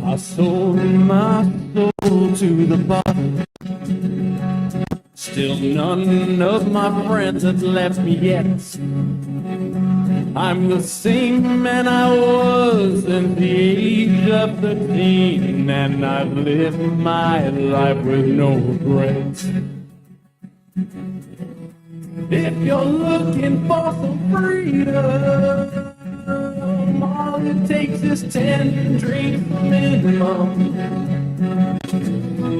I sold my soul to the bottom. Still none of my friends have left me yet. I'm the same man I was at the age of 13, and I've lived my life with no regrets. If you're looking for some freedom, all it takes is 10 drinks minimum.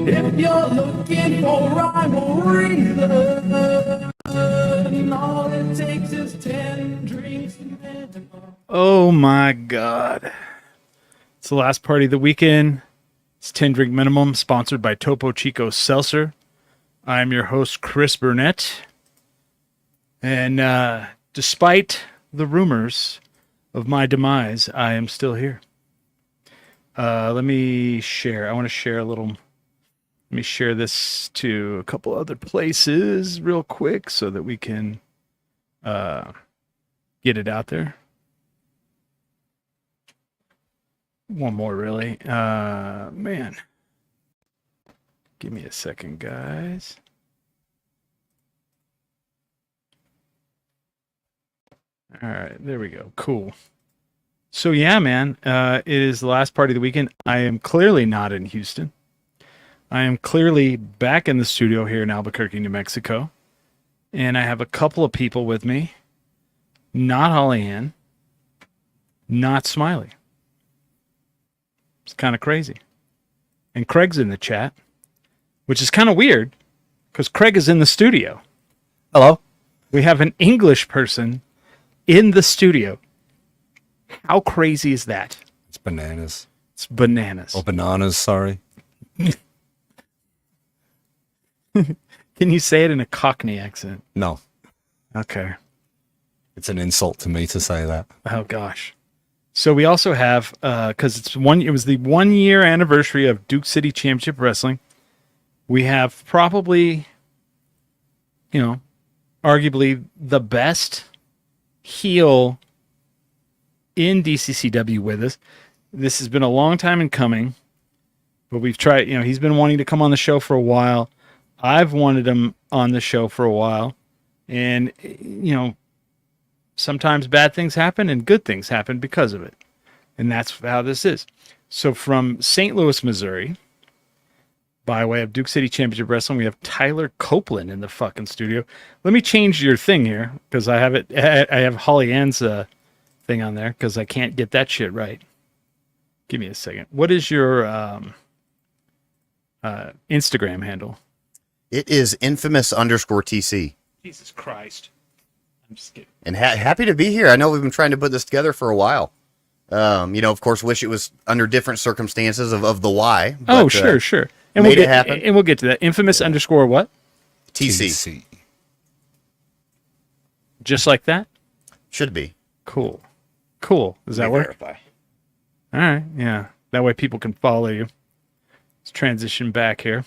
If you're looking for rhyme or reason, all it takes is 10 drinks minimum. Oh my God. It's the last party of the weekend. It's 10 drink minimum, sponsored by Topo Chico Seltzer. I'm your host, Chris Burnett. And despite the rumors of my demise, I am still here. Let me share. I want to share a little. Let me share this to a couple other places real quick so that we can get it out there. One more, really. Man. Give me a second, guys. All right, there we go. Cool. So yeah, man, it is the last party of the weekend. I am clearly not in Houston. I am clearly back in the studio here in Albuquerque, New Mexico. And I have a couple of people with me. Not Holly Ann. Not Smiley. It's kind of crazy. And Craig's in the chat, which is kind of weird because Craig is in the studio. Hello. We have an English person in the studio. How crazy is that? It's bananas. It's bananas. Or bananas, sorry. Can you say it in a Cockney accent? No. Okay. It's an insult to me to say that. Oh gosh. So we also have because it was the 1 year anniversary of Duke City Championship Wrestling. We have probably, arguably the best heel in DCCW with us. This has been a long time in coming, but we've tried, he's been wanting to come on the show for a while. I've wanted him on the show for a while, and sometimes bad things happen and good things happen because of it. And that's how this is. So from St. Louis, Missouri, by way of Duke City Championship Wrestling, we have Tyler Copeland in the fucking studio. Let me change your thing here because I have Holly Ann's thing on there because I can't get that shit right. Give me a second. What is your Instagram handle? It is infamous_TC. Jesus Christ. I'm just kidding. And happy to be here. I know we've been trying to put this together for a while. Of course, wish it was under different circumstances of the why. But, sure. And made it happen. And we'll get to that. Infamous_ what? TC. Just like that? Should be. Cool. Does that work? Verify. All right. Yeah. That way people can follow you. Let's transition back here.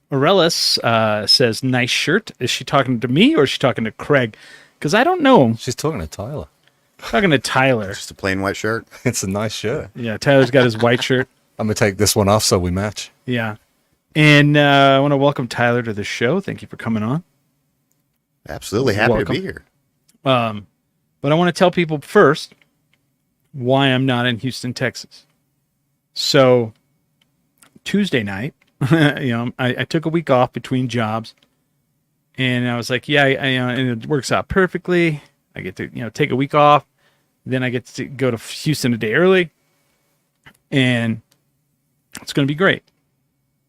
Aurelis says, nice shirt. Is she talking to me or is she talking to Craig? Because I don't know him. She's talking to Tyler. Talking to Tyler. Just a plain white shirt. It's a nice shirt. Yeah, Tyler's got his white shirt. I'm going to take this one off so we match. Yeah. And I want to welcome Tyler to the show. Thank you for coming on. Absolutely. Happy to be here. But I want to tell people first why I'm not in Houston, Texas. So Tuesday night, I took a week off between jobs, and I was like, and it works out perfectly. I get to, take a week off. Then I get to go to Houston a day early, and it's going to be great.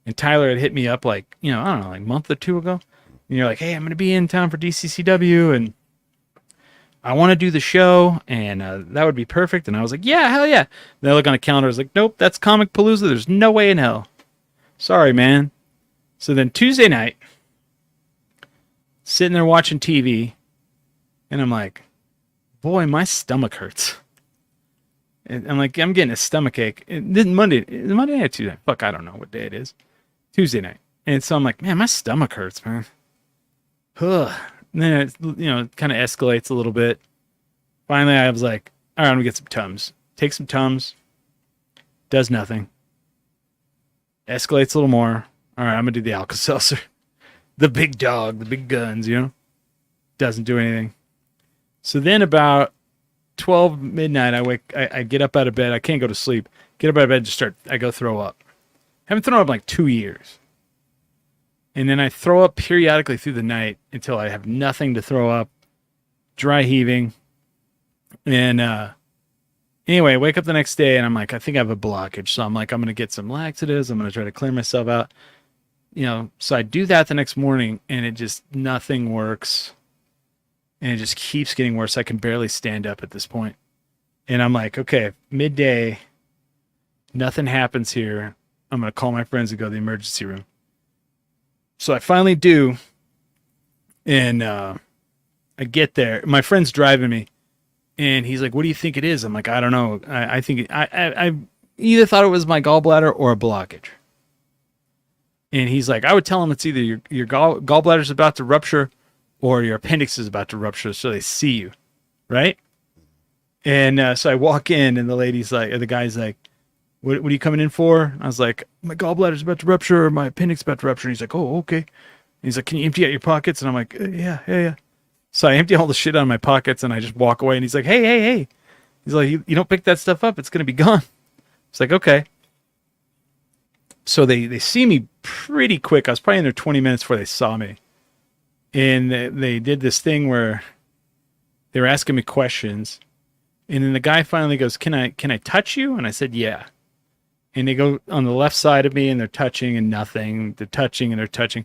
And Tyler had hit me up like, I don't know, like a month or two ago. And you're like, hey, I'm going to be in town for DCCW, and I want to do the show, and that would be perfect. And I was like, yeah, hell yeah. Then I look on the calendar. I was like, nope, that's Comic Palooza. There's no way in hell. Sorry, man. So then Tuesday night, sitting there watching TV, and I'm like, boy, my stomach hurts. And I'm like, I'm getting a stomach ache. And then Monday night, Tuesday night. Fuck, I don't know what day it is. Tuesday night. And so I'm like, man, my stomach hurts, man. Ugh. And then it, kind of escalates a little bit. Finally, I was like, all right, I'm going to get some Tums. Take some Tums. Does nothing. Escalates a little more. All right, I'm going to do the Alka-Seltzer. The big dog, the big guns, Doesn't do anything. So then about 12 midnight, I get up out of bed. I can't go to sleep. Get up out of bed, I go throw up. Haven't thrown up in like 2 years. And then I throw up periodically through the night until I have nothing to throw up. Dry heaving. And anyway, I wake up the next day and I'm like, I think I have a blockage. So I'm like, I'm going to get some laxatives. I'm going to try to clear myself out. So I do that the next morning and it just, nothing works. And it just keeps getting worse. I can barely stand up at this point. And I'm like, okay, midday, nothing happens here. I'm going to call my friends and go to the emergency room. So I finally do. And I get there. My friend's driving me. And he's like, what do you think it is? I'm like, I don't know. I think I either thought it was my gallbladder or a blockage. And he's like, I would tell him it's either your gallbladder's about to rupture or your appendix is about to rupture, so they see you, right? And so I walk in, and the guy's like, what are you coming in for? I was like, my gallbladder's about to rupture, or my appendix is about to rupture. And he's like, oh, okay. And he's like, can you empty out your pockets? And I'm like, yeah. So I empty all the shit out of my pockets, and I just walk away, and he's like, hey. He's like, you don't pick that stuff up, it's going to be gone. It's like, okay. So they see me pretty quick. I was probably in there 20 minutes before they saw me. And they did this thing where they were asking me questions. And then the guy finally goes, can I touch you? And I said, yeah. And they go on the left side of me and they're touching and nothing. They're touching and they're touching.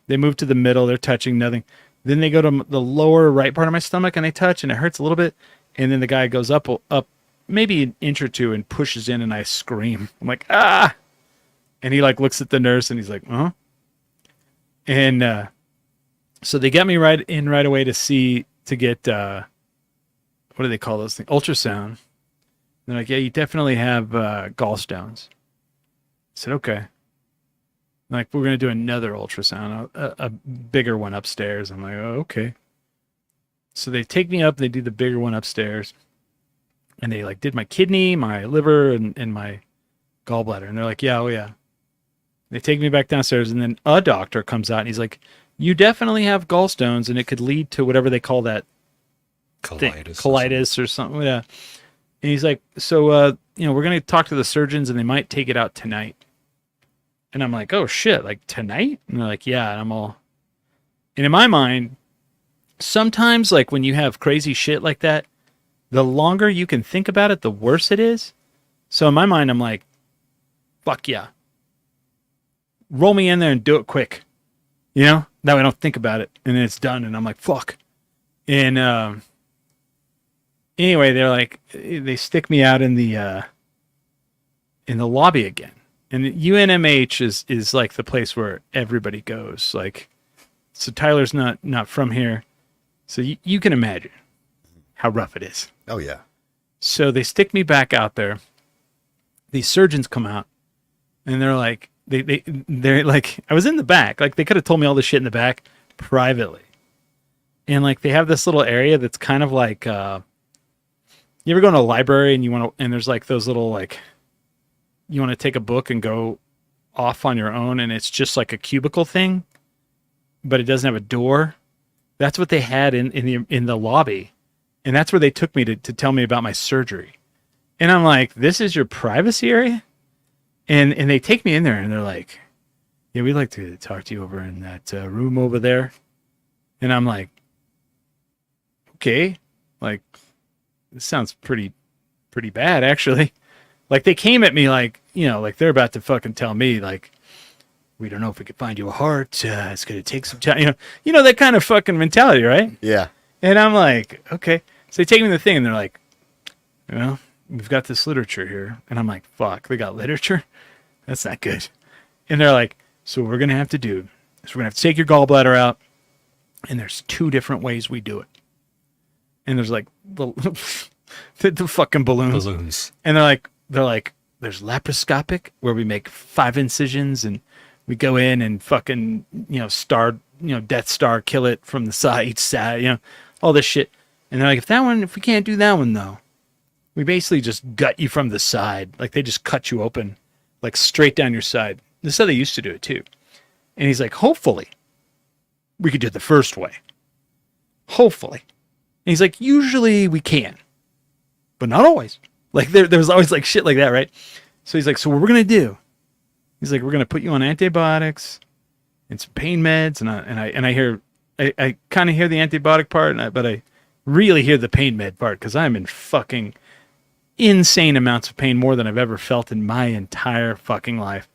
They move to the middle. They're touching nothing. Then they go to the lower right part of my stomach and they touch and it hurts a little bit. And then the guy goes up maybe an inch or two and pushes in and I scream. I'm like, ah. And he like looks at the nurse and he's like, huh? And, so they got me right away to get, what do they call those things? Ultrasound. And they're like, yeah, you definitely have gallstones. I said, okay. Like, we're going to do another ultrasound, a bigger one upstairs. I'm like, oh, okay. So they take me up, they do the bigger one upstairs. And they like did my kidney, my liver, and my gallbladder. And they're like, yeah, oh yeah. They take me back downstairs and then a doctor comes out and he's like, you definitely have gallstones, and it could lead to whatever they call that colitis or something. Yeah. And he's like, so, we're going to talk to the surgeons, and they might take it out tonight. And I'm like, oh, shit, like tonight? And they're like, yeah. And I'm all... And in my mind, sometimes, like, when you have crazy shit like that, the longer you can think about it, the worse it is. So in my mind, I'm like, fuck yeah. Roll me in there and do it quick. That way I don't think about it, and then it's done, and I'm like, fuck. And anyway, they're like, they stick me out in the lobby again. And UNMH is like the place where everybody goes. Like, so Tyler's not from here, so you can imagine how rough it is. Oh yeah. So they stick me back out there. These surgeons come out, and they're like. They're like, I was in the back. Like, they could have told me all this shit in the back privately. And like, they have this little area that's kind of like, you ever go to a library and there's like those little, like, you want to take a book and go off on your own, and it's just like a cubicle thing, but it doesn't have a door. That's what they had in the lobby. And that's where they took me to tell me about my surgery. And I'm like, this is your privacy area? And they take me in there, and they're like, yeah, we'd like to talk to you over in that room over there. And I'm like, okay. Like, this sounds pretty bad, actually. Like, they came at me like, like they're about to fucking tell me, like, we don't know if we can find you a heart. It's going to take some time. That kind of fucking mentality, right? Yeah. And I'm like, okay. So they take me to the thing, and they're like, well, we've got this literature here. And I'm like, fuck, they got literature? That's not good. And they're like, so what we're going to have to do is we're going to have to take your gallbladder out, and there's 2 different ways we do it. And there's like the fucking balloons. And they're like, there's laparoscopic, where we make 5 incisions, and we go in and fucking, Death Star, kill it from the side, each side, all this shit. And they're like, if we can't do that one though, we basically just gut you from the side. Like they just cut you open, like straight down your side. This is how they used to do it too. And he's like, hopefully we could do it the first way. Hopefully. And he's like, usually we can, but not always. Like there was always like shit like that, right? So he's like, so what we're going to do, he's like, we're going to put you on antibiotics and some pain meds. I kind of hear the antibiotic part, but I really hear the pain med part because I'm in fucking insane amounts of pain, more than I've ever felt in my entire fucking life.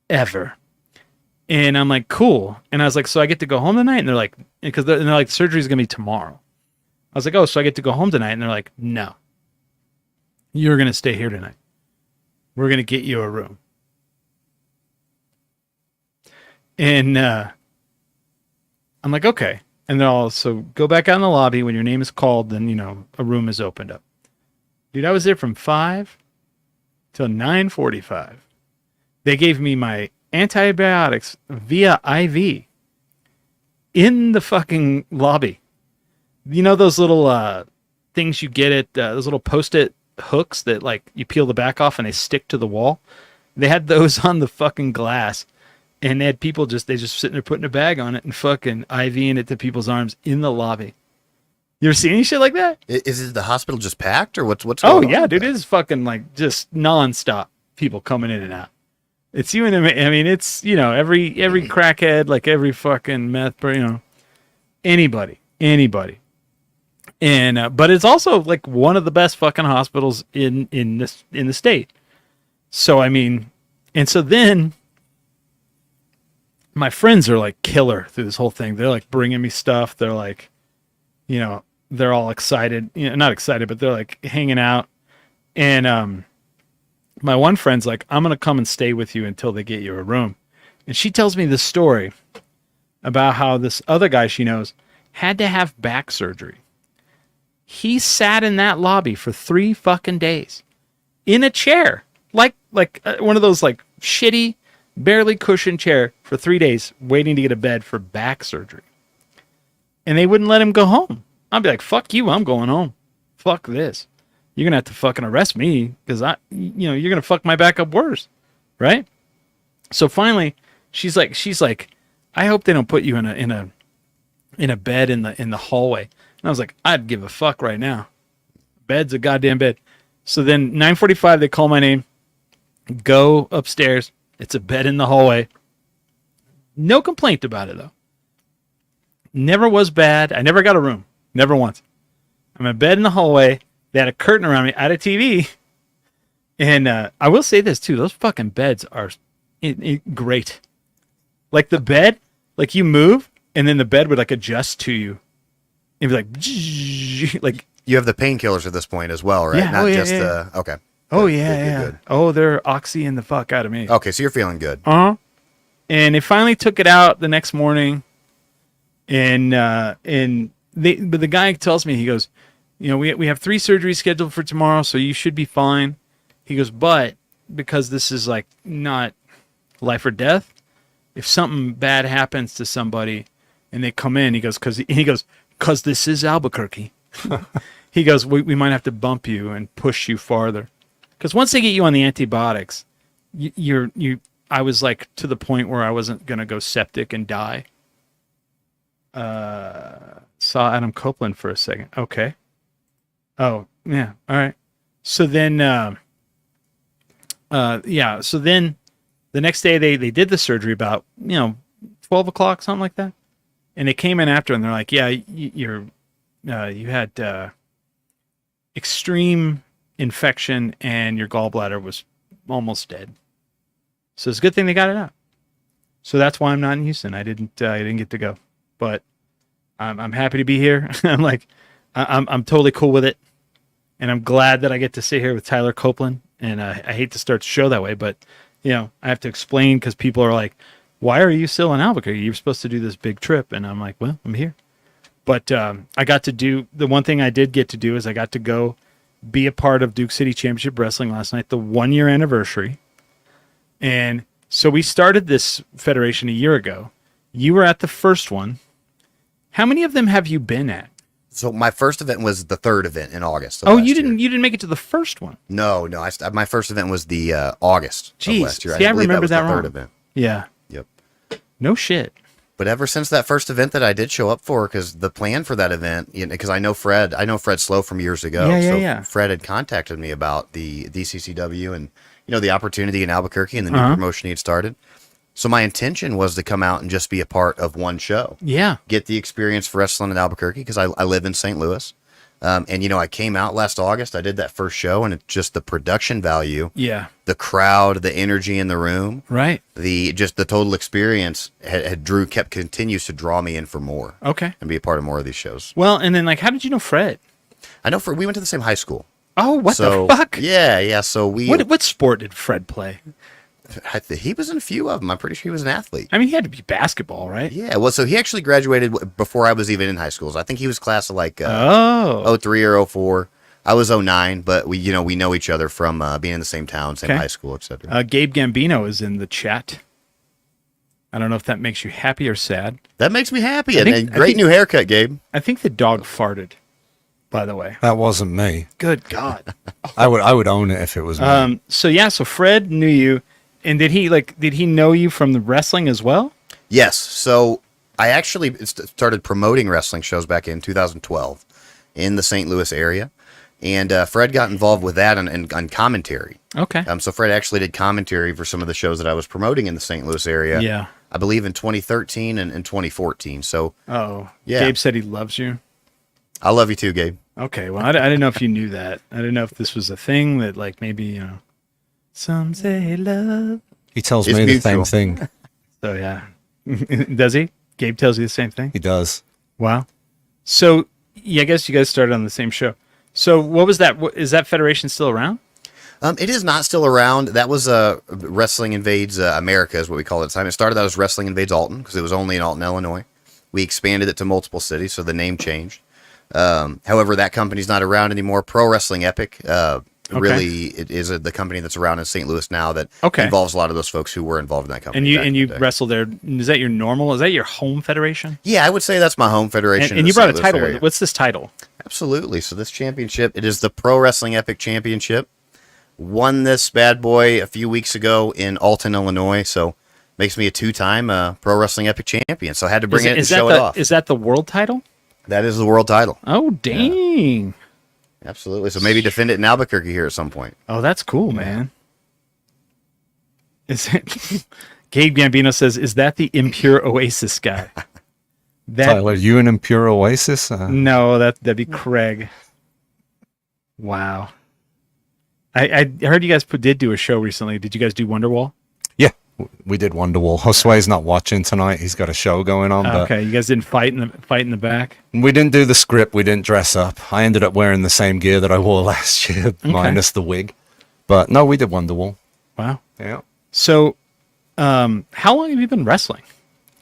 Ever. And I'm like, cool. And I was like, so I get to go home tonight? And they're like, they're like, surgery's going to be tomorrow. I was like, oh, so I get to go home tonight? And they're like, no. You're going to stay here tonight. We're going to get you a room. And I'm like, okay. And they're all, so go back out in the lobby. When your name is called, then, a room is opened up. Dude, I was there from 5 till 9:45. They gave me my antibiotics via IV in the fucking lobby. You know those little things you get at those little Post-it hooks that like you peel the back off and they stick to the wall? They had those on the fucking glass, and they had people just sitting there putting a bag on it and fucking IVing it to people's arms in the lobby. You ever seen any shit like that? Is the hospital just packed, or what's going Oh on? yeah, dude, it is fucking like just nonstop people coming in and out. It's you and I mean, it's every crackhead, like every fucking meth, anybody, and but it's also like one of the best fucking hospitals in the state. So I mean, and so then my friends are like killer through this whole thing. They're like bringing me stuff. They're like, they're all excited, not excited, but they're like hanging out. And my one friend's like, I'm going to come and stay with you until they get you a room. And she tells me this story about how this other guy she knows had to have back surgery. He sat in that lobby for 3 fucking days in a chair, like one of those like shitty, barely cushioned chair for 3 days, waiting to get a bed for back surgery. And they wouldn't let him go home. I'd be like, fuck you, I'm going home. Fuck this. You're going to have to fucking arrest me because you're going to fuck my back up worse. Right? So finally, she's like, I hope they don't put you in a bed in the hallway. And I was like, I'd give a fuck right now. Bed's a goddamn bed. So then 9:45, they call my name, go upstairs. It's a bed in the hallway. No complaint about it though. Never was bad. I never got a room. Never once. I'm in a bed in the hallway. They had a curtain around me. I had a TV. And I will say this too. Those fucking beds are great. Like the bed, like you move and then the bed would like adjust to you. It'd be like You have the painkillers at this point as well, right? Yeah. Not Yeah, just yeah. Okay. Oh Good, yeah. good. Oh, they're oxying the fuck out of me. Okay, so you're feeling good. And they finally took it out the next morning, and the guy tells me, he goes, we have 3 surgeries scheduled for tomorrow, so you should be fine. He goes, but because this is like not life or death, if something bad happens to somebody and they come in, he goes, because this is Albuquerque. He goes, we might have to bump you and push you farther. Because once they get you on the antibiotics, I was like to the point where I wasn't going to go septic and die. Saw Adam Copeland for a second. Okay. Oh, yeah. All right. So then, So then the next day they did the surgery about, 12 o'clock, something like that. And they came in after and they're like, yeah, you had extreme infection and your gallbladder was almost dead. So it's a good thing they got it out. So that's why I'm not in Houston. I didn't get to go, but I'm happy to be here. I'm totally cool with it. And I'm glad that I get to sit here with Tyler Copeland. And I hate to start the show that way, but I have to explain because people are like, why are you still in Albuquerque? You're supposed to do this big trip. And I'm like, well, I'm here. But I got to do, the one thing I did get to do is I got to go be a part of Duke City Championship Wrestling last night, the 1-year anniversary. And So we started this federation a year ago. You were at the first one. How many of them have you been at? So my first event was the third event in August. Oh, you didn't make it to the first one. No. My first event was the August Jeez. of last year. See, I believe remember was that the wrong. third event. Yeah. Yep. No shit. But ever since that first event that I did show up for, because the plan for that event, because I know Fred Slow from years ago. Yeah. Fred had contacted me about the DCCW and the opportunity in Albuquerque and the new promotion he had started. So my intention was to come out and just be a part of one show. Yeah. Get the experience for wrestling in Albuquerque because I live in St. Louis. And I came out last August. I did that first show, and it's just the production value. Yeah. The crowd, the energy in the room. Right. The total experience continues to draw me in for more. Okay. And be a part of more of these shows. Well, and then how did you know Fred? I know we went to the same high school. Oh, what the fuck? Yeah. So What sport did Fred play? He was in a few of them. I'm pretty sure he was an athlete. I mean, he had to be basketball, right? Yeah. Well, so he actually graduated before I was even in high school. So I think he was class of 03 or 04. I was 09, but we know each other from being in the same town, same high school, etc. Gabe Gambino is in the chat. I don't know if that makes you happy or sad. That makes me happy. And great new haircut, Gabe. I think the dog farted, by the way. That wasn't me. Good God. I would own it if it was me. So Fred knew you. And did he know you from the wrestling as well? Yes. So I actually started promoting wrestling shows back in 2012 in the St. Louis area. And Fred got involved with that on commentary. Okay. So Fred actually did commentary for some of the shows that I was promoting in the St. Louis area. Yeah. I believe in 2013 and 2014. So, yeah. Gabe said he loves you. I love you too, Gabe. Okay. Well, I didn't know if you knew that. I didn't know if this was a thing that maybe, some say love. He tells It's me mutual. the same thing. So, yeah. Does he? Gabe tells you the same thing? He does. Wow. So, I guess you guys started on the same show. So, what was that? Is that federation still around? It is not still around. That was Wrestling Invades America is what we call it at the time. It started out as Wrestling Invades Alton because it was only in Alton, Illinois. We expanded it to multiple cities, so the name changed. However, that company's not around anymore. Pro Wrestling Epic really it is the company that's around in St. Louis now that involves a lot of those folks who were involved in that company. And you wrestle there. Is that your normal? Is that your home federation? Yeah, I would say that's my home federation. And you brought a title with it. What's this title? Absolutely. So this championship, it is the Pro Wrestling Epic Championship. Won this bad boy a few weeks ago in Alton, Illinois. So makes me a two-time Pro Wrestling Epic champion. So I had to bring it and show it off. Is that the world title? That is the world title. Oh, dang. Yeah. Absolutely. So maybe defend it in Albuquerque here at some point. Oh, that's cool, man. Is it? Gabe Gambino says, "Is that the Impure Oasis guy?" Tyler, you an Impure Oasis? No, that'd be Craig. Wow. I heard you guys did do a show recently. Did you guys do Wonderwall? Yeah, we did Wonderwall. Josue's not watching tonight. He's got a show going on. Okay, you guys didn't fight in the back. We didn't do the script. We didn't dress up. I ended up wearing the same gear that I wore last year, minus the wig. But no, we did Wonderwall. Wow. Yeah. So, how long have you been wrestling?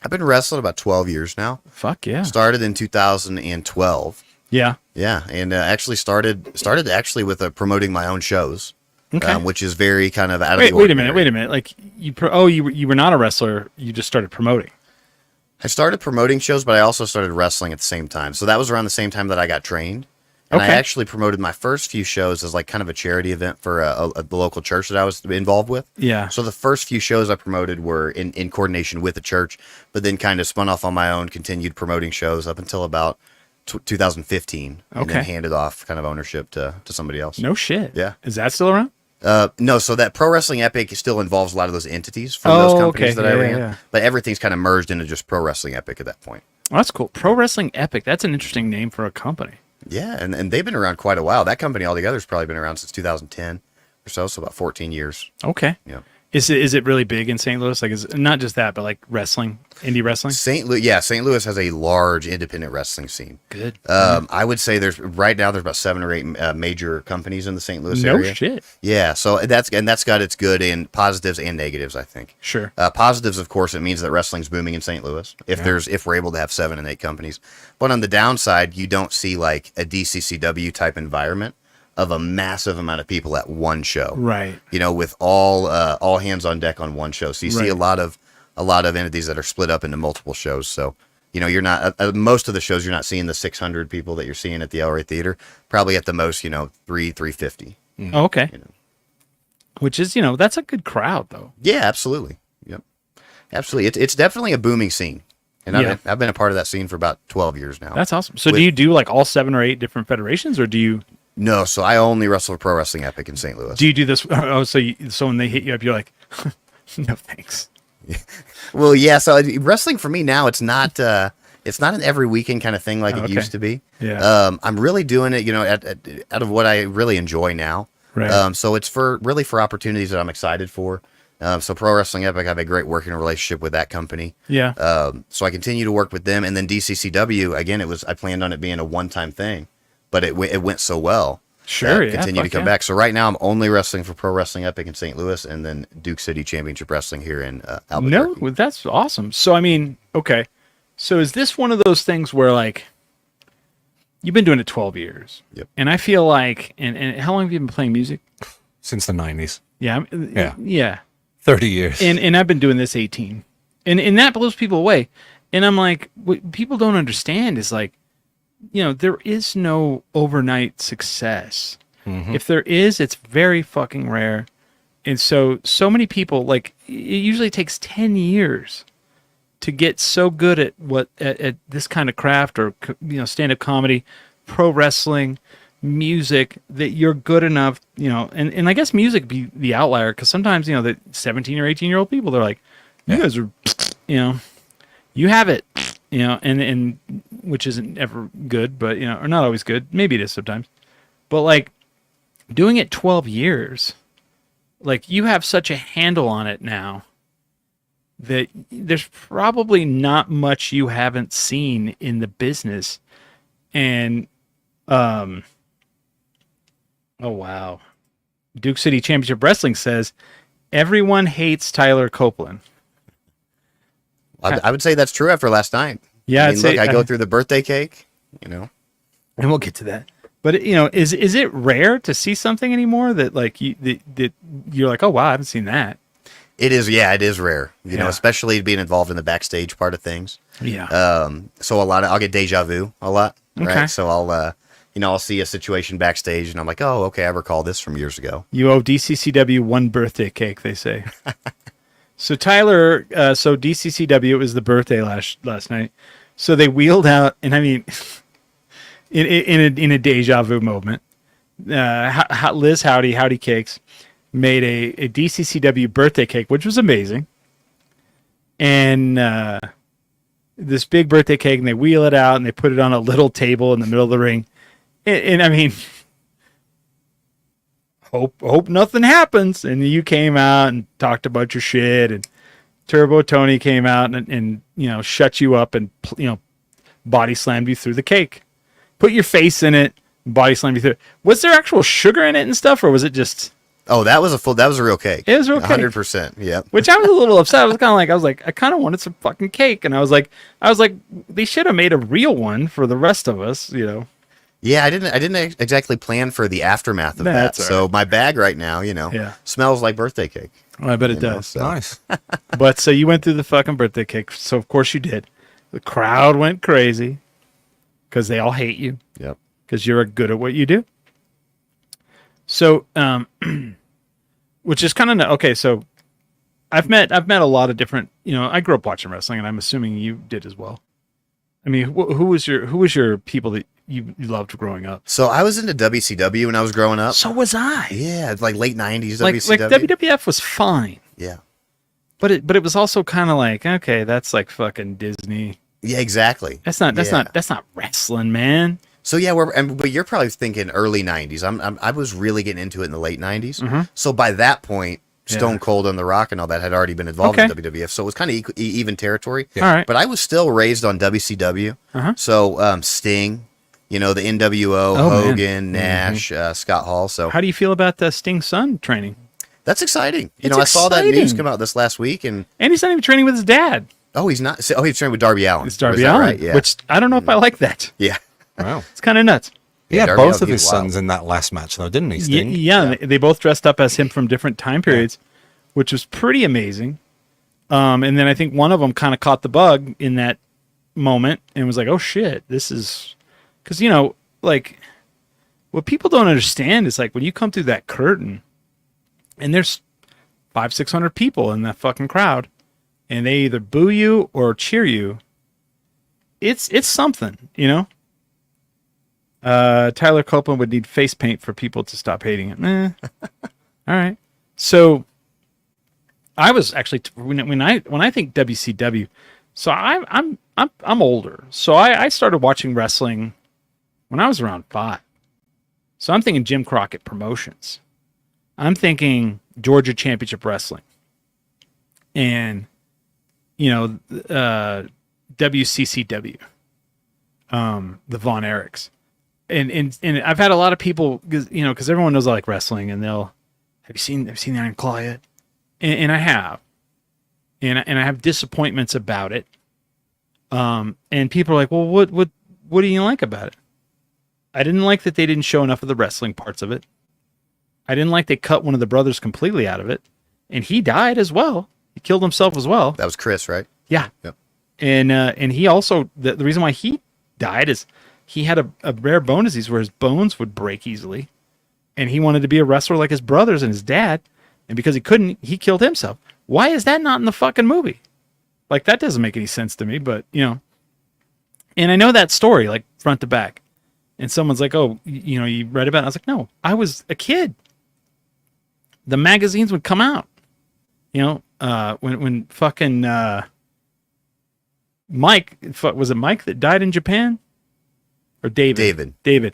I've been wrestling about 12 years now. Fuck yeah. Started in 2012. Yeah. Yeah, and actually started with promoting my own shows, which is very kind of out of the ordinary. Wait a minute. Like you were not a wrestler. You just started promoting. I started promoting shows, but I also started wrestling at the same time. So that was around the same time that I got trained. And I actually promoted my first few shows as like kind of a charity event for the local church that I was involved with. Yeah. So the first few shows I promoted were in coordination with the church, but then kind of spun off on my own, continued promoting shows up until about 2015, and then handed off kind of ownership to somebody else. No shit. Yeah. Is that still around? No, so that Pro Wrestling Epic still involves a lot of those entities from those companies that I ran. Yeah. But everything's kind of merged into just Pro Wrestling Epic at that point. Well, that's cool. Pro Wrestling Epic. That's an interesting name for a company. Yeah, and they've been around quite a while. That company altogether has probably been around since 2010 or so about 14 years. Okay. Yeah. Is it really big in St. Louis? Like, is it, not just that, but like wrestling, indie wrestling? St. Louis has a large independent wrestling scene. Good. I would say there's about 7 or 8 major companies in the St. Louis area. No shit. Yeah, so that's got its good and positives and negatives, I think. Sure. Positives, of course, it means that wrestling's booming in St. Louis. If we're able to have 7 and 8 companies, but on the downside, you don't see like a DCCW type environment of a massive amount of people at one show. Right. You know, with all hands on deck on one show. So you see a lot of entities that are split up into multiple shows. So, you know, you're not most of the shows you're not seeing the 600 people that you're seeing at the El Rey Theater. Probably at the most, you know, 350. Oh, okay. You know. Which is, you know, that's a good crowd though. Yeah, absolutely. Yep. Absolutely. It's definitely a booming scene. And I've been a part of that scene for about 12 years now. That's awesome. So do you do like all 7 or 8 different federations, or do you? No, so I only wrestle for Pro Wrestling Epic in St. Louis. Do you do this? Oh, so when they hit you up, you're like, no thanks. Well, yeah. So wrestling for me now, it's not an every weekend kind of thing like it used to be. Yeah. I'm really doing it, you know, out of what I really enjoy now. Right. So it's for opportunities that I'm excited for. So Pro Wrestling Epic, I have a great working relationship with that company. Yeah. So I continue to work with them, and then DCCW again. I planned on it being a one-time thing, but it went so well. Sure. Continue to come back. So right now I'm only wrestling for Pro Wrestling Epic in St. Louis, and then Duke City Championship Wrestling here in Albuquerque. No, that's awesome. So I mean, okay. So is this one of those things where like you've been doing it 12 years? Yep. And I feel like, and how long have you been playing music? Since the 90s. Yeah. Yeah. 30 years. And I've been doing this 18. And that blows people away. And I'm like, what people don't understand is like, you know, there is no overnight success. Mm-hmm. If there is, it's very fucking rare. And so many people, like, it usually takes 10 years to get so good at at this kind of craft, or, you know, stand-up comedy, pro wrestling, music, that you're good enough, you know, and I guess music be the outlier, because sometimes, you know, the 17 or 18-year-old people, they're like, you guys are, you know, you have it, you know, and which isn't ever good, but, you know, or not always good. Maybe it is sometimes. But like doing it 12 years, like you have such a handle on it now that there's probably not much you haven't seen in the business. And, oh, wow. Duke City Championship Wrestling says, everyone hates Tyler Copeland. I would say that's true after last night. Yeah, I mean, look, I go through the birthday cake, you know. And we'll get to that. But, you know, is it rare to see something anymore that like that you're like, oh wow, I haven't seen that? It is, yeah, it is rare. You know, Yeah. especially being involved in the backstage part of things. Yeah. So I'll get deja vu a lot, Okay. right? So I'll see a situation backstage and I'm like, oh, okay, I recall this from years ago. You owe DCCW one birthday cake, they say. So Tyler, so DCCW, it was the birthday last night. So they wheeled out, and I mean, in a deja vu moment, Liz Howdy Cakes made a DCCW birthday cake, which was amazing. And this big birthday cake, and they wheel it out, and they put it on a little table in the middle of the ring. And I mean, hope nothing happens. And you came out and talked a bunch of shit, and Turbo Tony came out and you know, shut you up and, you know, body slammed you through the cake. Put your face in it, body slammed you through it. Was there actual sugar in it and stuff, or was it just... Oh, that was a real cake. It was a real cake. 100%. Yep. Which I was a little upset. I was like, I kind of wanted some fucking cake. And I was like, they should have made a real one for the rest of us, you know. Yeah, I didn't exactly plan for the aftermath of that. That's all So right. my bag right now, you know, Yeah. smells like birthday cake. Well, I bet it You know, does. so- Nice. But so you went through the fucking birthday cake. So of course you did. The crowd went crazy because they all hate you Yep. because you're good at what you do. So, which is kind of okay. So I've met a lot of different, you know, I grew up watching wrestling, and I'm assuming you did as well. I mean, who was your people that you loved growing up? So I was into WCW when I was growing up. So was I. Yeah, it's like late 90s Like WCW. WWF was fine, Yeah. but it was also kind of like, okay, that's like fucking Disney. Yeah, exactly. That's not wrestling, man. So yeah, but you're probably thinking early 90s. I was really getting into it in the late 90s. Mm-hmm. So by that point, Stone Yeah. Cold and The Rock and all that had already been involved Okay. in WWF. So it was kind of even territory. All right. But I was still raised on WCW. Uh-huh. So Sting, you know, the NWO, Oh, man. Hogan, Nash, Scott Hall. So How do you feel about the Sting's son training? that's exciting. You It's know, I saw that news exciting. come out this last week, and And he's not even training with his dad. he's not. Oh, he's training with Darby Allin. It's Darby Was that Allin, right? Yeah. which I don't know if I like that. Yeah. Wow. It's kind of nuts. He had Darby both Allin, of his he's wild. sons in that last match, though, didn't he, Yeah, Sting? yeah, they both dressed up as him from different time periods, which was pretty amazing. And then I think one of them kind of caught the bug in that moment and was like, "Oh shit, this is," because like what people don't understand is like when you come through that curtain, and there's 500-600 people in that fucking crowd, and they either boo you or cheer you. It's something, Tyler Copeland would need face paint for people to stop hating him. All right. So I was actually when I think WCW, so I'm older. So I started watching wrestling when I was around 5. So I'm thinking Jim Crockett Promotions. I'm thinking Georgia Championship Wrestling. And WCCW. The Von Erichs. And I've had a lot of people, because everyone knows I like wrestling, and have you seen the Iron Claw yet? And I have, and I have disappointments about it. And people are like, well, what do you like about it? I didn't like that they didn't show enough of the wrestling parts of it. I didn't like they cut one of the brothers completely out of it, and he died as well. He killed himself as well. That was Chris, right? Yeah. Yep. And he also the reason why he died is he had a rare bone disease where his bones would break easily, and he wanted to be a wrestler like his brothers and his dad, and because he couldn't, he killed himself. Why is that not in the fucking movie? Like, that doesn't make any sense to me, but and I know that story like front to back, and someone's like, oh, you read about it? I was like, no, I was a kid. The magazines would come out, when fucking Mike, was it Mike that died in Japan? Or David? David.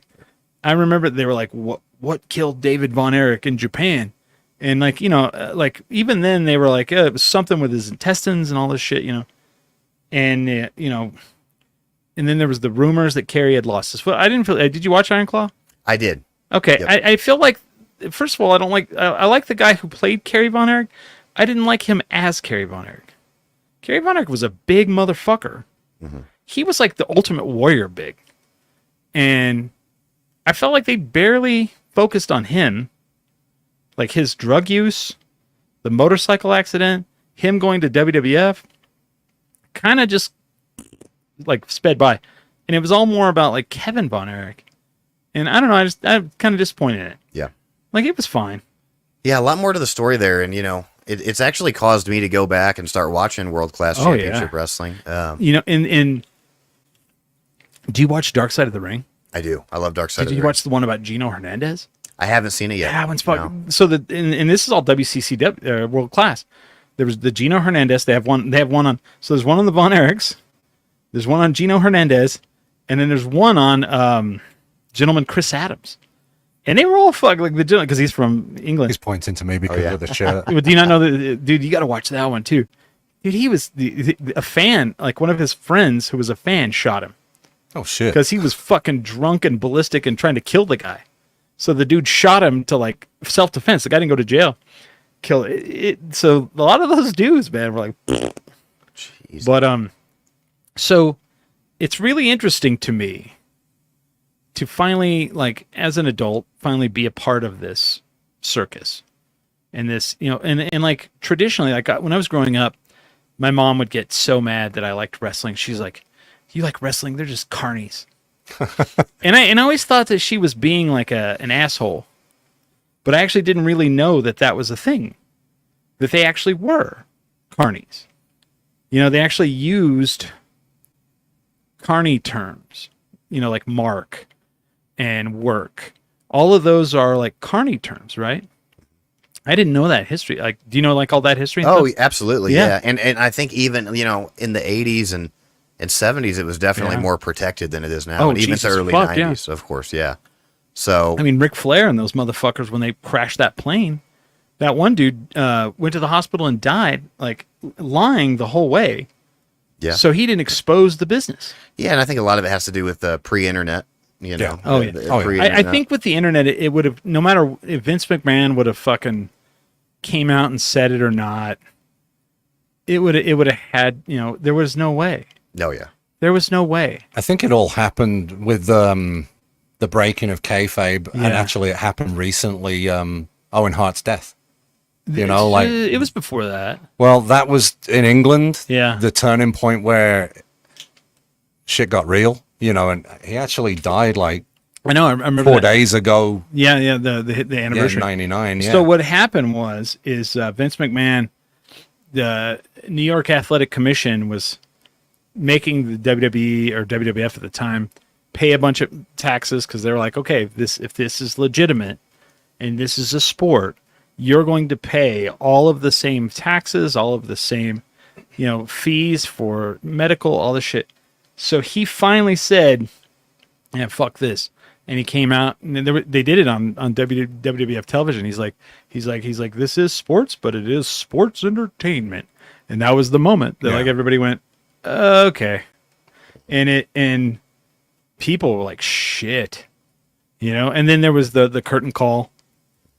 I remember they were like, what killed David Von Erich in Japan? And like, like even then they were like, it was something with his intestines and all this shit, And, and then there was the rumors that Kerry had lost his foot. I didn't feel, did you watch Iron Claw? I did. Okay. Yep. I feel like, first of all, I like the guy who played Kerry Von Erich. I didn't like him as Kerry Von Erich. Kerry Von Erich was a big motherfucker. Mm-hmm. He was like the ultimate warrior big. And I felt like they barely focused on him. Like his drug use, the motorcycle accident, him going to WWF, kind of just like sped by. And it was all more about like Kevin Von Erich. And I don't know, I'm kind of disappointed in it. Yeah. Like it was fine. Yeah, a lot more to the story there. And, it's actually caused me to go back and start watching world-class championship wrestling. And do you watch Dark Side of the Ring? I do. I love Dark Side of the Did you Ring. watch the one about Gino Hernandez? I haven't seen it yet. Yeah, that one's fucking. No. So and this is all WCCW world class. There was the Gino Hernandez. They have one on. So there's one on the Von Erichs. There's one on Gino Hernandez, and then there's one on gentleman Chris Adams. And they were all fucked like the gentleman because he's from England. He's pointing to me because of the shirt. But do you not know that, dude? You got to watch that one too. Dude, he was a fan. Like one of his friends who was a fan shot him. Oh shit! Because he was fucking drunk and ballistic and trying to kill the guy. So the dude shot him to like self-defense. The guy didn't go to jail. Kill it. So a lot of those dudes, man, were like, jeez. But so it's really interesting to me to finally, like, as an adult, finally be a part of this circus and this, and like traditionally, like when I was growing up, my mom would get so mad that I liked wrestling. She's like, "You like wrestling? They're just carnies." and I always thought that she was being like an asshole, but I actually didn't really know that was a thing, that they actually were carnies. They actually used carny terms, like mark and work. All of those are like carny terms, right? I didn't know that history. Like, do you know like all that history? Oh, absolutely, yeah. And I think even in the 80s and 70s, it was definitely more protected than it is now. Oh, and even Jesus, the early 90s, of course, yeah. So I mean, Ric Flair and those motherfuckers, when they crashed that plane, that one dude went to the hospital and died, like lying the whole way. Yeah. So he didn't expose the business. Yeah, and I think a lot of it has to do with pre-internet. Yeah. Pre-internet. I think with the internet, it would have, no matter if Vince McMahon would have fucking came out and said it or not, it would have had, there was no way. No, yeah. There was no way. I think it all happened with the breaking of kayfabe, and Yeah. actually it happened recently. Owen Hart's death. You know, like, it was before that. well, that was in England. Yeah. The turning point where shit got real. You know, and he actually died like I know. I remember 4 that. days ago. Yeah. The Yeah, anniversary. 99. Yeah. So what happened is Vince McMahon, the New York Athletic Commission, was making the WWE or WWF at the time pay a bunch of taxes because they were like, okay, if this is legitimate and this is a sport, you're going to pay all of the same taxes, all of the same, fees for medical, all this shit. So he finally said, "Yeah, fuck this," and he came out, and they did it on WWF television. He's like, this is sports, but it is sports entertainment, and that was the moment that like everybody went, okay, and people were like, shit, and then there was the curtain call.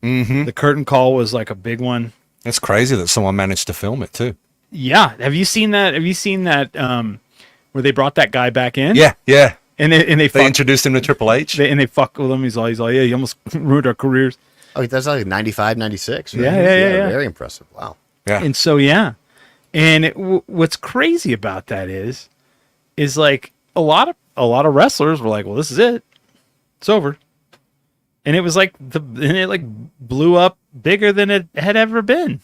Mm-hmm. The curtain call was like a big one. It's crazy that someone managed to film it too. Yeah, have you seen that? Where they brought that guy back in? Yeah. and they They introduced him to Triple H. They fuck with him. He's like, yeah, you almost ruined our careers. Oh, that's like 95, 96. Right? Yeah. Very impressive. Wow. Yeah. And so, and what's crazy about that is like a lot of wrestlers were like, well, this is it, it's over, and it was like it like blew up bigger than it had ever been.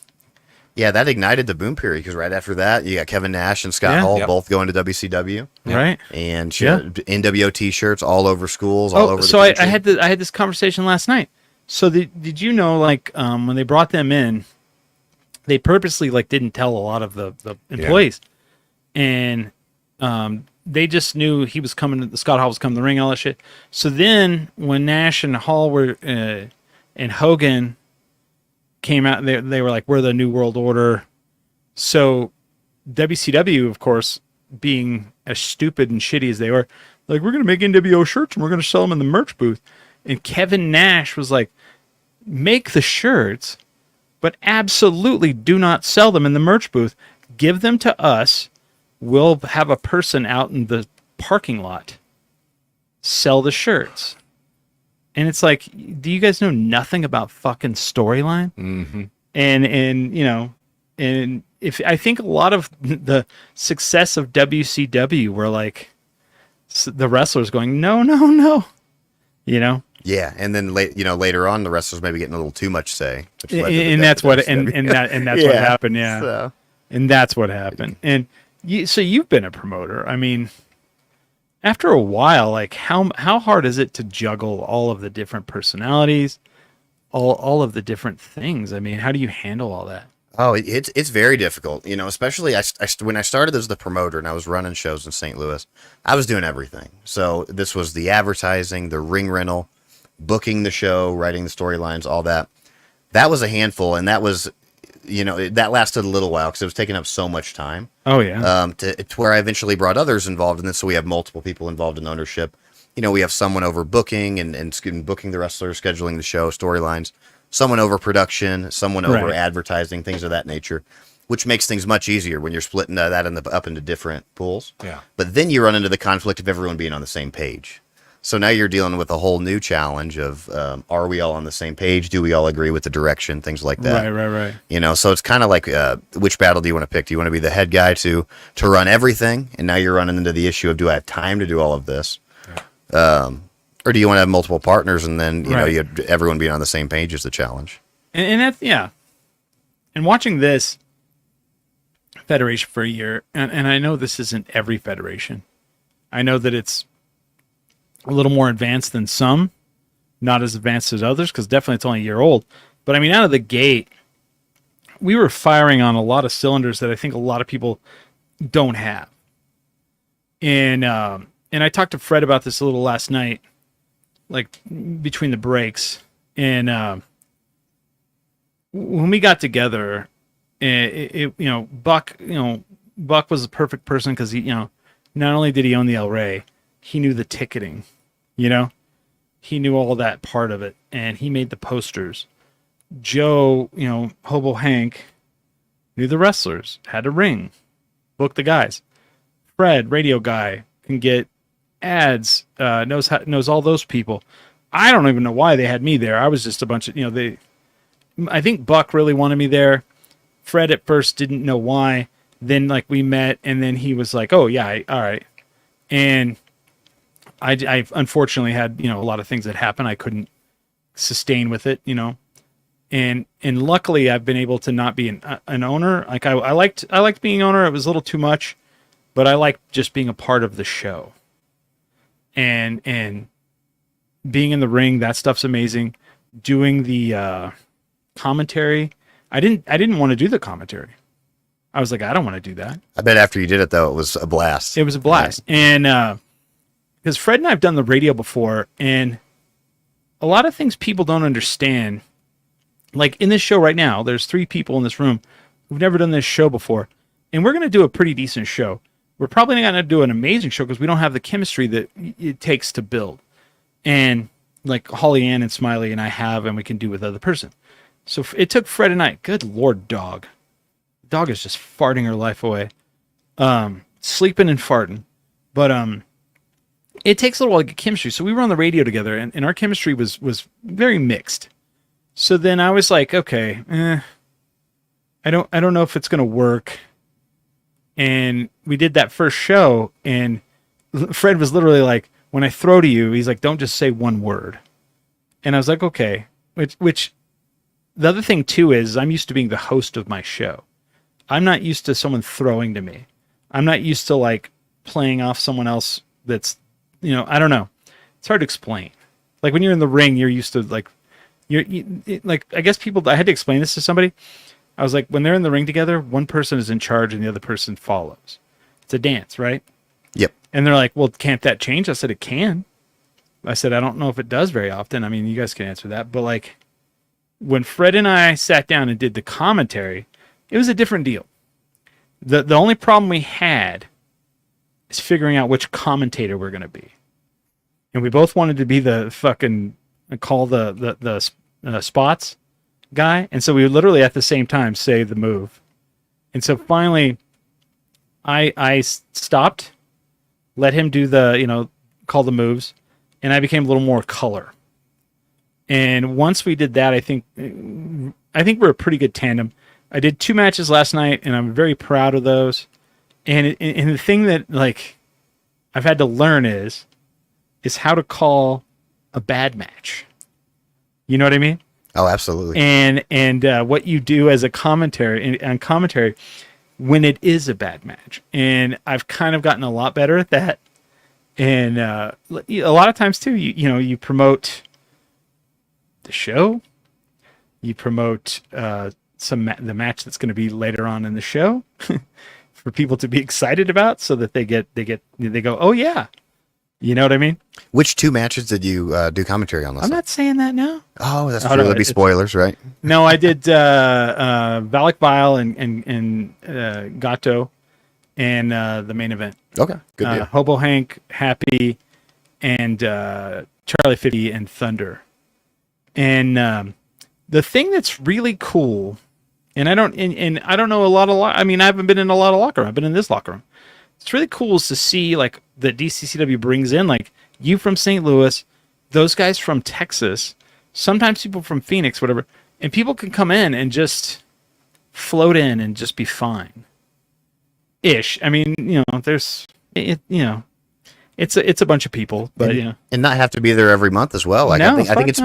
Yeah, that ignited the boom period because right after that, you got Kevin Nash and Scott Hall both going to WCW, Right? and NWO T-shirts all over schools, all over. So the country. I had this conversation last night. So did you know, like, when they brought them in, they purposely like didn't tell a lot of the employees, and they just knew he was coming. Scott Hall was coming to the ring, all that shit. So then when Nash and Hall were and Hogan came out, they were like, we're the New World Order. So WCW, of course, being as stupid and shitty as they were, like, we're gonna make NWO shirts and we're gonna sell them in the merch booth. And Kevin Nash was like, make the shirts, but absolutely do not sell them in the merch booth. Give them to us. We'll have a person out in the parking lot sell the shirts. And it's like, do you guys know nothing about fucking storyline? Mm-hmm. And if I think a lot of the success of WCW were like the wrestlers going, no. Yeah, and then later on, the wrestlers maybe getting a little too much say, And that's what happened. Yeah, So. and that's what happened. And so you've been a promoter. I mean, after a while, like how hard is it to juggle all of the different personalities, all of the different things? I mean, how do you handle all that? Oh, it's very difficult, especially when I started as the promoter and I was running shows in St. Louis, I was doing everything. So this was the advertising, the ring rental, booking the show, writing the storylines, all that. That was a handful, and that was, that lasted a little while because it was taking up so much time. Oh yeah. To where I eventually brought others involved in this, so we have multiple people involved in ownership. We have someone over booking and booking the wrestlers, scheduling the show, storylines. Someone over production, someone over advertising, things of that nature, which makes things much easier when you're splitting that up into different pools. Yeah. But then you run into the conflict of everyone being on the same page. So now you're dealing with a whole new challenge of, are we all on the same page? Do we all agree with the direction? Things like that. Right. So it's kind of like, which battle do you want to pick? Do you want to be the head guy to run everything? And now you're running into the issue of, do I have time to do all of this? Yeah. Or do you want to have multiple partners and then, everyone being on the same page is the challenge? And that's, yeah. And watching this federation for a year, and I know this isn't every federation. I know that it's a little more advanced than some, not as advanced as others, because definitely it's only a year old. But I mean, out of the gate, we were firing on a lot of cylinders that I think a lot of people don't have. And I talked to Fred about this a little last night, like between the breaks. And when we got together, Buck was the perfect person because he, not only did he own the El Rey, he knew the ticketing, he knew all that part of it, and he made the posters. Joe, Hobo Hank, knew the wrestlers, had a ring, book the guys. Fred, radio guy, can get ads, knows all those people. I don't even know why they had me there. I was just a bunch of, I think Buck really wanted me there. Fred at first didn't know why. Then like we met, and then he was like, "Oh yeah, all right." And I unfortunately had a lot of things that happened. I couldn't sustain with it, and luckily I've been able to not be an owner. Like I liked being owner. It was a little too much, but I liked just being a part of the show. And being in the ring, that stuff's amazing. Doing the commentary, I didn't want to do the commentary. I was like, I don't want to do that. I bet after you did it, though, it was a blast. It was a blast. Yeah. And because Fred and I have done the radio before, and a lot of things people don't understand. Like in this show right now, there's 3 people in this room who've never done this show before, and we're going to do a pretty decent show. We're probably not going to do an amazing show because we don't have the chemistry that it takes to build. And like Holly Ann and Smiley and I have, and we can do with the other person. So it took Fred and I, good Lord, dog. Dog is just farting her life away. Sleeping and farting. But it takes a little while to get chemistry. So we were on the radio together, and our chemistry was very mixed. So then I was like, okay, I don't know if it's gonna work. And we did that first show, and Fred was literally like, when I throw to you, he's like, don't just say one word. And I was like, okay. Which the other thing too is I'm used to being the host of my show. I'm not used to someone throwing to me. I'm not used to like playing off someone else that's, I don't know. It's hard to explain. Like when you're in the ring, you're used to like, I guess I had to explain this to somebody. I was like, when they're in the ring together, one person is in charge and the other person follows. It's a dance, right? Yep. And they're like, well, can't that change? I said, it can. I said, I don't know if it does very often. I mean, you guys can answer that. But like when Fred and I sat down and did the commentary, it was a different deal. The only problem we had is figuring out which commentator we're going to be. And we both wanted to be the fucking call the spots guy. And so we would literally at the same time say the move. And so finally I stopped, let him do the, call the moves, and I became a little more color. And once we did that, I think we're a pretty good tandem. I did 2 matches last night, and I'm very proud of those. And the thing that like I've had to learn is how to call a bad match. You know what I mean? Oh, absolutely. And what you do as a commentary when it is a bad match. And I've kind of gotten a lot better at that. And a lot of times too, you promote the show, you promote the match that's going to be later on in the show for people to be excited about, so that they go, oh yeah, you know what I mean? Which 2 matches did you do commentary on? I'm not saying that now. Oh, that's true. That'd be spoilers, right? No, I did Valak Vile and Gato, and the main event. Okay, good deal. Hobo Hank, Happy, and Charlie 50 and Thunder. And the thing that's really cool, and I don't know a lot of. I mean, I haven't been in a lot of locker room. I've been in this locker room. It's really cool is to see like that DCCW brings in like you from St. Louis, those guys from Texas, sometimes people from Phoenix, whatever, and people can come in and just float in and just be fine. Ish. I mean, there's it's a bunch of people, but and not have to be there every month as well. Like no, I think it's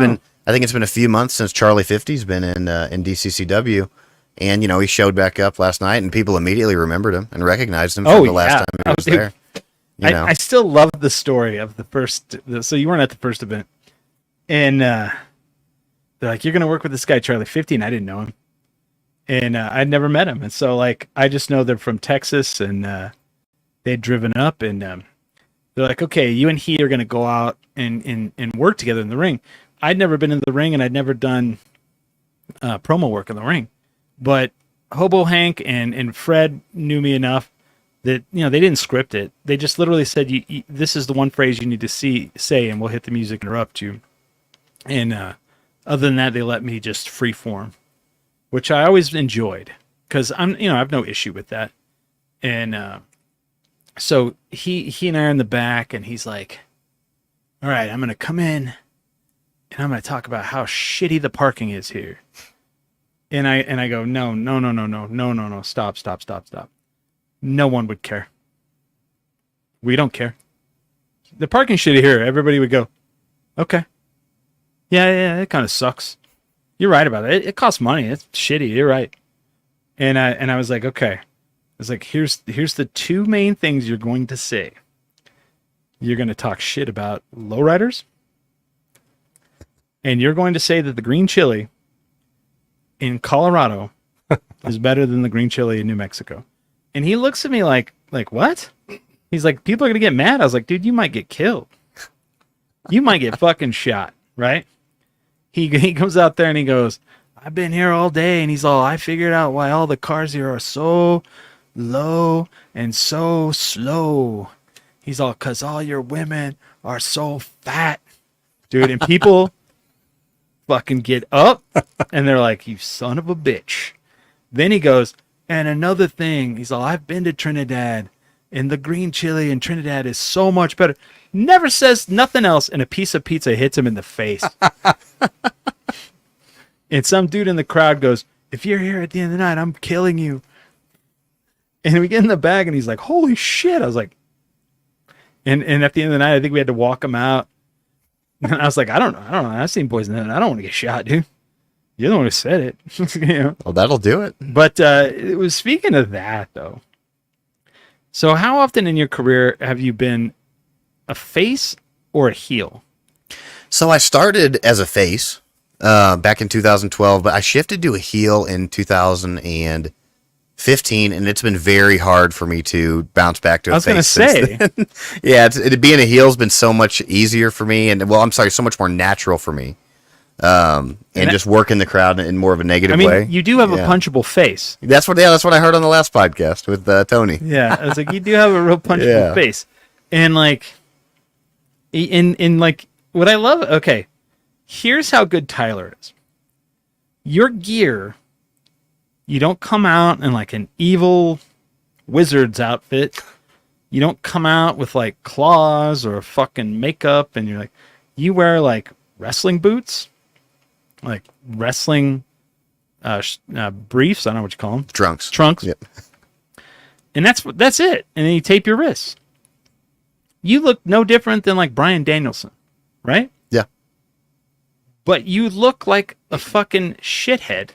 been a few months since Charlie 50's been in DCCW. And, he showed back up last night, and people immediately remembered him and recognized him from the last time he was there. I still love the story of the first. So you weren't at the first event. And they're like, you're going to work with this guy, Charlie 50, and I didn't know him. And I'd never met him. And so, like, I just know they're from Texas, and they'd driven up, and they're like, okay, you and he are going to go out and work together in the ring. I'd never been in the ring, and I'd never done promo work in the ring. But Hobo Hank and Fred knew me enough that, they didn't script it. They just literally said, this is the one phrase you need to say, and we'll hit the music and interrupt you. And other than that, they let me just freeform, which I always enjoyed because I have no issue with that. And So he and I are in the back, and he's like, all right, I'm going to come in and I'm going to talk about how shitty the parking is here. And I go, no, stop. No one would care. We don't care. The parking shitty here. Everybody would go, okay. Yeah, it kind of sucks. You're right about it. It costs money. It's shitty. You're right. And I was like, okay. I was like, here's the two main things you're going to say. You're going to talk shit about lowriders, and you're going to say that the green chili in Colorado is better than the green chili in New Mexico. And he looks at me like what? He's like, people are going to get mad. I was like, dude, you might get killed. You might get fucking shot, right? He comes out there and he goes, I've been here all day, and he's all, I figured out why all the cars here are so low and so slow. He's all, because all your women are so fat. Dude, and people fucking get up, and they're like, you son of a bitch. Then he goes, and another thing, he's all, I've been to Trinidad, and the green chili in Trinidad is so much better. Never says nothing else, and a piece of pizza hits him in the face. And some dude in the crowd goes, if you're here at the end of the night, I'm killing you. And we get in the bag, and he's like, holy shit. I was like, and at the end of the night, I think we had to walk him out. And I was like, I don't know. I've seen Boys in the Hood. I don't want to get shot, dude. You're the one who said it. You know? Well, that'll do it. But it was speaking of that, though. So how often in your career have you been a face or a heel? So I started as a face back in 2012, but I shifted to a heel in 2015, and it's been very hard for me to bounce back to a face. I was going to say. Yeah, being a heel has been so much easier for me, and so much more natural for me. And just working the crowd in more of a negative way. You do have a punchable face. That's what I heard on the last podcast with Tony. Yeah, I was like, you do have a real punchable face. And like, in like, what I love, okay, here's how good Tyler is. Your gear, you don't come out in like an evil wizard's outfit. You don't come out with like claws or fucking makeup, and you're like, you wear like wrestling boots, like wrestling briefs. I don't know what you call them. Trunks. Yep. And that's it. And then you tape your wrists. You look no different than like Bryan Danielson, right? Yeah. But you look like a fucking shithead.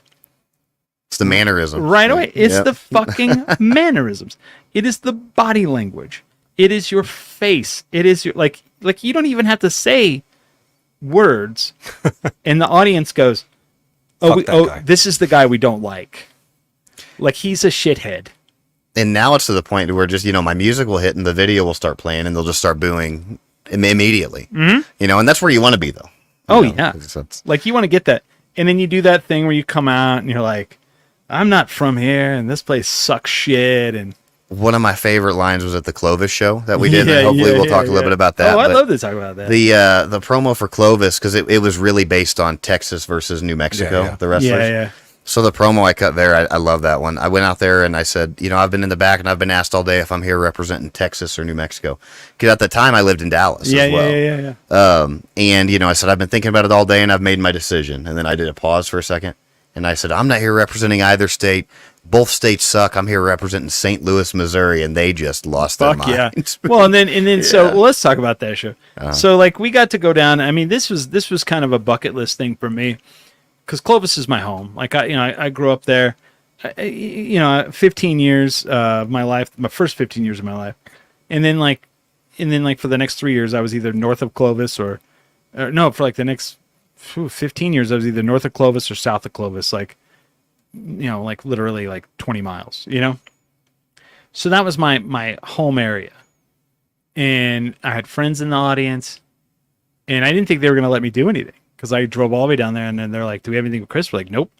It's the mannerism. Right away. It's the fucking mannerisms. It is the body language. It is your face. It is your like you don't even have to say words, and the audience goes, this is the guy we don't like. Like, he's a shithead. And now it's to the point where just, my music will hit and the video will start playing and they'll just start booing immediately. Mm-hmm. And that's where you want to be, though. Yeah. Like, you want to get that. And then you do that thing where you come out and you're like, I'm not from here, and this place sucks shit. And one of my favorite lines was at the Clovis show that we did. And hopefully we'll talk a little bit about that. Oh, I'd love to talk about that. The promo for Clovis, because it was really based on Texas versus New Mexico, the wrestlers. Yeah. So the promo I cut there, I love that one. I went out there and I said, I've been in the back and I've been asked all day if I'm here representing Texas or New Mexico. Because at the time I lived in Dallas as well. Yeah. And, I said, I've been thinking about it all day and I've made my decision. And then I did a pause for a second. And I said, I'm not here representing either state. Both states suck. I'm here representing St. Louis, Missouri, and they just lost their minds. Well, and then so let's talk about that show. So like we got to go down. I mean, this was kind of a bucket list thing for me, because Clovis is my home. Like I grew up there. 15 years of my life, my first 15 years of my life, and then for the next 3 years, I was either north of Clovis or no, for like the next 15 years, I was either north of Clovis or south of Clovis. Like literally like 20 miles, So that was my home area. And I had friends in the audience, and I didn't think they were going to let me do anything, because I drove all the way down there, and then they're like, do we have anything with Chris? We're like, nope.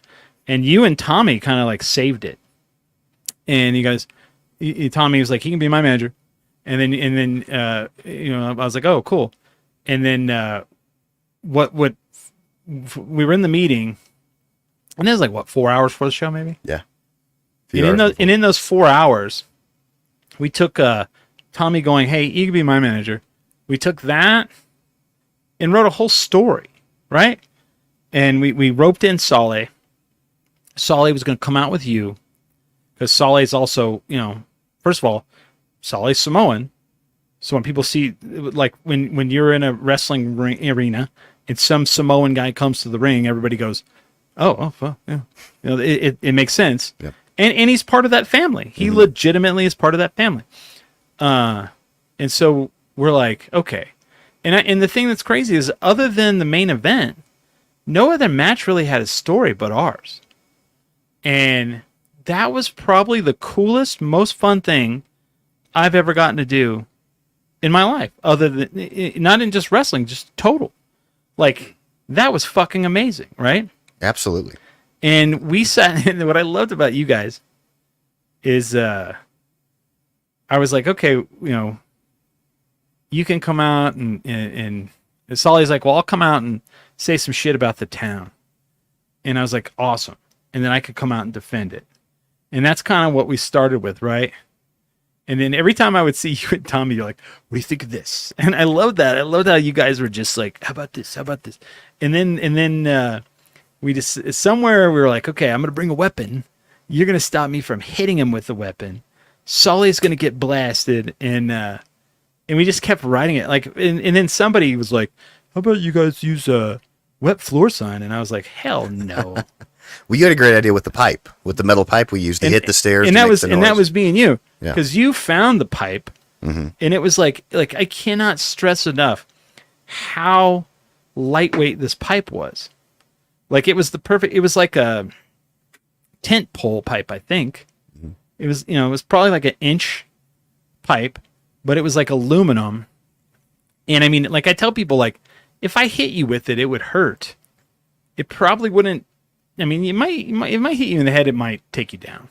And you and Tommy kind of like saved it. And you guys, Tommy was like, he can be my manager. And then I was like, oh, cool. And then what we were in the meeting, and it was like, 4 hours for the show, maybe? Yeah. And in those 4 hours, we took Tommy going, hey, you can be my manager. We took that and wrote a whole story, right? And we roped in Solly. Solly was going to come out with you because Solly's also, first of all, Solly's Samoan. So when people see, like when you're in a wrestling arena and some Samoan guy comes to the ring, everybody goes, oh, yeah. It makes sense. Yep. And he's part of that family. He legitimately is part of that family. And so we're like, okay. And the thing that's crazy is, other than the main event, no other match really had a story but ours. And that was probably the coolest, most fun thing I've ever gotten to do in my life, other than, not in just wrestling, just total. Like, that was fucking amazing, right? Absolutely. And we sat, and what I loved about you guys is, I was like, okay, you can come out and Solly's like, well, I'll come out and say some shit about the town. And I was like, awesome. And then I could come out and defend it. And that's kind of what we started with, right? And then every time I would see you and Tommy, you're like, what do you think of this? And I loved that. I loved how you guys were just like, how about this? How about this? And then we just, somewhere we were like, okay, I'm going to bring a weapon. You're going to stop me from hitting him with the weapon. Sully's going to get blasted. And we just kept writing it. Like, and then somebody was like, how about you guys use a wet floor sign? And I was like, hell no. Well, you had a great idea with the pipe, with the metal pipe we used to hit the stairs. And to that make was the and that noise. was being you, Yeah. because you found the pipe, and it was like I cannot stress enough how lightweight this pipe was. Like, it was the perfect. It was like a tent pole pipe, I think. It was it was probably like an inch pipe, but it was like aluminum. And I mean, like, I tell people, like, if I hit you with it, it would hurt. It probably wouldn't. I mean, it might hit you in the head. It might take you down.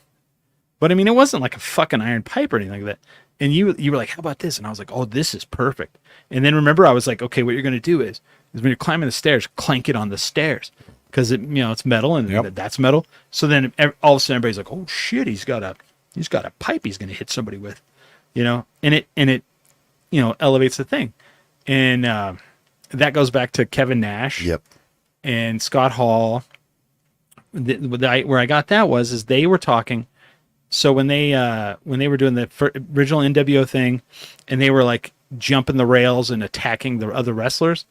But I mean, it wasn't like a fucking iron pipe or anything like that. And you were like, how about this? And I was like, oh, this is perfect. And then remember, I was like, okay, what you're going to do is when you're climbing the stairs, clank it on the stairs. Because it's metal, and that's metal. So then all of a sudden everybody's like, oh shit, he's got a pipe he's going to hit somebody with, and it elevates the thing. And that goes back to Kevin Nash. Yep. And Scott Hall. Where I got that is they were talking. So when they were doing the original NWO thing, and they were like jumping the rails and attacking the other wrestlers,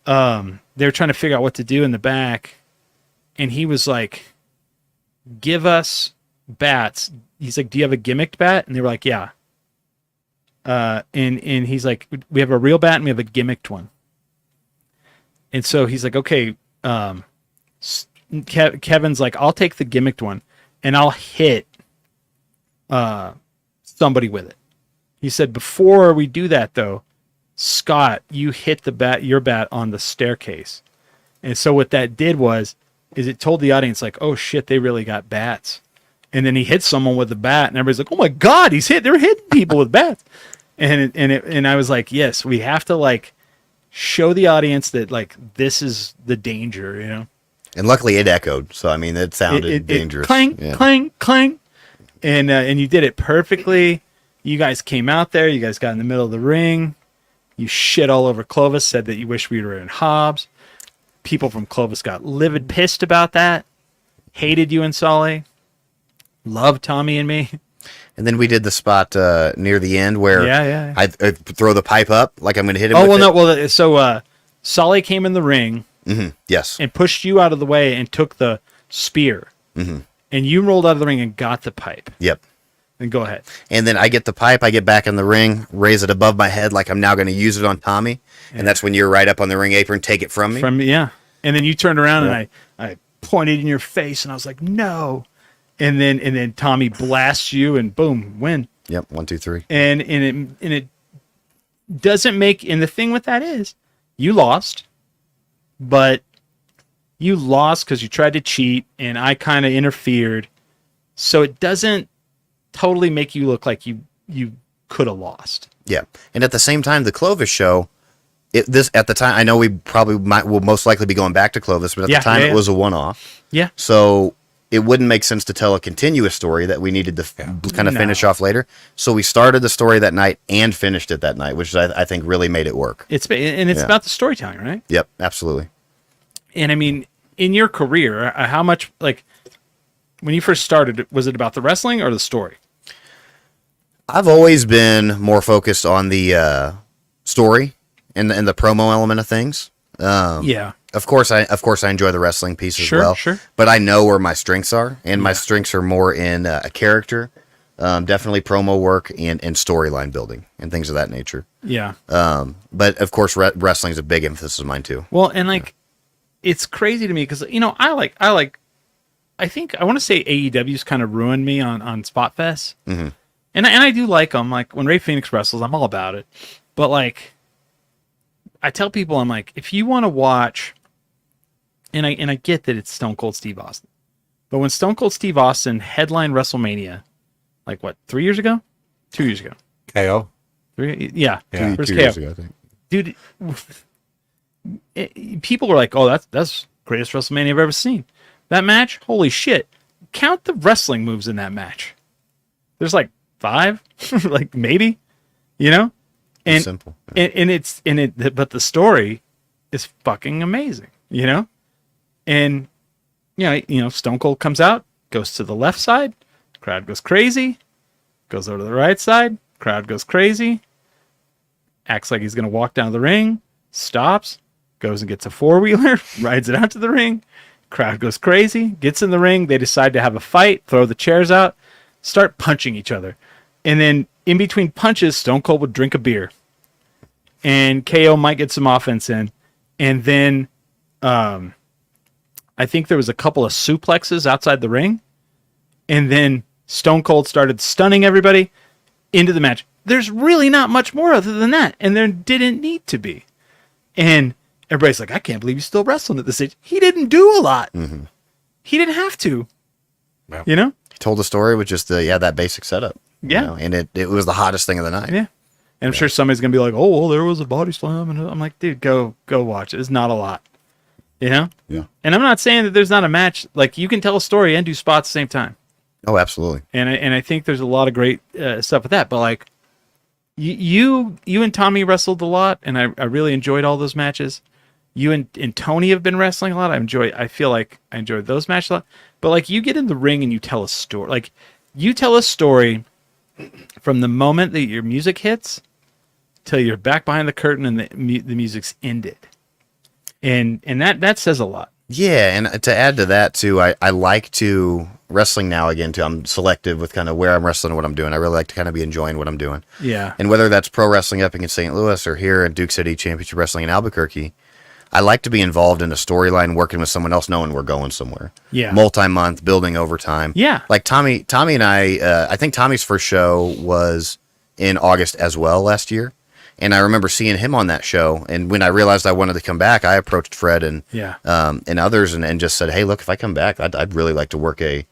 they were trying to figure out what to do in the back, and he was like, "Give us bats." He's like, "Do you have a gimmicked bat?" And they were like, "Yeah." And he's like, "We have a real bat and we have a gimmicked one." And so he's like, "Okay." Kevin's like, I'll take the gimmicked one and I'll hit somebody with it. He said, before we do that though, Scott, you hit your bat on the staircase. And so what that did is it told the audience, like, oh shit, they really got bats. And then he hit someone with the bat, and everybody's like, oh my God, they're hitting people with bats. And I was like, yes, we have to like show the audience that like this is the danger, And luckily it echoed, so I mean it sounded dangerous. Clang, clang, clang. And you did it perfectly. You guys came out there, you guys got in the middle of the ring. You shit all over Clovis, said that you wish we were in Hobbs. People from Clovis got livid pissed about that. Hated you and Solly. Loved Tommy and me. And then we did the spot near the end where Yeah. I throw the pipe up like I'm going to hit him. Oh, with well, it. no. Well, so Solly came in the ring. Yes. And pushed you out of the way and took the spear. And you rolled out of the ring and got the pipe. Yep. And go ahead. And then I get the pipe, I get back in the ring, raise it above my head like I'm now going to use it on Tommy. Yeah. And that's when you're right up on the ring apron, take it from me. Yeah. And then you turned around and I pointed in your face and I was like, no. And then Tommy blasts you and boom, win. Yep. 1, 2, 3. And it doesn't make, and the thing with that is you lost, but you lost because you tried to cheat and I kind of interfered. So it doesn't totally make you look like you could have lost. Yeah. And at the same time, the Clovis show, at the time, I know we probably will most likely be going back to Clovis, but at the time it was a one-off. Yeah. So it wouldn't make sense to tell a continuous story that we needed to kind of No. finish off later. So we started the story that night and finished it that night, which I think really made it work. It's Yeah. about the storytelling, right? Yep, absolutely. And I mean, in your career, how much, like, when you first started, was it about the wrestling or the story? I've always been more focused on the story and the promo element of things. Yeah. Of course, I enjoy the wrestling piece as Sure, well. sure. But I know where my strengths are, and my strengths are more in a character, definitely promo work and storyline building and things of that nature. Yeah. But of course, wrestling is a big emphasis of mine too. Well, and like, it's crazy to me because, you know, I think I want to say AEW's kind of ruined me on Spot Fest. Mm-hmm. And I do like them. Like, when Ray Phoenix wrestles, I'm all about it. But like, I tell people, I'm like, if you want to watch, and I get that it's Stone Cold Steve Austin, but when Stone Cold Steve Austin headlined WrestleMania, like what, 3 years ago? 2 years ago. KO. Yeah. Yeah. Where's 2 KO? years ago, I think. Dude, people were like, "Oh, that's greatest WrestleMania I've ever seen." That match, holy shit! Count the wrestling moves in that match. There's like 5, like maybe, you know, and Simple. but the story is fucking amazing, you know, and you know, Stone Cold comes out, goes to the left side, crowd goes crazy, goes over to the right side, crowd goes crazy, acts like he's gonna walk down the ring, stops, goes and gets a 4-wheeler, rides it out to the ring. Crowd goes crazy, gets in the ring. They decide to have a fight, throw the chairs out, start punching each other. And then in between punches, Stone Cold would drink a beer. And KO might get some offense in. And then I think there was a couple of suplexes outside the ring. And then Stone Cold started stunning everybody into the match. There's really not much more other than that. And there didn't need to be. And everybody's like, I can't believe he's still wrestling at this age. He didn't do a lot. Mm-hmm. He didn't have to. Yeah. You know? He told the story with just that basic setup. Yeah. You know, and it was the hottest thing of the night. Yeah. And I'm sure somebody's going to be like, oh, well, there was a body slam. And I'm like, dude, go watch it. It's not a lot. You know? Yeah. And I'm not saying that there's not a match. Like, you can tell a story and do spots at the same time. Oh, absolutely. And I think there's a lot of great stuff with that. But, like, you and Tommy wrestled a lot, and I really enjoyed all those matches. You and Tony have been wrestling a lot. I feel like I enjoyed those matches a lot. But, like, you get in the ring and you tell a story. Like, you tell a story from the moment that your music hits till you're back behind the curtain and the music's ended. And that says a lot. Yeah, and to add to that too, I like to wrestling now again too. I'm selective with kind of where I'm wrestling and what I'm doing. I really like to kind of be enjoying what I'm doing. Yeah. And whether that's pro wrestling up in St. Louis or here at Duke City Championship Wrestling in Albuquerque, I like to be involved in a storyline, working with someone else, knowing we're going somewhere. Yeah. Multi-month, building over time. Yeah. Like Tommy and I think Tommy's first show was in August as well last year. And I remember seeing him on that show. And when I realized I wanted to come back, I approached Fred and others and just said, hey, look, if I come back, I'd really like to work a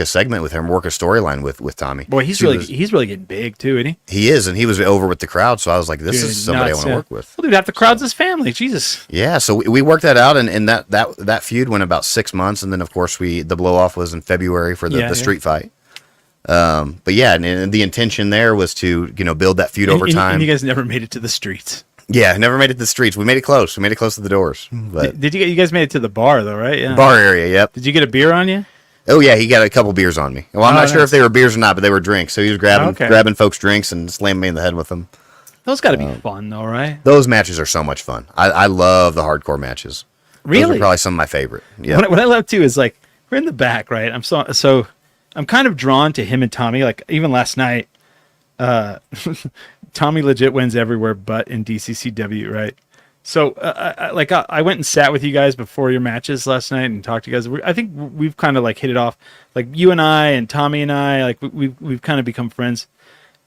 segment with him, work a storyline with Tommy. Boy, he's really getting big too, isn't he? He is, and he was over with the crowd. So I was like, this is somebody nuts, I want to work with. Well, dude, half the crowd's his family. Jesus. Yeah, so we worked that out, and that feud went about 6 months, and then of course the blow off was in February for the street fight. But yeah, and the intention there was to build that feud over time. And you guys never made it to the streets. Yeah, never made it to the streets. We made it close. We made it close to the doors. But Did you guys made it to the bar though, right? Yeah. Bar area, yep. Did you get a beer on you? Oh yeah, he got a couple beers on me. Well, I'm not sure if they were beers or not, but they were drinks. So he was grabbing folks' drinks and slamming me in the head with them. Those got to be fun though, right? Those matches are so much fun. I love the hardcore matches. Really? Those are probably some of my favorite. Yeah. What I love too is like we're in the back, right? So I'm kind of drawn to him and Tommy. Like even last night, Tommy legit wins everywhere but in DCCW, right? So I went and sat with you guys before your matches last night and talked to you guys. I think we've kind of like hit it off. Like you and I and Tommy and I, like we've kind of become friends.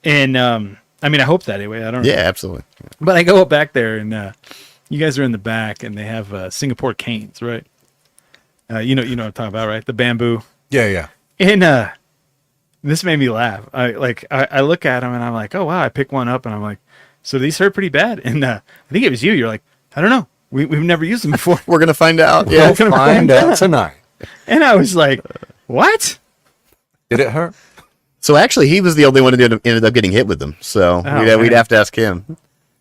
And I mean, I hope that anyway. I don't know. Yeah, absolutely. Yeah. But I go up back there and you guys are in the back and they have Singapore canes, right? You know what I'm talking about, right? The bamboo. Yeah. And this made me laugh. I look at them and I'm like, oh wow, I pick one up and I'm like, so these hurt pretty bad. And I think it was you. You're like, I don't know. We've never used them before. We're gonna find out. Yeah, we'll find out tonight. And I was like, What? Did it hurt? So actually, he was the only one who ended up getting hit with them. So Oh, we'd man. have to ask him.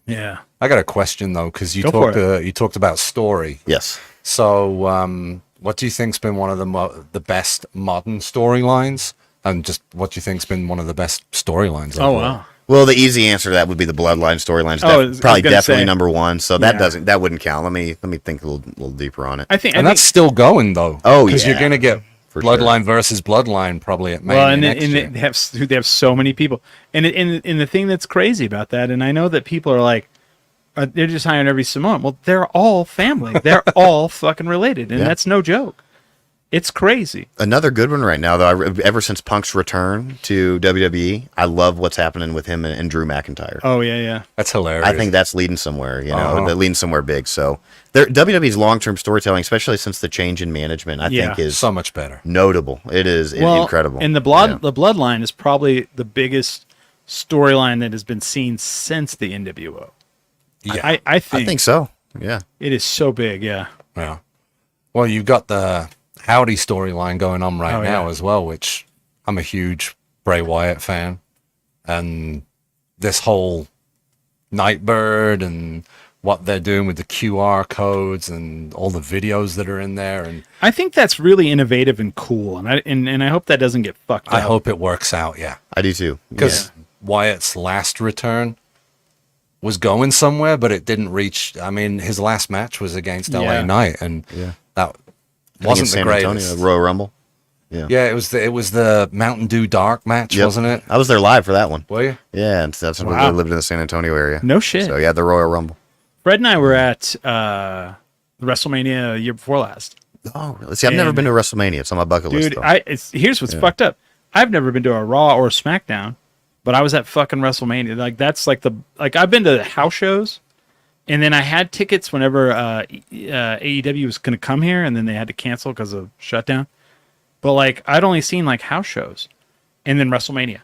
Yeah. I got a question though, because you Go for you talked about story. Yes. So, what do you think's been one of the best modern storylines, and just what do you think's been one of the best storylines? Oh, overall? wow. Well, the easy answer to that would be the Bloodline storyline. Oh, I was Probably gonna definitely say. number one. So Yeah. that wouldn't count. Let me think a little deeper on it. I think, And that's still going though. Oh, because yeah. you're gonna get For Bloodline versus Bloodline probably at Mania well, and, next year. they have so many people, and the thing that's crazy about that, and I know that people are like, they're just hiring every Samoan. Well, they're all family. They're all fucking related, and Yeah. that's no joke. It's crazy. Another good one right now, though. Ever since Punk's return to WWE, I love what's happening with him and Drew McIntyre. Oh yeah. That's hilarious. I think that's leading somewhere. Uh-huh. They're leading somewhere big. So, WWE's long-term storytelling, especially since the change in management, I Yeah. think is so much better. notable. It is incredible. And the bloodline is probably the biggest storyline that has been seen since the NWO. Yeah, I I think think so. Yeah. it is so big. Yeah. yeah. Well, you've got the Howdy storyline going on right Oh, now yeah. as well, which I'm a huge Bray Wyatt fan, and this whole Nightbird and what they're doing with the QR codes and all the videos that are in there, and I think that's really innovative and cool, and I hope that doesn't get fucked up. I hope it works out. Yeah, I do too. because Wyatt's last return was going somewhere, but it didn't reach. I mean, his last match was against LA Yeah. Knight, and Yeah. that In wasn't the San greatest. Antonio, Royal Rumble. Yeah, it was the Mountain Dew Dark match, Yep. wasn't it? I was there live for that one. Were you? Yeah, and that's when Wow. we lived in the San Antonio area. No shit. So yeah, the Royal Rumble. Fred and I were at WrestleMania year before last. Oh, really? See, I've never And- been to WrestleMania. It's on my bucket list. Dude, Though. here's what's fucked up. I've never been to a Raw or a SmackDown, but I was at fucking WrestleMania. Like that's like I've been to house shows, and then I had tickets whenever AEW was going to come here, and then they had to cancel because of shutdown. But like I'd only seen like house shows, and then WrestleMania,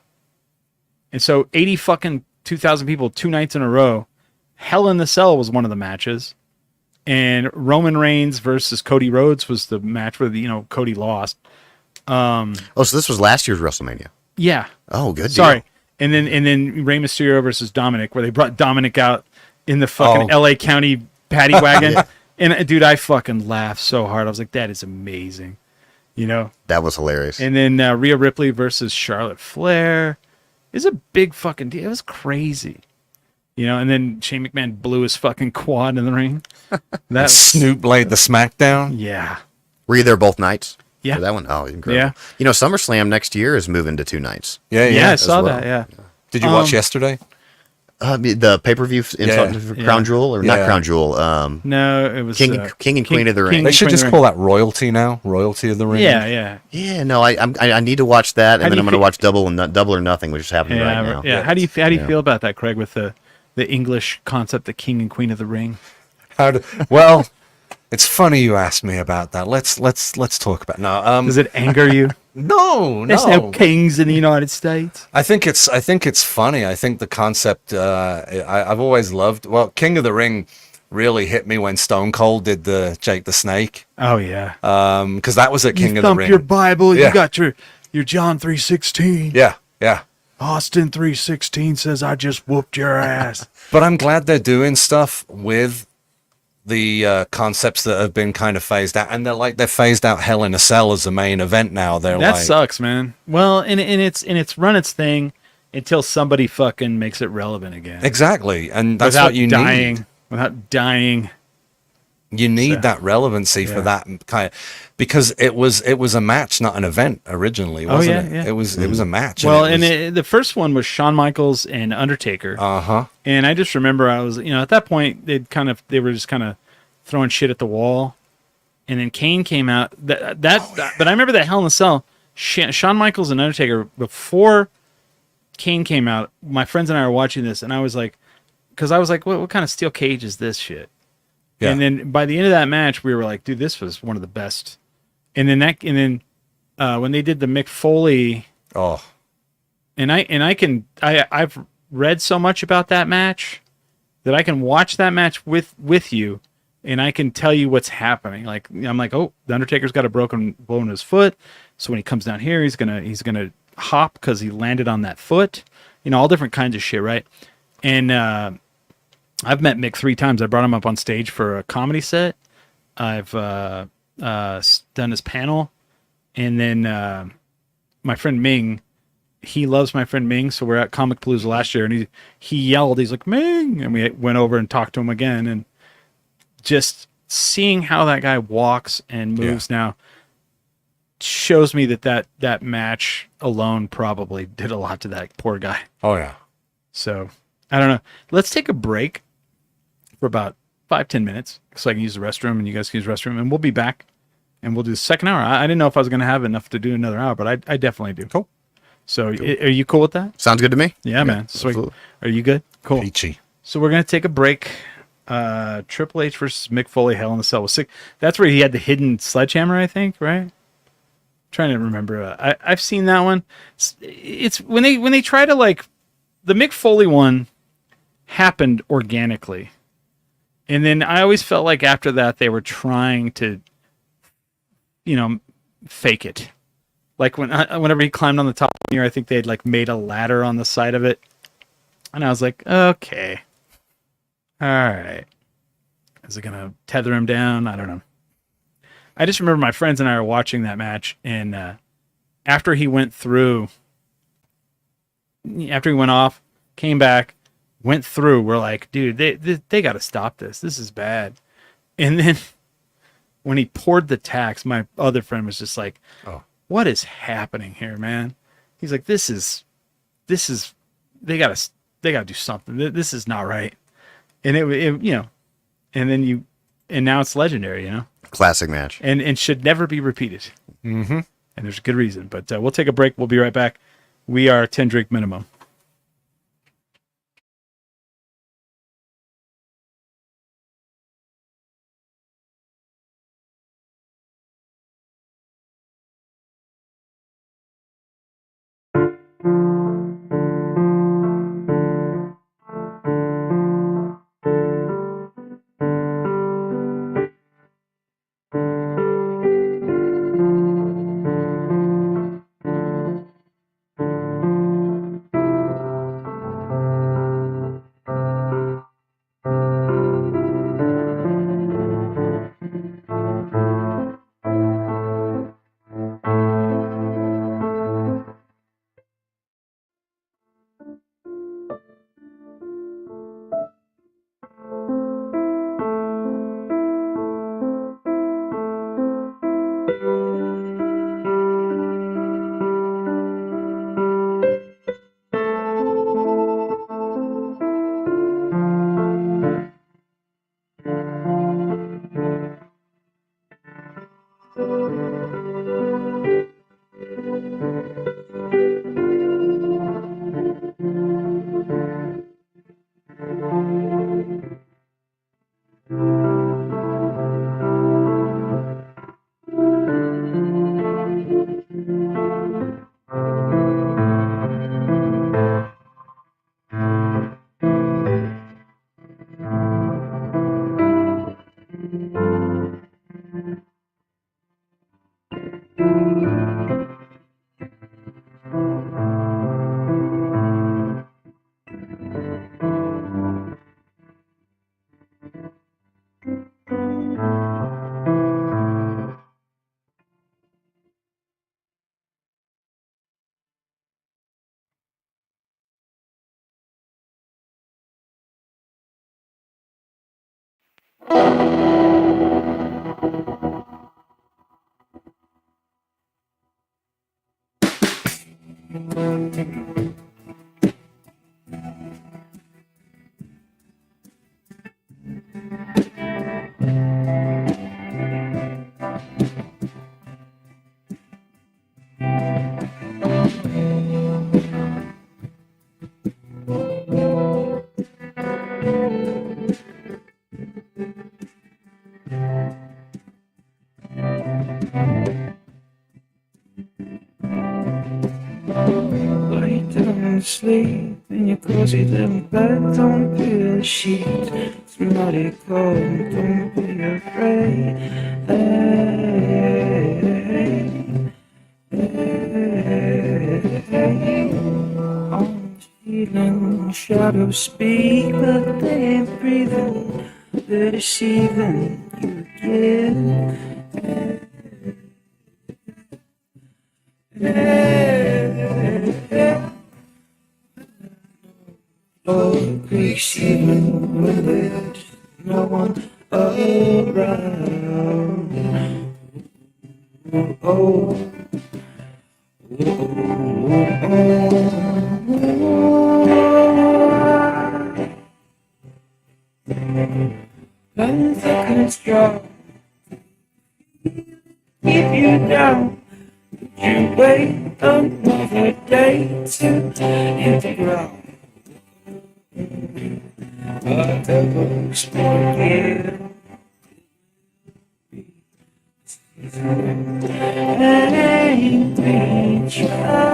and so 80 fucking 2,000 people 2 nights in a row. Hell in the Cell was one of the matches. And Roman Reigns versus Cody Rhodes was the match where Cody lost. Oh, so this was last year's WrestleMania. Yeah. Oh, good. Sorry. Deal. And then Rey Mysterio versus Dominic, where they brought Dominic out in the fucking Oh. LA County paddy wagon. And dude, I fucking laughed so hard. I was like, that is amazing. That was hilarious. And then Rhea Ripley versus Charlotte Flair. It was a big fucking deal. It was crazy. And then Shane McMahon blew his fucking quad in the ring. That Snoop laid the SmackDown. Yeah. Were you there both nights? Yeah. For that one? Oh, incredible. Yeah. SummerSlam next year is moving to 2 nights. Yeah, Yeah, I yeah. saw well. that. Yeah. Did you watch yesterday? The pay-per-view Crown Jewel, or not Yeah. Crown Jewel. No, it was King and Queen of the Ring. They should Queen just of the call that royalty now. Royalty of the ring. Yeah, yeah. Yeah, no, I need to watch that, How and do then you I'm going to feel- watch Double or Nothing, which is happening Yeah, right now. yeah. How do you feel about that, Craig? With the English concept, the King and Queen of the Ring. Well, it's funny you asked me about that. Let's talk about Does it anger you? No, There's no kings in the United States. I think it's funny. I think the concept I've always loved. Well, King of the Ring really hit me when Stone Cold did the Jake the Snake. Oh yeah. Because that was a King You of the thump Ring. your Bible. Yeah. You got your John 3:16. Yeah, yeah. Austin 3:16 says, "I just whooped your ass." But I'm glad they're doing stuff with the concepts that have been kind of phased out, and they're phased out Hell in a Cell as the main event now. They're That like, sucks, man. Well, and it's run its thing until somebody fucking makes it relevant again. exactly, and that's without what you dying, need. Without dying. You need So, that relevancy for that kind of, because it was a match, not an event originally, wasn't yeah, it? yeah. It was a match. Well, and the first one was Shawn Michaels and Undertaker. uh-huh. And I just remember I was, at that point they were just kind of throwing shit at the wall. And then Kane came out. But I remember that Hell in a Cell, Shawn Michaels and Undertaker, before Kane came out, my friends and I were watching this, and I was like, what kind of steel cage is this shit? Yeah. And then by the end of that match, we were like, dude, this was one of the best. And then when they did the Mick Foley, Oh, I've read so much about that match that I can watch that match with you and I can tell you what's happening. Like I'm like, oh, the Undertaker's got a broken bone in his foot, so when he comes down here, he's gonna hop because he landed on that foot. All different kinds of shit, right? And I've met Mick 3 times. I brought him up on stage for a comedy set. I've done his panel, and then my friend Ming. He loves my friend Ming, so we're at Comic Palooza last year, and he yelled, he's like, Ming, and we went over and talked to him again, and just seeing how that guy walks and moves now shows me that match alone probably did a lot to that poor guy. Oh yeah. So I don't know. Let's take a break for about 5-10 minutes so I can use the restroom and you guys can use the restroom, and we'll be back and we'll do the second hour. I didn't know if I was going to have enough to do another hour, but I definitely do. Cool. So are you cool with that? Sounds good to me. Yeah, man. Sweet. Absolutely. Are you good? Cool. Peachy. So we're going to take a break. Triple H versus Mick Foley, Hell in a Cell was sick. That's where he had the hidden sledgehammer, I think, right? Trying to remember. I've seen that one. It's when they try to, like, the Mick Foley one happened organically. And then I always felt like after that they were trying to, fake it. Like whenever he climbed on the top here, I think they'd like made a ladder on the side of it. And I was like, okay. All right. Is it going to tether him down? I don't know. I just remember my friends and I were watching that match, and after he went off, came back, went through, we're like, dude, they got to stop this. This is bad. And then when he poured the tax, my other friend was just like, oh, what is happening here, man? He's like, this is they got to do something. This is not right. And and now it's legendary, Classic match. and should never be repeated. Mm-hmm. And there's a good reason. But we'll take a break. We'll be right back. We are 10 drink minimum. falling asleep in your cozy little bed. Don't be a sheet. It's mighty cold. Don't be afraid. Hey, hey, hey. I'm feeling shadows speak, but they ain't breathing. They're deceiving you again. Oh, Greeks, even when there's no one around. Oh, when the curtains drop, keep you down. You wait another day to hit the ground. Whatever explore here. And we try.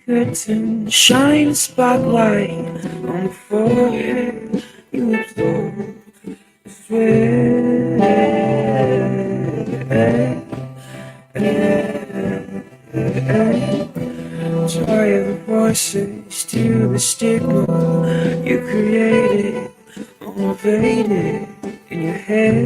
Curtain, shine a spotlight on the forehead. You absorb the sweat. Tie the voices to the stigma you created, elevated in your head.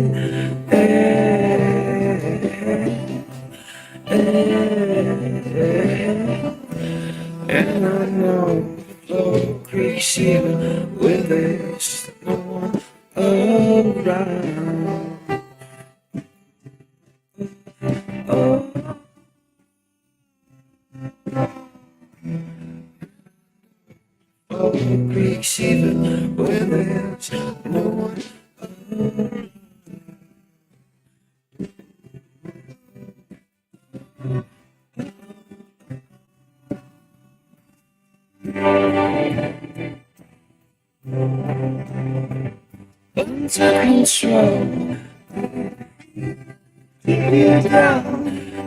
And I know the floor creaks even when there's no one around. Oh, floor creaks even when there's no one around. Under control, keep you down.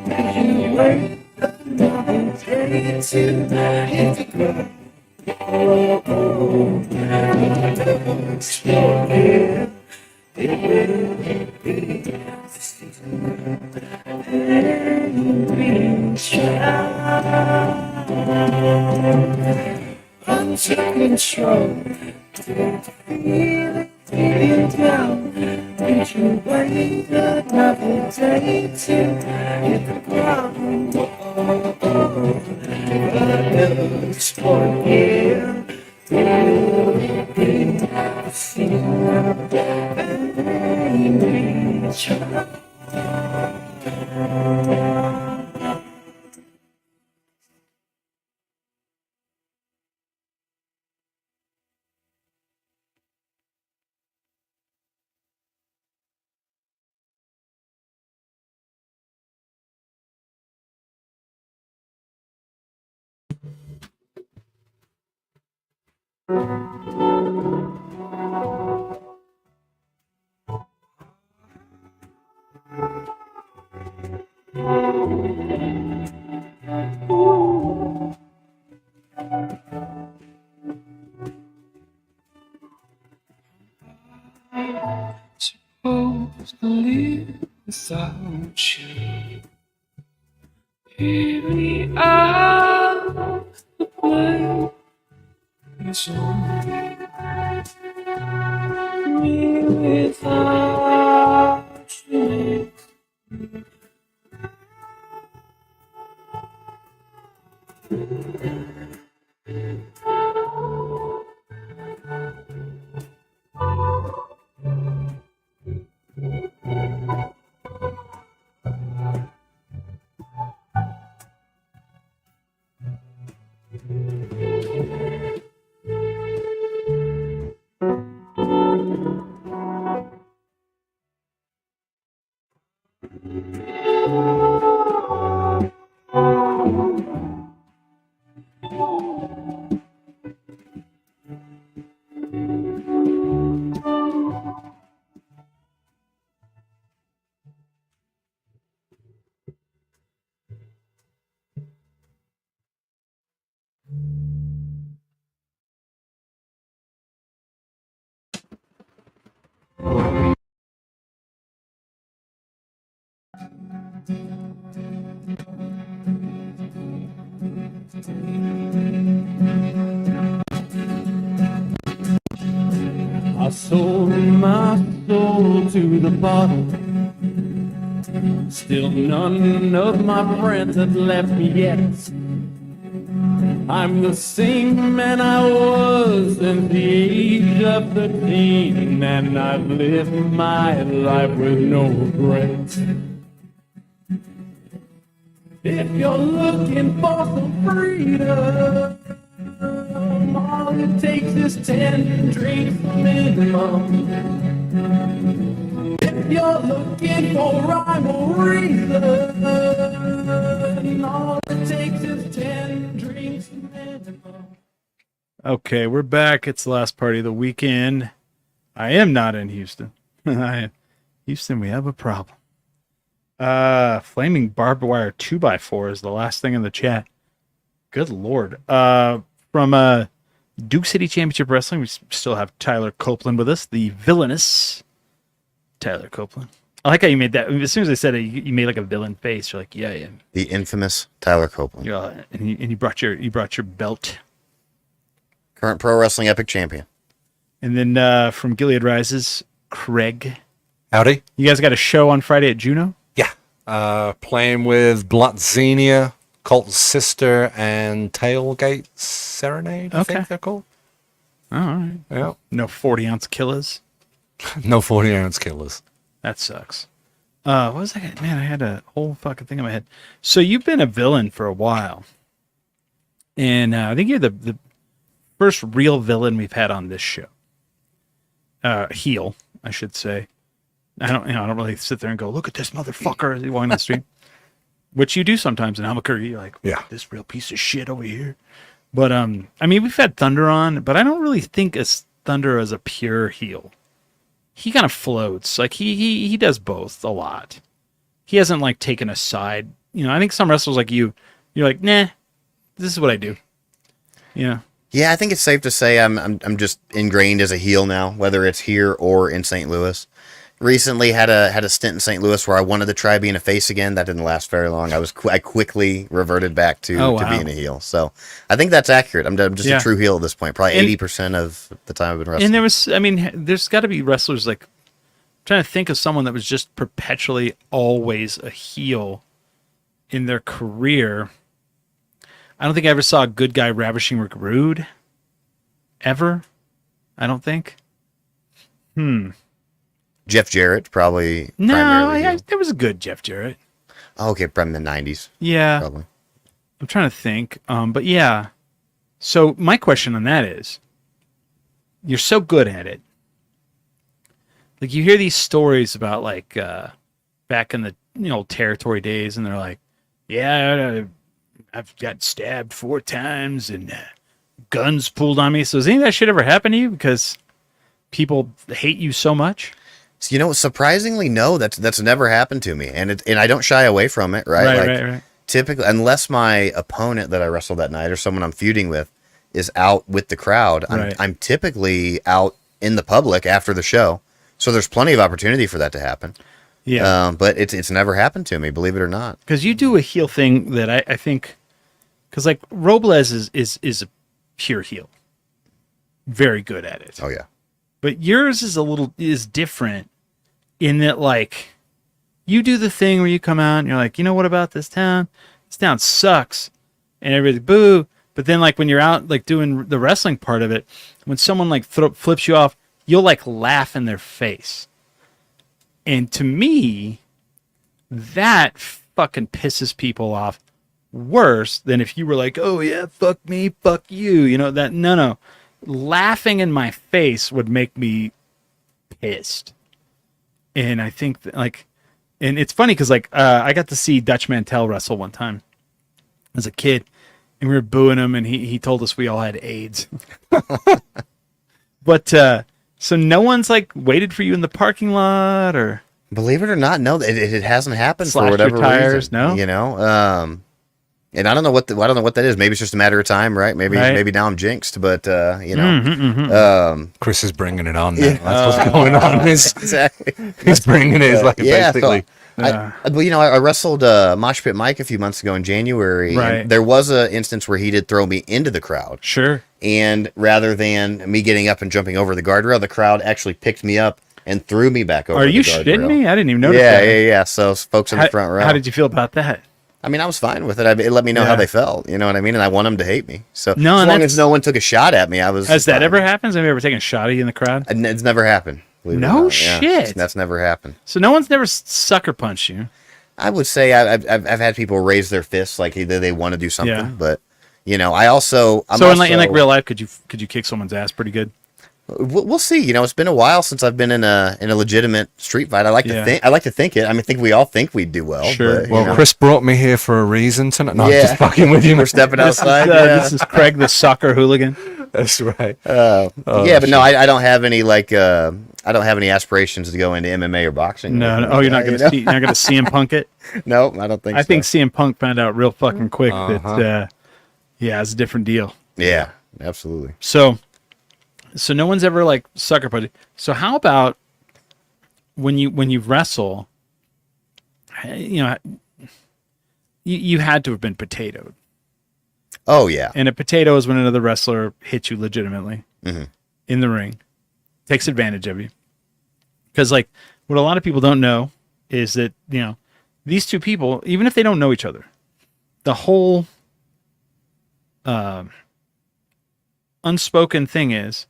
Make you wait another day to hit the ground. Oh, never explore here. It will be the season. And we try. Under control, feeling down. Did you wait another day to hit the ground? Never explore here. It will be the season. And we try. Supposed to live without you. Here we are, the blame is on me without you. I sold my soul to the bottle. Still none of my friends have left me yet. I'm the same man I was at the age of 13, and I've lived my life with no regrets. If you're looking for some freedom, all it takes is 10 drinks minimum. If you're looking for rhyme or reason, all it takes is 10 drinks minimum. Okay, we're back. It's the last party of the weekend. I am not in Houston. Houston, we have a problem. Flaming barbed wire 2x4 is the last thing in the chat. Good lord. From Duke City Championship Wrestling, we still have Tyler Copeland with us, the villainous Tyler Copeland. I like how you made that. As soon as I said it, you made like a villain face. You're like, yeah, yeah. The infamous Tyler Copeland. And you brought your belt. Current Pro Wrestling Epic Champion. And then from Gilead Rises, Craig. Howdy. You guys got a show on Friday at Juno? Yeah. Playing with Blutzenia, Colt's Sister, and Tailgate Serenade, I think they're called. All right. Yeah. No 40-ounce killers. No 40-ounce killers. That sucks. What was that? Man, I had a whole fucking thing in my head. So you've been a villain for a while. And I think you're the first real villain we've had on this show. Heel, I should say. I don't really sit there and go, look at this motherfucker as he walking down the street. Which you do sometimes in Albuquerque. You're like, yeah, this real piece of shit over here. But I mean, we've had Thunder on, but I don't really think of Thunder as a pure heel. He kind of floats. Like he does both a lot. He hasn't like taken a side. You know, I think some wrestlers like you're like, nah, this is what I do. Yeah. Yeah, I think it's safe to say I'm just ingrained as a heel now, whether it's here or in St. Louis. Recently had a stint in St. Louis where I wanted to try being a face again. That didn't last very long. I quickly reverted back to being a heel. So I think that's accurate. I'm just a true heel at this point. Probably 80% of the time I've been wrestling. And there's got to be wrestlers like, I'm trying to think of someone that was just perpetually always a heel in their career. I don't think I ever saw a good guy ravishing Rick Rude. Ever. I don't think. Jeff Jarrett, probably. No, there was a good Jeff Jarrett. Oh, okay, from the 90s. Yeah. Probably. I'm trying to think. But yeah. So my question on that is, you're so good at it. Like you hear these stories about like back in the old territory days, and they're like, yeah, I've got stabbed 4 times and guns pulled on me. So has any of that shit ever happened to you because people hate you so much? So, surprisingly, no, that's never happened to me, and I don't shy away from it, right? Right. Typically, unless my opponent that I wrestled that night or someone I'm feuding with is out with the crowd, I'm typically out in the public after the show, so there's plenty of opportunity for that to happen. Yeah, but it's never happened to me, believe it or not. Because you do a heel thing that I think, because like Robles is a pure heel, very good at it. Oh yeah. But yours is different in that, like, you do the thing where you come out and you're like, you know what about this town? This town sucks. And everybody's boo. But then, like, when you're out, like, doing the wrestling part of it, when someone, like, flips you off, you'll, like, laugh in their face. And to me, that fucking pisses people off worse than if you were like, oh, yeah, fuck me, fuck you. You know, that, no. Laughing in my face would make me pissed. And I think that, like, and it's funny because like I got to see Dutch Mantel wrestle one time as a kid, and we were booing him, and he told us we all had AIDS. But so no one's like waited for you in the parking lot, or believe it or not, no, it hasn't happened for slashed whatever your tires, reason. no, you know. And I don't know what that is. Maybe it's just a matter of time, right? Maybe now I'm jinxed, but you know. Chris is bringing it on. Now. That's what's going on. Exactly. He's bringing it. Like basically. Well, I wrestled Mosh Pit Mike a few months ago in January. Right. And there was an instance where he did throw me into the crowd. Sure. And rather than me getting up and jumping over the guardrail, the crowd actually picked me up and threw me back over Are the you guardrail. shitting me? I didn't even notice Yeah, that. yeah. So folks in the front row. How did you feel about that? I mean, I was fine with it. It let me know how Yeah. they felt. You know what I mean? And I want them to hate me. So No, as and long that's- as no one took a shot at me, I was. Has that fine. ever happened? Have you ever taken a shot at you in the crowd? And it's never happened. believe it or No not. Yeah, shit. that's never happened. So no one's never sucker punched you. I would say I've had people raise their fists like either they want to do something, Yeah. but I also So in like real life, could you kick someone's ass pretty good? We'll see. It's been a while since I've been in a legitimate street fight. I like Yeah. to think. I like to think it. I mean, I think we all think we'd do well. Sure. But, Well, Chris brought me here for a reason tonight. No, I'm Yeah. just fucking with you. we're stepping outside. This is Craig, the soccer hooligan. That's right. yeah, but no, I don't have any I don't have any aspirations to go into MMA or boxing. No, no. Oh, you're not gonna see, you're not gonna CM Punk it. No, I don't think. I so. think CM Punk found out real fucking quick that yeah, it's a different deal. Yeah, absolutely. So no one's ever like sucker punched. So how about when you wrestle? You had to have been potatoed. Oh yeah. And a potato is when another wrestler hits you legitimately in the ring, takes advantage of you. Because like what a lot of people don't know is that these two people, even if they don't know each other, the whole unspoken thing is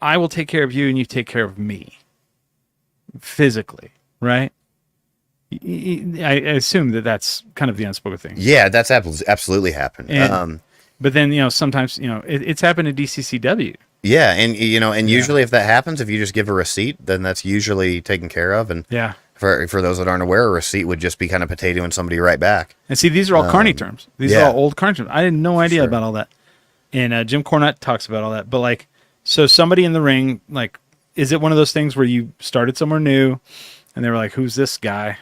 I will take care of you and you take care of me physically, right? I assume that that's kind of the unspoken thing. Yeah, that's absolutely happened. And- But then, sometimes, it's happened at DCCW. Yeah, and usually if that happens, if you just give a receipt, then that's usually taken care of. And Yeah. for those that aren't aware, a receipt would just be kind of potatoing somebody right back. And see, these are all Carney terms. These yeah. are all old Carney terms. I had no idea about all that. And Jim Cornette talks about all that. But like, so somebody in the ring, like, is it one of those things where you started somewhere new and they were like, who's this guy?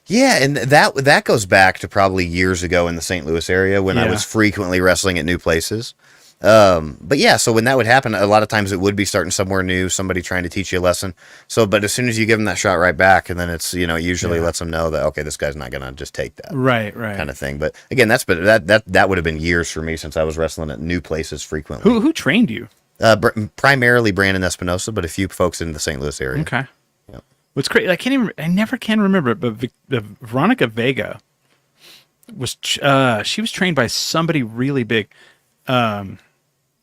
Yeah, and that goes back to probably years ago in the St. Louis area when I Yeah. was frequently wrestling at new places. But yeah, so when that would happen, a lot of times it would be starting somewhere new, somebody trying to teach you a lesson. But as soon as you give them that shot right back, and then it's it usually lets them know that okay, this guy's not gonna just take that Right. kind of thing. But again, that would have been years for me since I was wrestling at new places frequently. Who trained you? Primarily Brandon Espinosa, but a few folks in the St. Louis area. Okay. Yep. What's crazy? I never can remember it, but Veronica Vega was she was trained by somebody really big.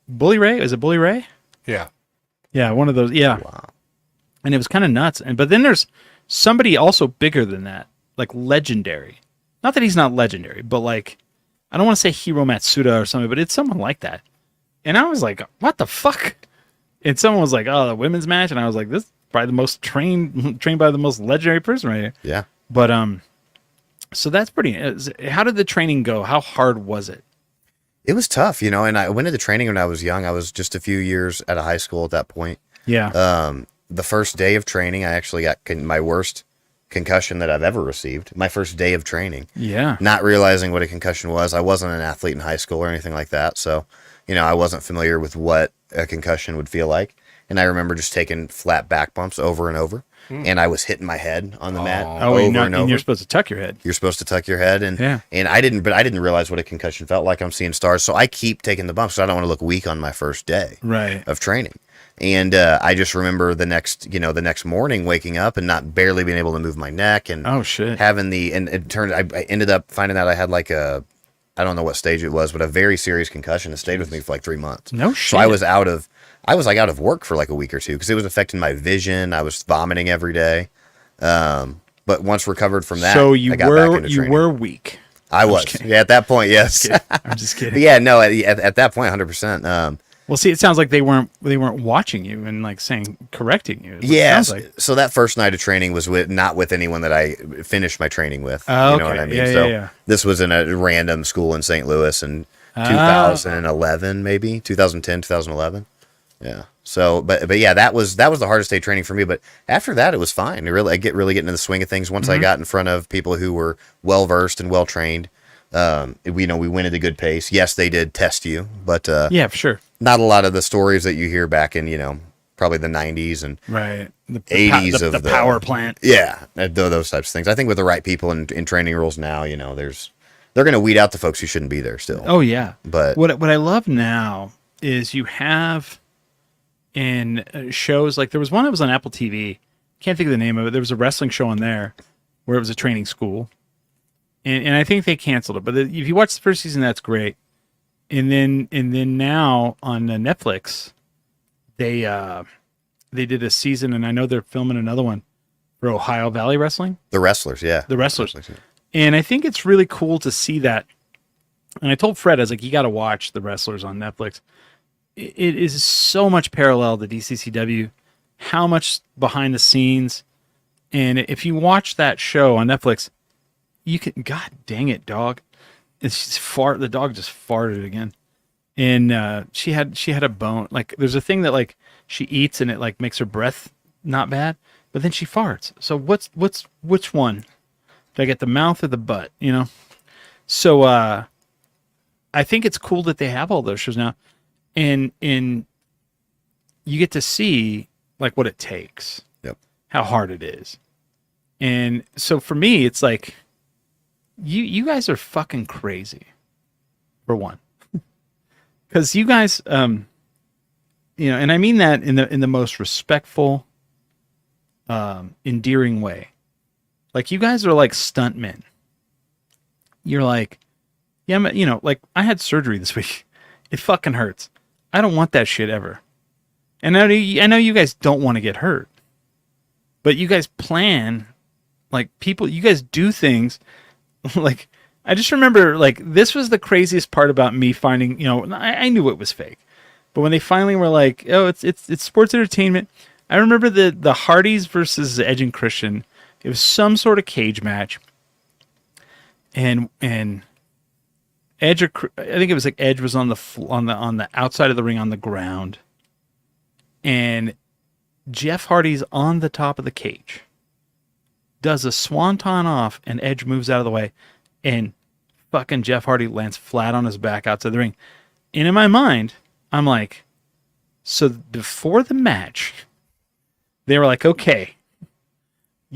Bully Ray? Is it Bully Ray? Yeah. Yeah, one of those. Yeah. Wow. And it was kind of nuts. But then there's somebody also bigger than that, like legendary. Not that he's not legendary, but like I don't want to say Hiro Matsuda or something, but it's someone like that. And I was like, what the fuck? And someone was like, oh, the women's match, and I was like, this is probably the most trained by the most legendary person right here. Yeah. But so that's pretty. How did the training go? How hard was it? It was tough, and I went into training when I was young. I was just a few years out of high school at that point. Yeah. The first day of training, I actually got my worst concussion that I've ever received. My first day of training. Yeah. Not realizing what a concussion was. I wasn't an athlete in high school or anything like that. So, I wasn't familiar with what a concussion would feel like. And I remember just taking flat back bumps over and over. And I was hitting my head on the mat over and over. You're supposed to tuck your head. You're supposed to tuck your head, and I didn't realize what a concussion felt like. I'm seeing stars, so I keep taking the bumps. So I don't want to look weak on my first day Of training. And I just remember the next morning waking up and not barely being able to move my neck, and having and it turned. I ended up finding out I had like I don't know what stage it was, but a very serious concussion. It stayed with me for like 3 months. No shit. So I was out of work for like a week or two because it was affecting my vision. I was vomiting every day. But once recovered from that, so I got back into training. were weak. I was. Yeah, at that point, yes. I'm just kidding. Yeah, no, at that point, 100%. Well, see, it sounds like they weren't watching you and like correcting you. Yeah. Like. So that first night of training was not with anyone that I finished my training with. Oh, you know what I mean? Yeah, this was in a random school in St. Louis in 2011, maybe 2010, 2011. Yeah. So, but yeah, that was the hardest day of training for me. But after that, it was fine. I get into the swing of things once I got in front of people who were well versed and well trained. We went at a good pace. Yes, they did test you, but yeah, for sure. not a lot of the stories that you hear back in probably the 90s and Right. The 80s the of the power plant. Yeah, those types of things. I think with the right people in training roles now, they're going to weed out the folks who shouldn't be there still. Oh yeah. But what I love now is you have in shows like there was one that was on Apple TV. Can't think of the name of it. There was a wrestling show on there where it was a training school, and I think they canceled it. But if you watch the first season, that's great. And then now on Netflix, they did a season, and I know they're filming another one for Ohio Valley Wrestling. the wrestlers, yeah. The wrestlers. Yeah. And I think it's really cool to see that. And I told Fred, I was like, you got to watch the wrestlers on Netflix. It is so much parallel to DCCW, how much behind the scenes. And if you watch that show on Netflix, you can, God dang it, dog. It's just the dog just farted again. And she had a bone. Like there's a thing that like she eats and it like makes her breath not bad, but then she farts. So which one? Do I get the mouth or the butt? You know? So I think it's cool that they have all those shows now. And you get to see like what it takes. Yep. How hard it is. And so for me, it's like you guys are fucking crazy. For one. Because you guys and I mean that in the most respectful, endearing way. Like you guys are like stuntmen. You're like, yeah, like I had surgery this week. It fucking hurts. I don't want that shit ever. And I know you guys don't want to get hurt, but you guys plan, like you guys do things. Like I just remember, like this was the craziest part about me finding. I knew it was fake, but when they finally were like, oh, it's sports entertainment. I remember the Hardys versus Edge and Christian. It was some sort of cage match, and Edge, I think it was like Edge was on the outside of the ring on the ground, and Jeff Hardy's on the top of the cage, does a swanton off, and Edge moves out of the way, and fucking Jeff Hardy lands flat on his back outside the ring. And in my mind, I'm like, so before the match, they were like, okay,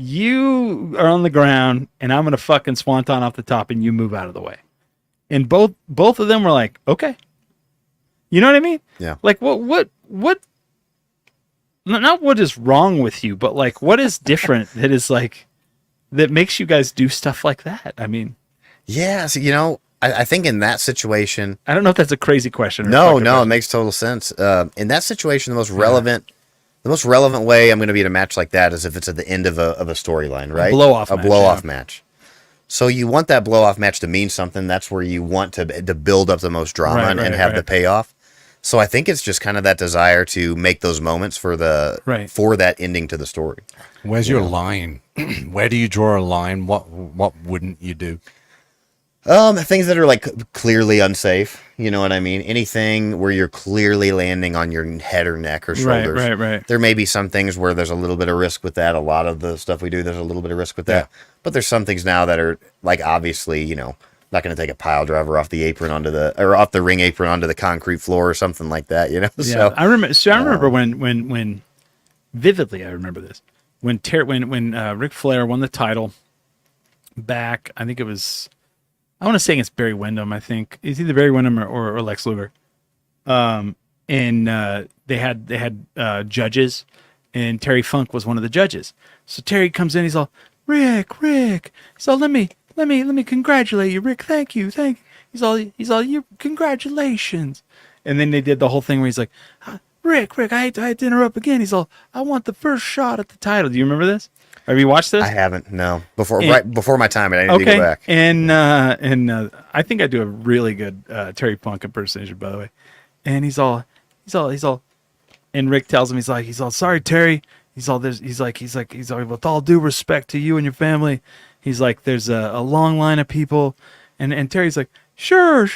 you are on the ground, and I'm gonna fucking swanton off the top, and you move out of the way. And both of them were like, okay. You know what I mean? Yeah. Like what not what is wrong with you, but like what is different that is like that makes you guys do stuff like that? I mean, Yeah, so, I think in that situation, I don't know if that's a crazy question. Or no, a it makes total sense. In that situation, the most relevant way I'm going to be in a match like that is if it's at the end of a storyline, right? blow-off a match, blow-off yeah. match. So you want that blow-off match to mean something. That's where you want to build up the most drama and have the payoff. So I think it's just kind of that desire to make those moments for that ending to the story. Where's your line? Where do you draw a line? What wouldn't you do? Things that are like clearly unsafe. You know what I mean? Anything where you're clearly landing on your head or neck or shoulders. Right. There may be some things where there's a little bit of risk with that. A lot of the stuff we do, there's a little bit of risk with that. But there's some things now that are like obviously, not going to take a pile driver off the apron off the ring apron onto the concrete floor or something like that. Yeah. So I remember when vividly I remember this when Ric Flair won the title back. I think it was. I want to say it's Barry Windham. I think it's either Barry Windham or Lex Luger. And they had judges, and Terry Funk was one of the judges. So Terry comes in, he's all, Rick. He's all, let me congratulate you, Rick. Thank you. He's all, you congratulations. And then they did the whole thing where he's like, Rick, I hate to interrupt again. He's all, I want the first shot at the title. Do you remember this? Have you watched this? I haven't. No, right before my time, and I need to go back. And I think I do a really good Terry Funk impersonation, by the way. And he's all, and Rick tells him he's all sorry, Terry. He's all with all due respect to you and your family. He's like, there's a long line of people, and Terry's like, sure,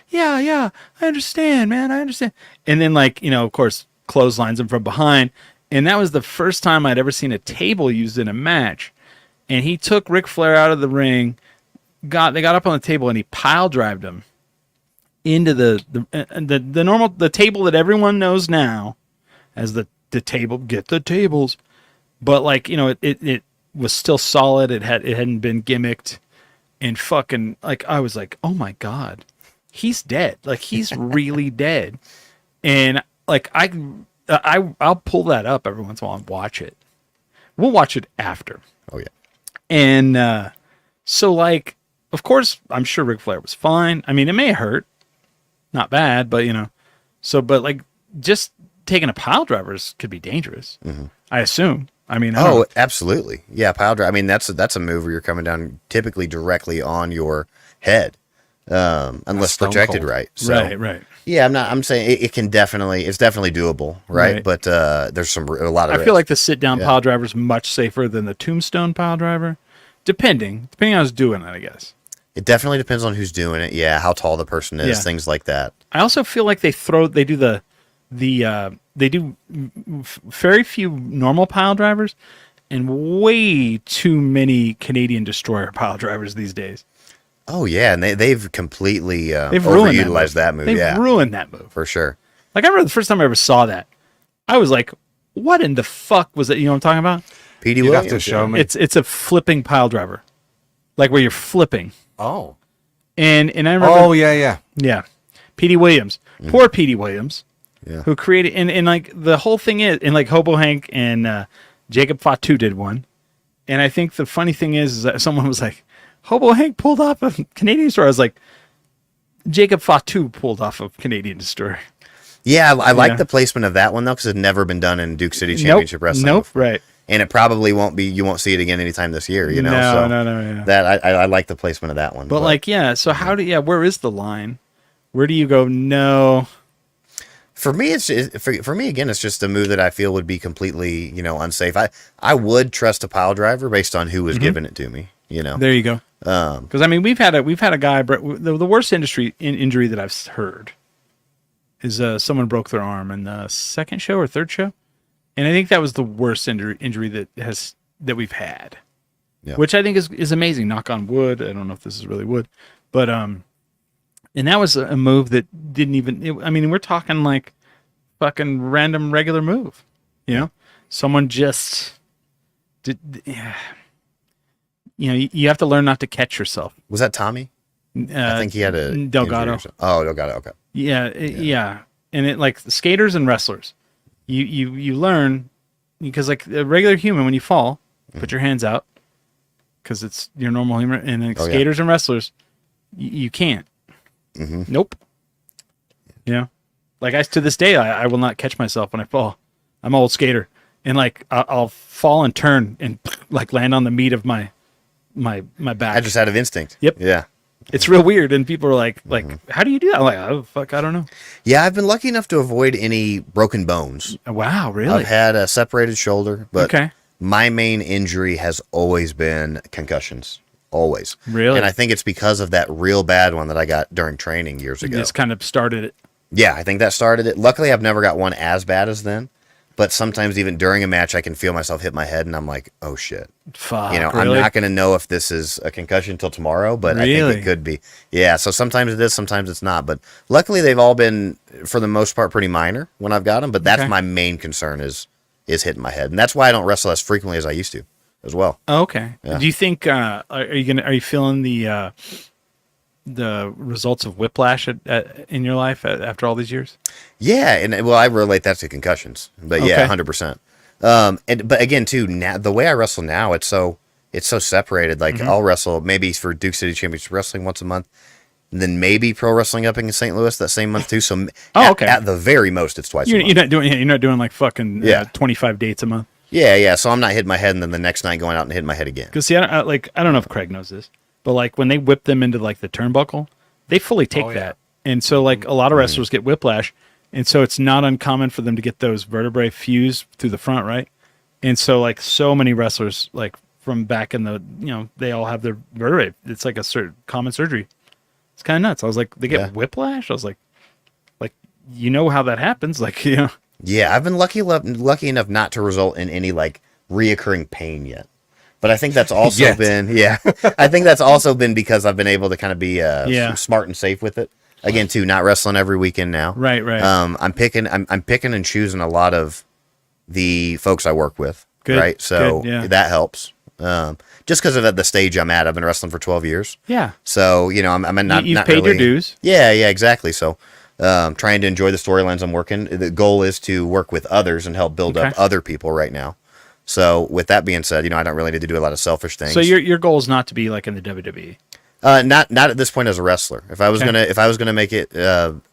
yeah, I understand, man, I understand. And then of course, clotheslines him from behind. And that was the first time I'd ever seen a table used in a match. And he took Ric Flair out of the ring. They got up on the table and he pile drived him into the normal table that everyone knows now as the get the tables. But like, you know, it was still solid. It hadn't been gimmicked, and fucking like I was like, oh my God, he's dead. Like he's really dead. And like I'll pull that up every once in a while and watch it. We'll watch it after. Oh yeah. And so like, of course, I'm sure Ric Flair was fine. I mean, it may hurt, not bad, but you know, but like just taking a pile drivers could be dangerous. I assume. I mean, I don't know. Absolutely. Yeah, pile driver. I mean, that's a move where you're coming down typically directly on your head, unless Stone protected Cold. right. So, Right. yeah, I'm saying it's definitely doable, right? But there's a lot of I risk. feel like the sit down pile driver is much safer than the tombstone pile driver, depending on who's doing it, I guess. It definitely depends on who's doing it. Yeah, how tall the person is, Yeah. things like that. I also feel like they do very few normal pile drivers and way too many Canadian destroyer pile drivers these days. Oh yeah, and they've completely They've ruined overutilized that move. They've Yeah, ruined that move. for sure. Like I remember the first time I ever saw that, I was like, "What in the fuck was it?" You know what I'm talking about? Petey You'd Williams. have to show me. It's a flipping pile driver, like where you're flipping. Oh. And I remember, Oh, yeah. yeah, Petey Williams, poor Petey Williams, Yeah. who created and like the whole thing is, and like Hobo Hank and Jacob Fatu did one, and I think the funny thing is that someone was like, Hobo Hank pulled off a Canadian Destroyer. I was like, Jacob Fatu pulled off a Canadian Destroyer. Yeah, I like Yeah. the placement of that one though, because it's never been done in Duke City Championship Wrestling. Nope, before. right. And it probably won't be. You won't see it again anytime this year. You know. No, so no, yeah. That I like the placement of that one. But like, yeah. So where is the line? Where do you go? No. for me, for me again, it's just a move that I feel would be completely unsafe. I would trust a pile driver based on who was giving it to me. You know. There you go. Because I mean, we've had a guy. The worst injury that I've heard is someone broke their arm in the second show or third show, and I think that was the worst injury that we've had. Yeah. Which I think is amazing. Knock on wood. I don't know if this is really wood, but and that was a move that didn't even. I mean, we're talking like fucking random regular move. You know, someone just did. Yeah. You know, you have to learn not to catch yourself. Was that Tommy? I think he had a Delgado. injury or something. Oh, Delgado. Okay. Yeah. And it like skaters and wrestlers, you learn because like a regular human, when you fall, put your hands out because it's your normal human. And like skaters and wrestlers, you can't. Nope. You know, like to this day, I will not catch myself when I fall. I'm an old skater, and like I'll fall and turn and like land on the meat of my back. I just out of instinct. Yep. Yeah. It's real weird, and people are like, how do you do that? I'm like, oh fuck, I don't know. Yeah, I've been lucky enough to avoid any broken bones. Wow, really? I've had a separated shoulder, but Okay. my main injury has always been concussions. Always. Really? And I think it's because of that real bad one that I got during training years You ago. just kind of started it. Yeah, I think that started it. Luckily, I've never got one as bad as then. But sometimes even during a match, I can feel myself hit my head, and I'm like, oh, shit. Fuck, I'm really? not going to know if this is a concussion until tomorrow, but I Really? think it could be. Yeah, so sometimes it is, sometimes it's not. But luckily, they've all been, for the most part, pretty minor when I've got them. But that's Okay. my main concern is hitting my head. And that's why I don't wrestle as frequently as I used to as well. Oh, okay. Yeah. Do you think are you feeling the results of whiplash in your life after all these years? Yeah, and well, I relate that to concussions, but yeah, Okay. 100%. But again, too, now the way I wrestle now, it's so separated. Like Mm-hmm. I'll wrestle maybe for Duke City Championship Wrestling once a month, and then maybe Pro Wrestling up in St. Louis that same month too. So okay. at the very most, it's twice a month. You're not doing like fucking 25 dates a month. Yeah. So I'm not hitting my head, and then the next night going out and hitting my head again. Because see, I don't know if Craig knows this, but like when they whip them into like the turnbuckle, they fully take that, and so like a lot of wrestlers get whiplash, and so it's not uncommon for them to get those vertebrae fused through the front, right? And so like so many wrestlers like from back in the they all have their vertebrae. It's like a common surgery. It's kind of nuts. I was like, they get whiplash. I was like how that happens? Like Yeah, I've been lucky enough not to result in any like reoccurring pain yet. But I think that's also I think that's also been because I've been able to kind of be smart and safe with it. Again, too, not wrestling every weekend now. Right. I'm picking and choosing a lot of the folks I work with. Good, Right. So good, yeah. that helps. Just because of the stage I'm at, I've been wrestling for 12 years. Yeah. So, I'm not, You've not paid your really, dues. Yeah, exactly. So, trying to enjoy the storylines I'm working. The goal is to work with others and help build up Okay. other people right now. So, with that being said, I don't really need to do a lot of selfish things. So your goal is not to be like in the WWE. Not at this point as a wrestler. If I was Okay. gonna make it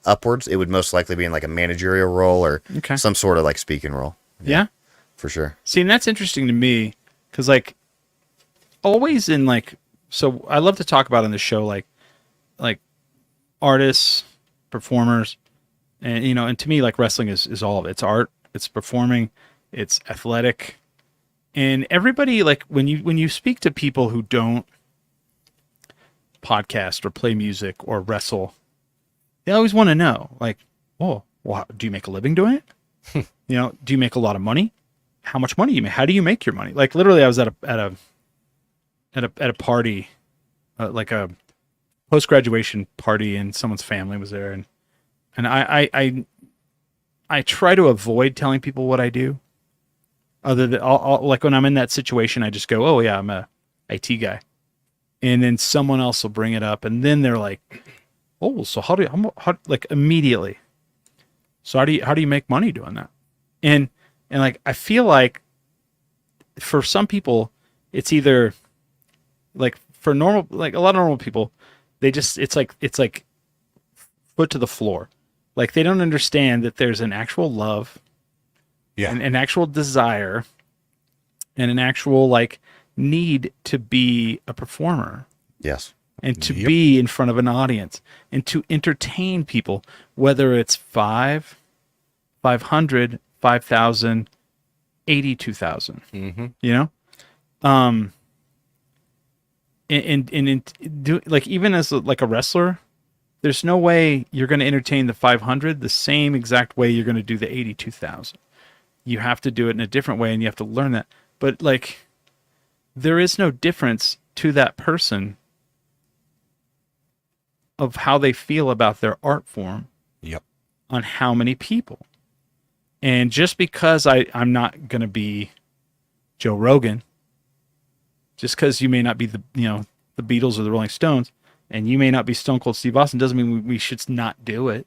upwards, it would most likely be in like a managerial role or Okay. some sort of like speaking role. Yeah. For sure. See, and that's interesting to me because, like, always in like, so I love to talk about on the show, like artists, performers, and and to me, like wrestling is all of it. It's art, it's performing, it's athletic, and everybody like when you speak to people who don't podcast or play music or wrestle, they always want to know, like, oh, well, do you make a living doing it? Do you make a lot of money? How much money you make? How do you make your money? Like literally, I was at a party, like a post graduation party, and someone's family was there, and I try to avoid telling people what I do. Other than I'll like when I'm in that situation, I just go, oh yeah, I'm a IT guy, and then someone else will bring it up, and then they're like, oh, so how like immediately. So how do you make money doing that? And like I feel like for some people it's either like for normal, like a lot of normal people, they just it's like foot to the floor. Like they don't understand that there's an actual love, Yeah. an actual desire, and an actual like need to be a performer Yes. and to be in front of an audience and to entertain people, whether it's 500, 5,000, 82,000. Like even as like a wrestler, there's no way you're going to entertain the 500 the same exact way you're going to do the 82,000. You have to do it in a different way, and you have to learn that. But like, there is no difference to that person of how they feel about their art form Yep. on how many people. And just because I'm not going to be Joe Rogan, just because you may not be the Beatles or the Rolling Stones, and you may not be Stone Cold Steve Austin, doesn't mean we should not do it.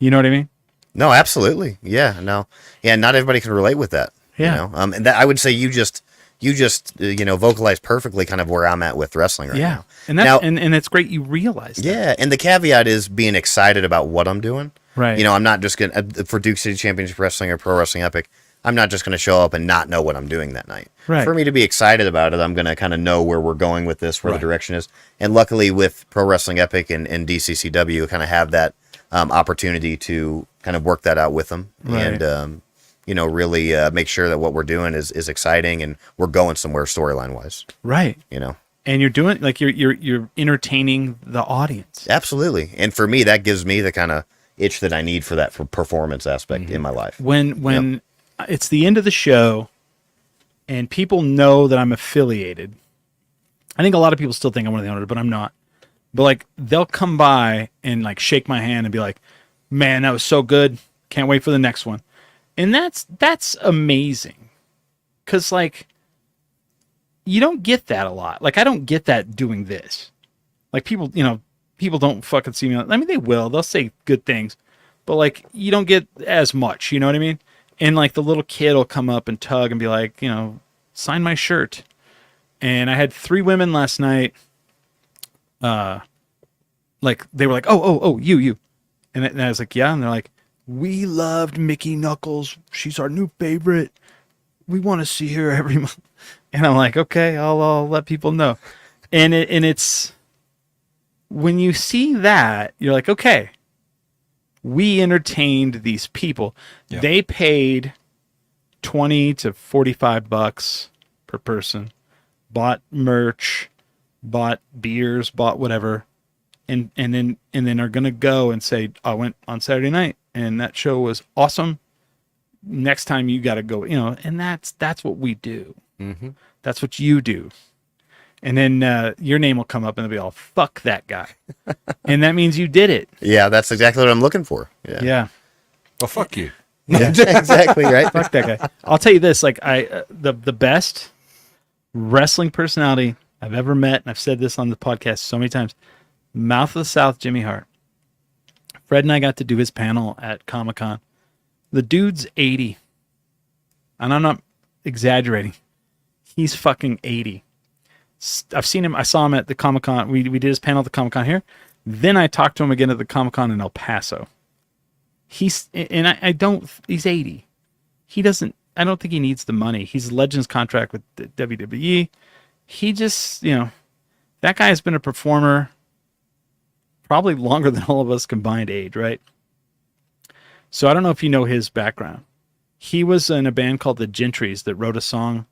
You know what I mean? No, absolutely. Yeah, no. Yeah, not everybody can relate with that. Yeah. And that I would say you just vocalized perfectly kind of where I'm at with wrestling right Yeah. now. And that's Now- and it's great you realize that. Yeah, and the caveat is being excited about what I'm doing. Right. I'm not just going to, for Duke City Championship Wrestling or Pro Wrestling Epic, I'm not just going to show up and not know what I'm doing that night. Right. For me to be excited about it, I'm going to kind of know where we're going with this, where Right. the direction is. And luckily with Pro Wrestling Epic and DCCW, kind of have that opportunity to kind of work that out with them. Right. And, really make sure that what we're doing is exciting and we're going somewhere storyline wise, Right. And you're doing like you're entertaining the audience. Absolutely. And for me, that gives me the kind of itch that I need for that performance aspect in my life. When it's the end of the show and people know that I'm affiliated, I think a lot of people still think I'm one of the owners, but I'm not. But like they'll come by and like shake my hand and be like, "Man, that was so good. Can't wait for the next one." And that's amazing. 'Cause like you don't get that a lot. Like I don't get that doing this. Like people don't fucking see me. I mean, they will. They'll say good things, but like you don't get as much. You know what I mean? And like the little kid will come up and tug and be like, sign my shirt. And I had 3 women last night. Like they were like, oh, you. And I was like, yeah. And they're like, we loved Mickey Knuckles. She's our new favorite. We want to see her every month. And I'm like, okay, I'll let people know. And it's when you see that, you're like, okay, we entertained these people. Yeah. They paid $20 to $45 per person, bought merch, bought beers, bought whatever, and then are gonna go and say, I went on Saturday night and that show was awesome. Next time you got to go, and that's what we do. Mm-hmm. That's what you do. And then your name will come up and they'll be all, fuck that guy. And that means you did it. Yeah, that's exactly what I'm looking for. Yeah. Yeah. Well, fuck you. exactly right. Fuck that guy. I'll tell you this: like the best wrestling personality I've ever met, and I've said this on the podcast so many times. Mouth of the South, Jimmy Hart. Fred and I got to do his panel at Comic-Con. The dude's 80. And I'm not exaggerating. He's fucking 80. I've seen him. I saw him at the Comic-Con. We did his panel at the Comic-Con here. Then I talked to him again at the Comic-Con in El Paso. He's 80. He doesn't, I don't think he needs the money. He's a Legends contract with the WWE. He just, that guy has been a performer probably longer than all of us combined age, right? So I don't know if you know his background. He was in a band called the Gentrys that wrote a song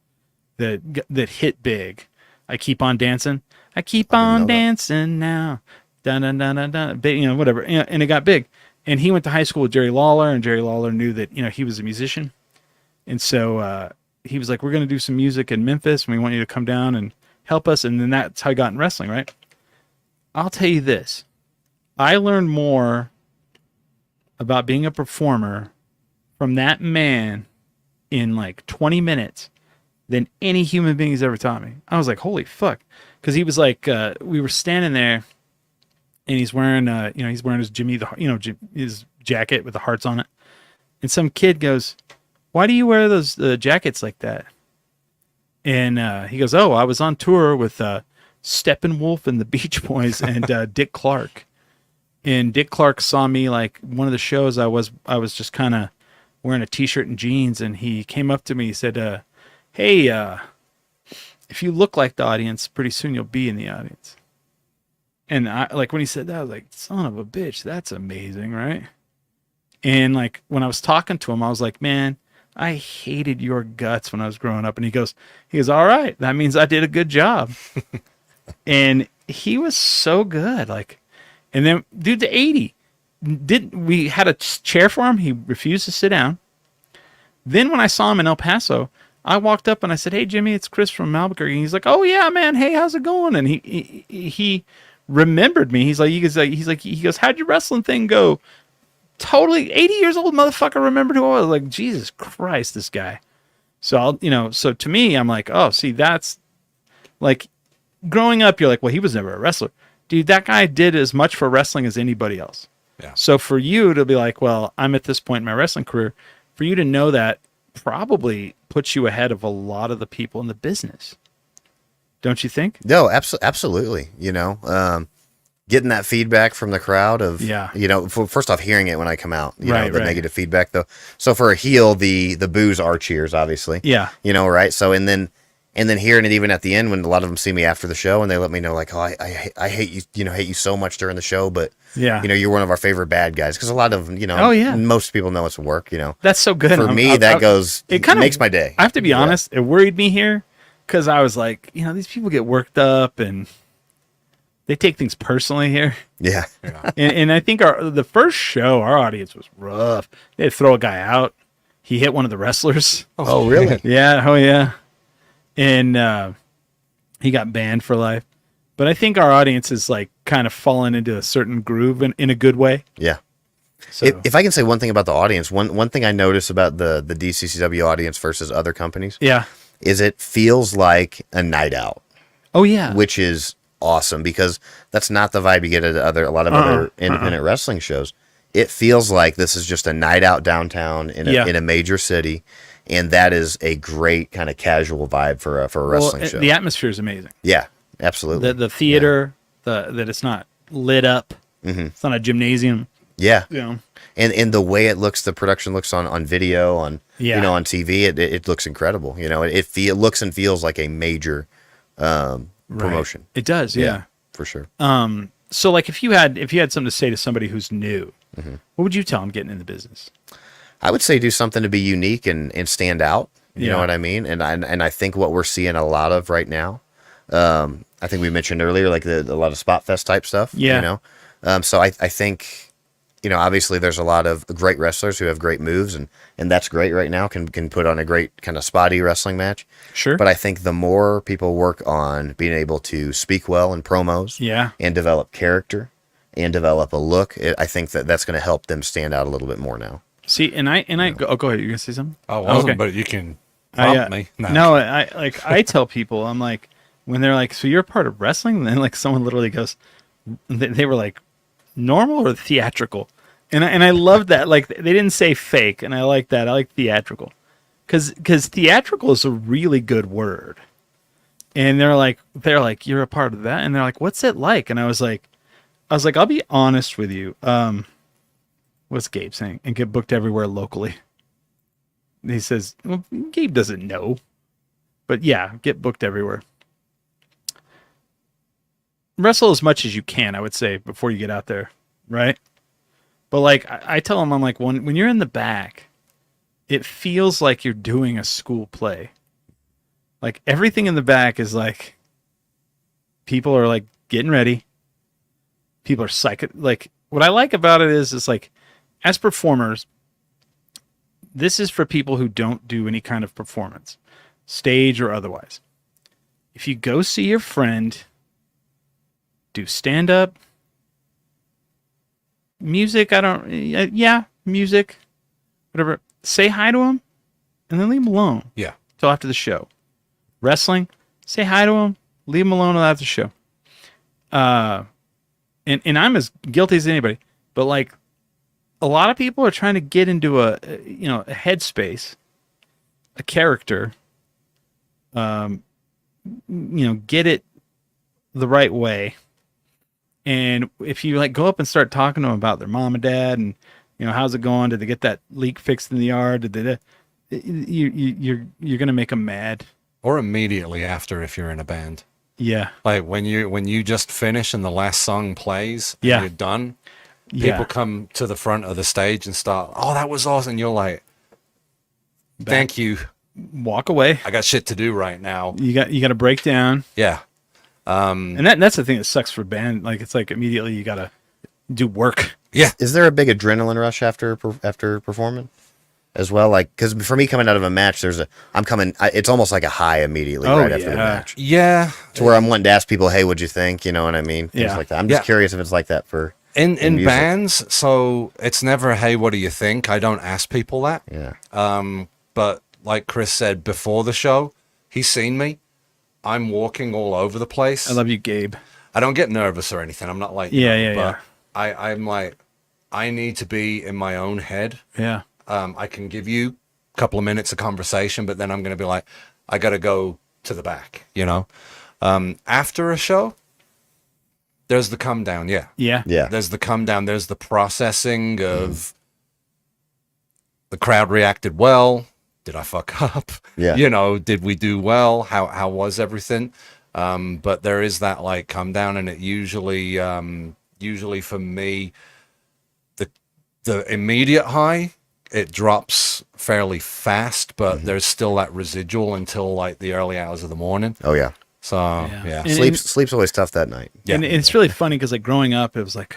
that hit big. I Keep On Dancing. I keep on dancing now. Dun, dun, dun, dun, dun. Whatever. And it got big. And he went to high school with Jerry Lawler, and Jerry Lawler knew that, he was a musician. And so he was like, we're going to do some music in Memphis, and we want you to come down and help us. And then that's how I got in wrestling, right? I'll tell you this. I learned more about being a performer from that man in like 20 minutes than any human being has ever taught me. I was like, holy fuck. Because he was like, we were standing there, and he's wearing, he's wearing his his jacket with the hearts on it. And some kid goes, why do you wear those jackets like that? And he goes, oh, I was on tour with Steppenwolf and the Beach Boys and Dick Clark. And Dick Clark saw me like one of the shows. I was just kind of wearing a t-shirt and jeans, and he came up to me. He said, hey, if you look like the audience, pretty soon you'll be in the audience. And I, like, when he said that, I was like, son of a bitch, that's amazing, right? And like when I was talking to him, I was like, man, I hated your guts when I was growing up. And he goes, all right, that means I did a good job. And he was so good. Like, and then dude's 80. We had a chair for him. He refused to sit down. Then when I saw him in El Paso, I walked up and I said, hey, Jimmy, it's Chris from Albuquerque. And he's like, oh yeah, man. Hey, how's it going? And he remembered me. He goes, how'd your wrestling thing go? Totally 80 years old motherfucker remembered who I was. Like, Jesus Christ, this guy. So so to me, I'm like, oh, see, that's like growing up, you're like, well, he was never a wrestler. Dude, that guy did as much for wrestling as anybody else. Yeah. So for you to be like, well, I'm at this point in my wrestling career, for you to know that probably puts you ahead of a lot of the people in the business. Don't you think? No, absolutely. Getting that feedback from the crowd of, first off, hearing it when I come out, the negative feedback though. So for a heel, the boos are cheers, obviously. Yeah. Right. So, and then hearing it even at the end when a lot of them see me after the show and they let me know like, oh, I hate you, hate you so much during the show, but you're one of our favorite bad guys. Cause a lot of them, most people know it's work, That's so good. For me, it kind of makes my day. I have to be honest. It worried me here because I was like, these people get worked up and they take things personally here. Yeah. and I think the first show, our audience was rough. They'd throw a guy out. He hit one of the wrestlers. Oh, really? Yeah. Oh, yeah. And he got banned for life. But I think our audience is like kind of fallen into a certain groove in a good way. Yeah. So if I can say one thing about the audience, one thing I notice about the DCCW audience versus other companies, is it feels like a night out. Oh yeah, which is awesome because that's not the vibe you get at a lot of other independent wrestling shows. It feels like this is just a night out downtown in a major city. And that is a great kind of casual vibe for a wrestling show. The atmosphere is amazing. Yeah, absolutely. The theater, that it's not lit up. Mm-hmm. It's not a gymnasium. Yeah. And the way it looks, the production looks on video, on TV, it looks incredible. It looks and feels like a major promotion. It does, yeah. For sure. So like if you had something to say to somebody who's new, what would you tell them getting in the business? I would say do something to be unique and stand out. You know what I mean? And I think what we're seeing a lot of right now, I think we mentioned earlier, like a lot of spot fest type stuff. Yeah. So I think, obviously there's a lot of great wrestlers who have great moves and that's great right now, can put on a great kind of spotty wrestling match. Sure. But I think the more people work on being able to speak well in promos and develop character and develop a look, I think that's going to help them stand out a little bit more now. See, and I go, oh, go ahead. You gonna say something? I wasn't, okay. but you can I, prompt me. No, I tell people, I'm like, when they're like, so you're a part of wrestling? And then like someone literally goes, they were like, normal or theatrical? And I love that. Like they didn't say fake, and I like that. I like theatrical, because theatrical is a really good word. And they're like, you're a part of that, and they're like, what's it like? And I was like, I'll be honest with you. What's Gabe saying? And get booked everywhere locally. He says, well, Gabe doesn't know, but yeah, get booked everywhere. Wrestle as much as you can, I would say, before you get out there, right? But like I tell them, I'm like, when you're in the back, it feels like you're doing a school play. Like everything in the back is like, people are like getting ready. People are psychic. Like what I like about it is like, as performers, this is for people who don't do any kind of performance, stage or otherwise. If you go see your friend, do stand up, music, music, whatever, say hi to him and then leave him alone. Yeah. Till after the show. Wrestling, say hi to him, leave him alone till after the show. And I'm as guilty as anybody, but like a lot of people are trying to get into a headspace, a character, get it the right way. And if you like go up and start talking to them about their mom and dad and, how's it going? Did they get that leak fixed in the yard? You're going to make them mad. Or immediately after if you're in a band. Yeah. Like when you just finish and the last song plays and Yeah. you're done, people Yeah. come to the front of the stage and start, oh, that was awesome. And you're like, thank you. Walk away. I got shit to do right now. You got to break down. Yeah. And that's the thing that sucks for band. Like it's like immediately you got to do work. Yeah. Is there a big adrenaline rush after performing as well? Like, because for me coming out of a match, it's almost like a high immediately right after the match. Yeah. To where I'm wanting to ask people, hey, what'd you think? You know what I mean? Things Yeah. like that. I'm just Yeah. curious if it's like that for In music. bands, so it's never, hey, what do you think? I don't ask people that. Yeah. But like Chris said before the show, he's seen me. I'm walking all over the place. I love you, Gabe. I don't get nervous or anything. I'm not like, but I'm like, I need to be in my own head. Yeah. I can give you a couple of minutes of conversation, but then I'm going to be like, I got to go to the back, After a show, there's the come down. Yeah. Yeah. Yeah. There's the come down. There's the processing of the crowd reacted well. Did I fuck up? Yeah. Did we do well? How was everything? But there is that like come down, and it usually for me, the immediate high, it drops fairly fast, but there's still that residual until like the early hours of the morning. Oh yeah. So yeah. And- Sleep's always tough that night. Yeah. And it's really funny because like growing up, it was like,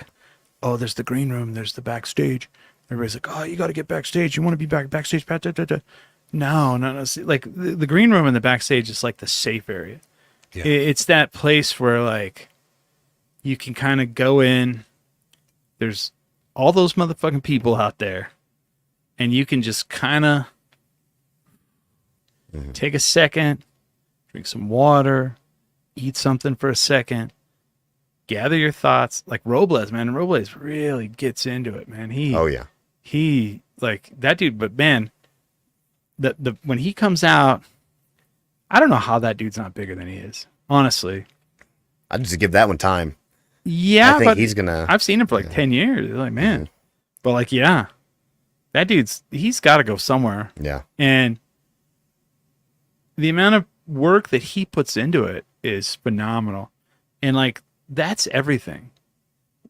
oh, there's the green room, there's the backstage. Everybody's like, oh, you got to get backstage. You want to be backstage. No. See, like the green room and the backstage is like the safe area. Yeah. It's that place where like you can kind of go in. There's all those motherfucking people out there, and you can just kind of take a second, drink some water, eat something for a second, gather your thoughts. Like Robles, man. Robles really gets into it, man. He like that dude, but man, the when he comes out, I don't know how that dude's not bigger than he is. Honestly. I'd just give that one time. Yeah, I think but he's gonna. I've seen him for like 10 years. Like, man. But like, yeah. That he's gotta go somewhere. Yeah. And the amount of work that he puts into it is phenomenal. And like that's everything.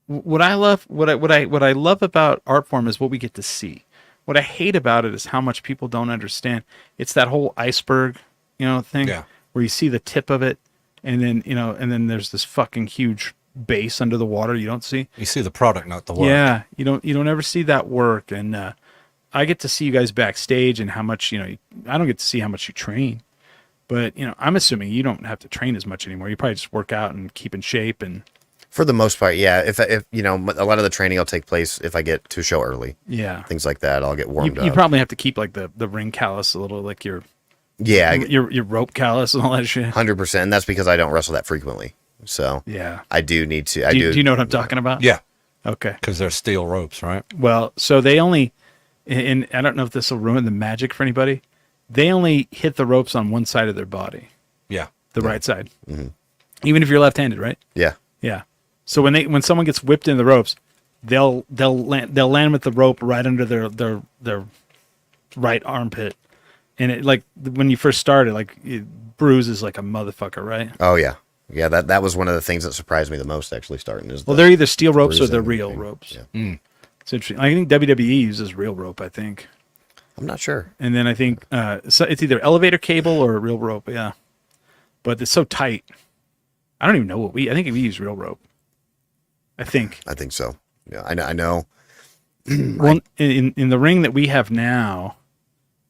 What I love about art form is what we get to see. What I hate about it is how much people don't understand. It's that whole iceberg, thing where you see the tip of it, and then there's this fucking huge base under the water you don't see. You see the product, not the work. Yeah, you don't ever see that work. And I get to see you guys backstage and how much I don't get to see how much you train, but I'm assuming you don't have to train as much anymore. You probably just work out and keep in shape and For the most part, yeah. If you know, a lot of the training will take place if I get to a show early. Yeah. Things like that, I'll get warmed You up. probably have to keep like the ring callus a little, like your rope callus and all that shit. 100%. And that's because I don't wrestle that frequently. So Yeah. I do need to. Do you know what I'm talking about? Yeah, Okay. because they're steel ropes, right? Well, so they only, and I don't know if this will ruin the magic for anybody. They only hit the ropes on one side of their body, Yeah. the right side. Even if you're left-handed, right? Yeah. Yeah. So when someone gets whipped in the ropes, they'll land with the rope right under their right armpit, and it, like when you first started, like it bruises like a motherfucker, right? Oh yeah. Yeah. That was one of the things that surprised me the most actually starting is. Well, they're either steel ropes or bruising they're and real thing. ropes. Yeah. It's interesting. I think WWE uses real rope. I think, I'm not sure. and then I think so it's either elevator cable or real rope. Yeah, but it's so tight. I don't even know what I think we use real rope. I think. I think so. Yeah. I know. Well, in the ring that we have now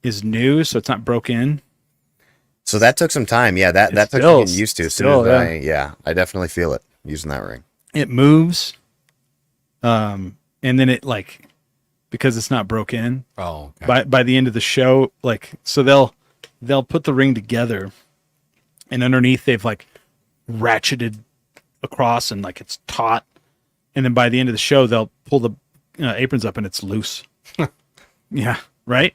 is new, so it's not broke in. So that took some time. Yeah. That took still- getting used to. As soon still, as I definitely feel it using that ring. It moves, and then it like because it's not broke in. Oh, okay. By the end of the show, like so they'll put the ring together, and underneath they've like ratcheted across and like it's taut, and then by the end of the show they'll pull the aprons up and it's loose. Yeah, right.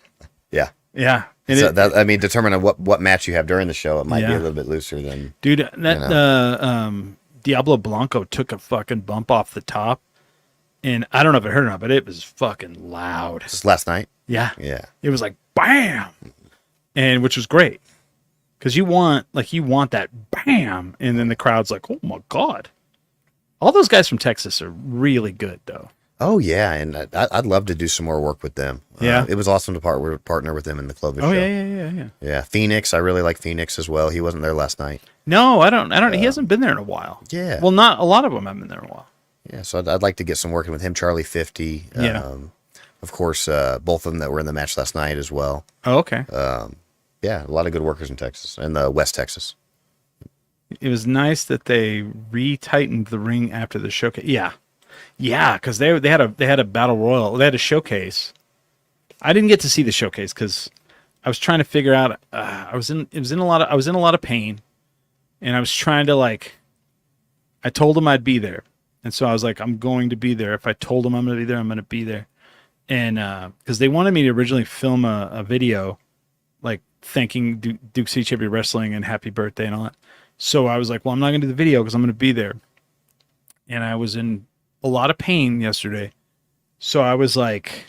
Yeah. Yeah, and So that, I mean, determine on what match you have during the show. It might be Yeah. a little bit looser than. dude, Diablo Blanco took a fucking bump off the top, and I don't know if it hurt or not, but it was fucking loud. Just last night. Yeah, Yeah. it was like bam, and which was great because you want that bam, and then the crowd's like, oh my god. All those guys from Texas are really good though. Oh yeah, and I'd love to do some more work with them. Yeah. It was awesome to partner with them in the Clovis Oh show. yeah. Yeah, Phoenix. I really like Phoenix as well. He wasn't there last night. No, I don't. He hasn't been there in a while. Yeah. Well, not a lot of them haven't been there in a while. Yeah, so I'd like to get some working with him. Charlie 50. Yeah. Of course, both of them that were in the match last night as well. Oh, okay. Yeah, a lot of good workers in Texas and West Texas. It was nice that they re-tightened the ring after the showcase. Yeah, because they had a battle royal. They had a showcase. I didn't get to see the showcase because I was trying to figure out. I was in a lot of pain, and I was trying to like. I told them I'd be there, and so I was like, I'm going to be there. If I told them I'm going to be there, I'm going to be there. And because they wanted me to originally film a video, like thanking Duke City Champion Wrestling and happy birthday and all that. So I was like, well, I'm not going to do the video because I'm going to be there. And I was in a lot of pain yesterday. So I was like,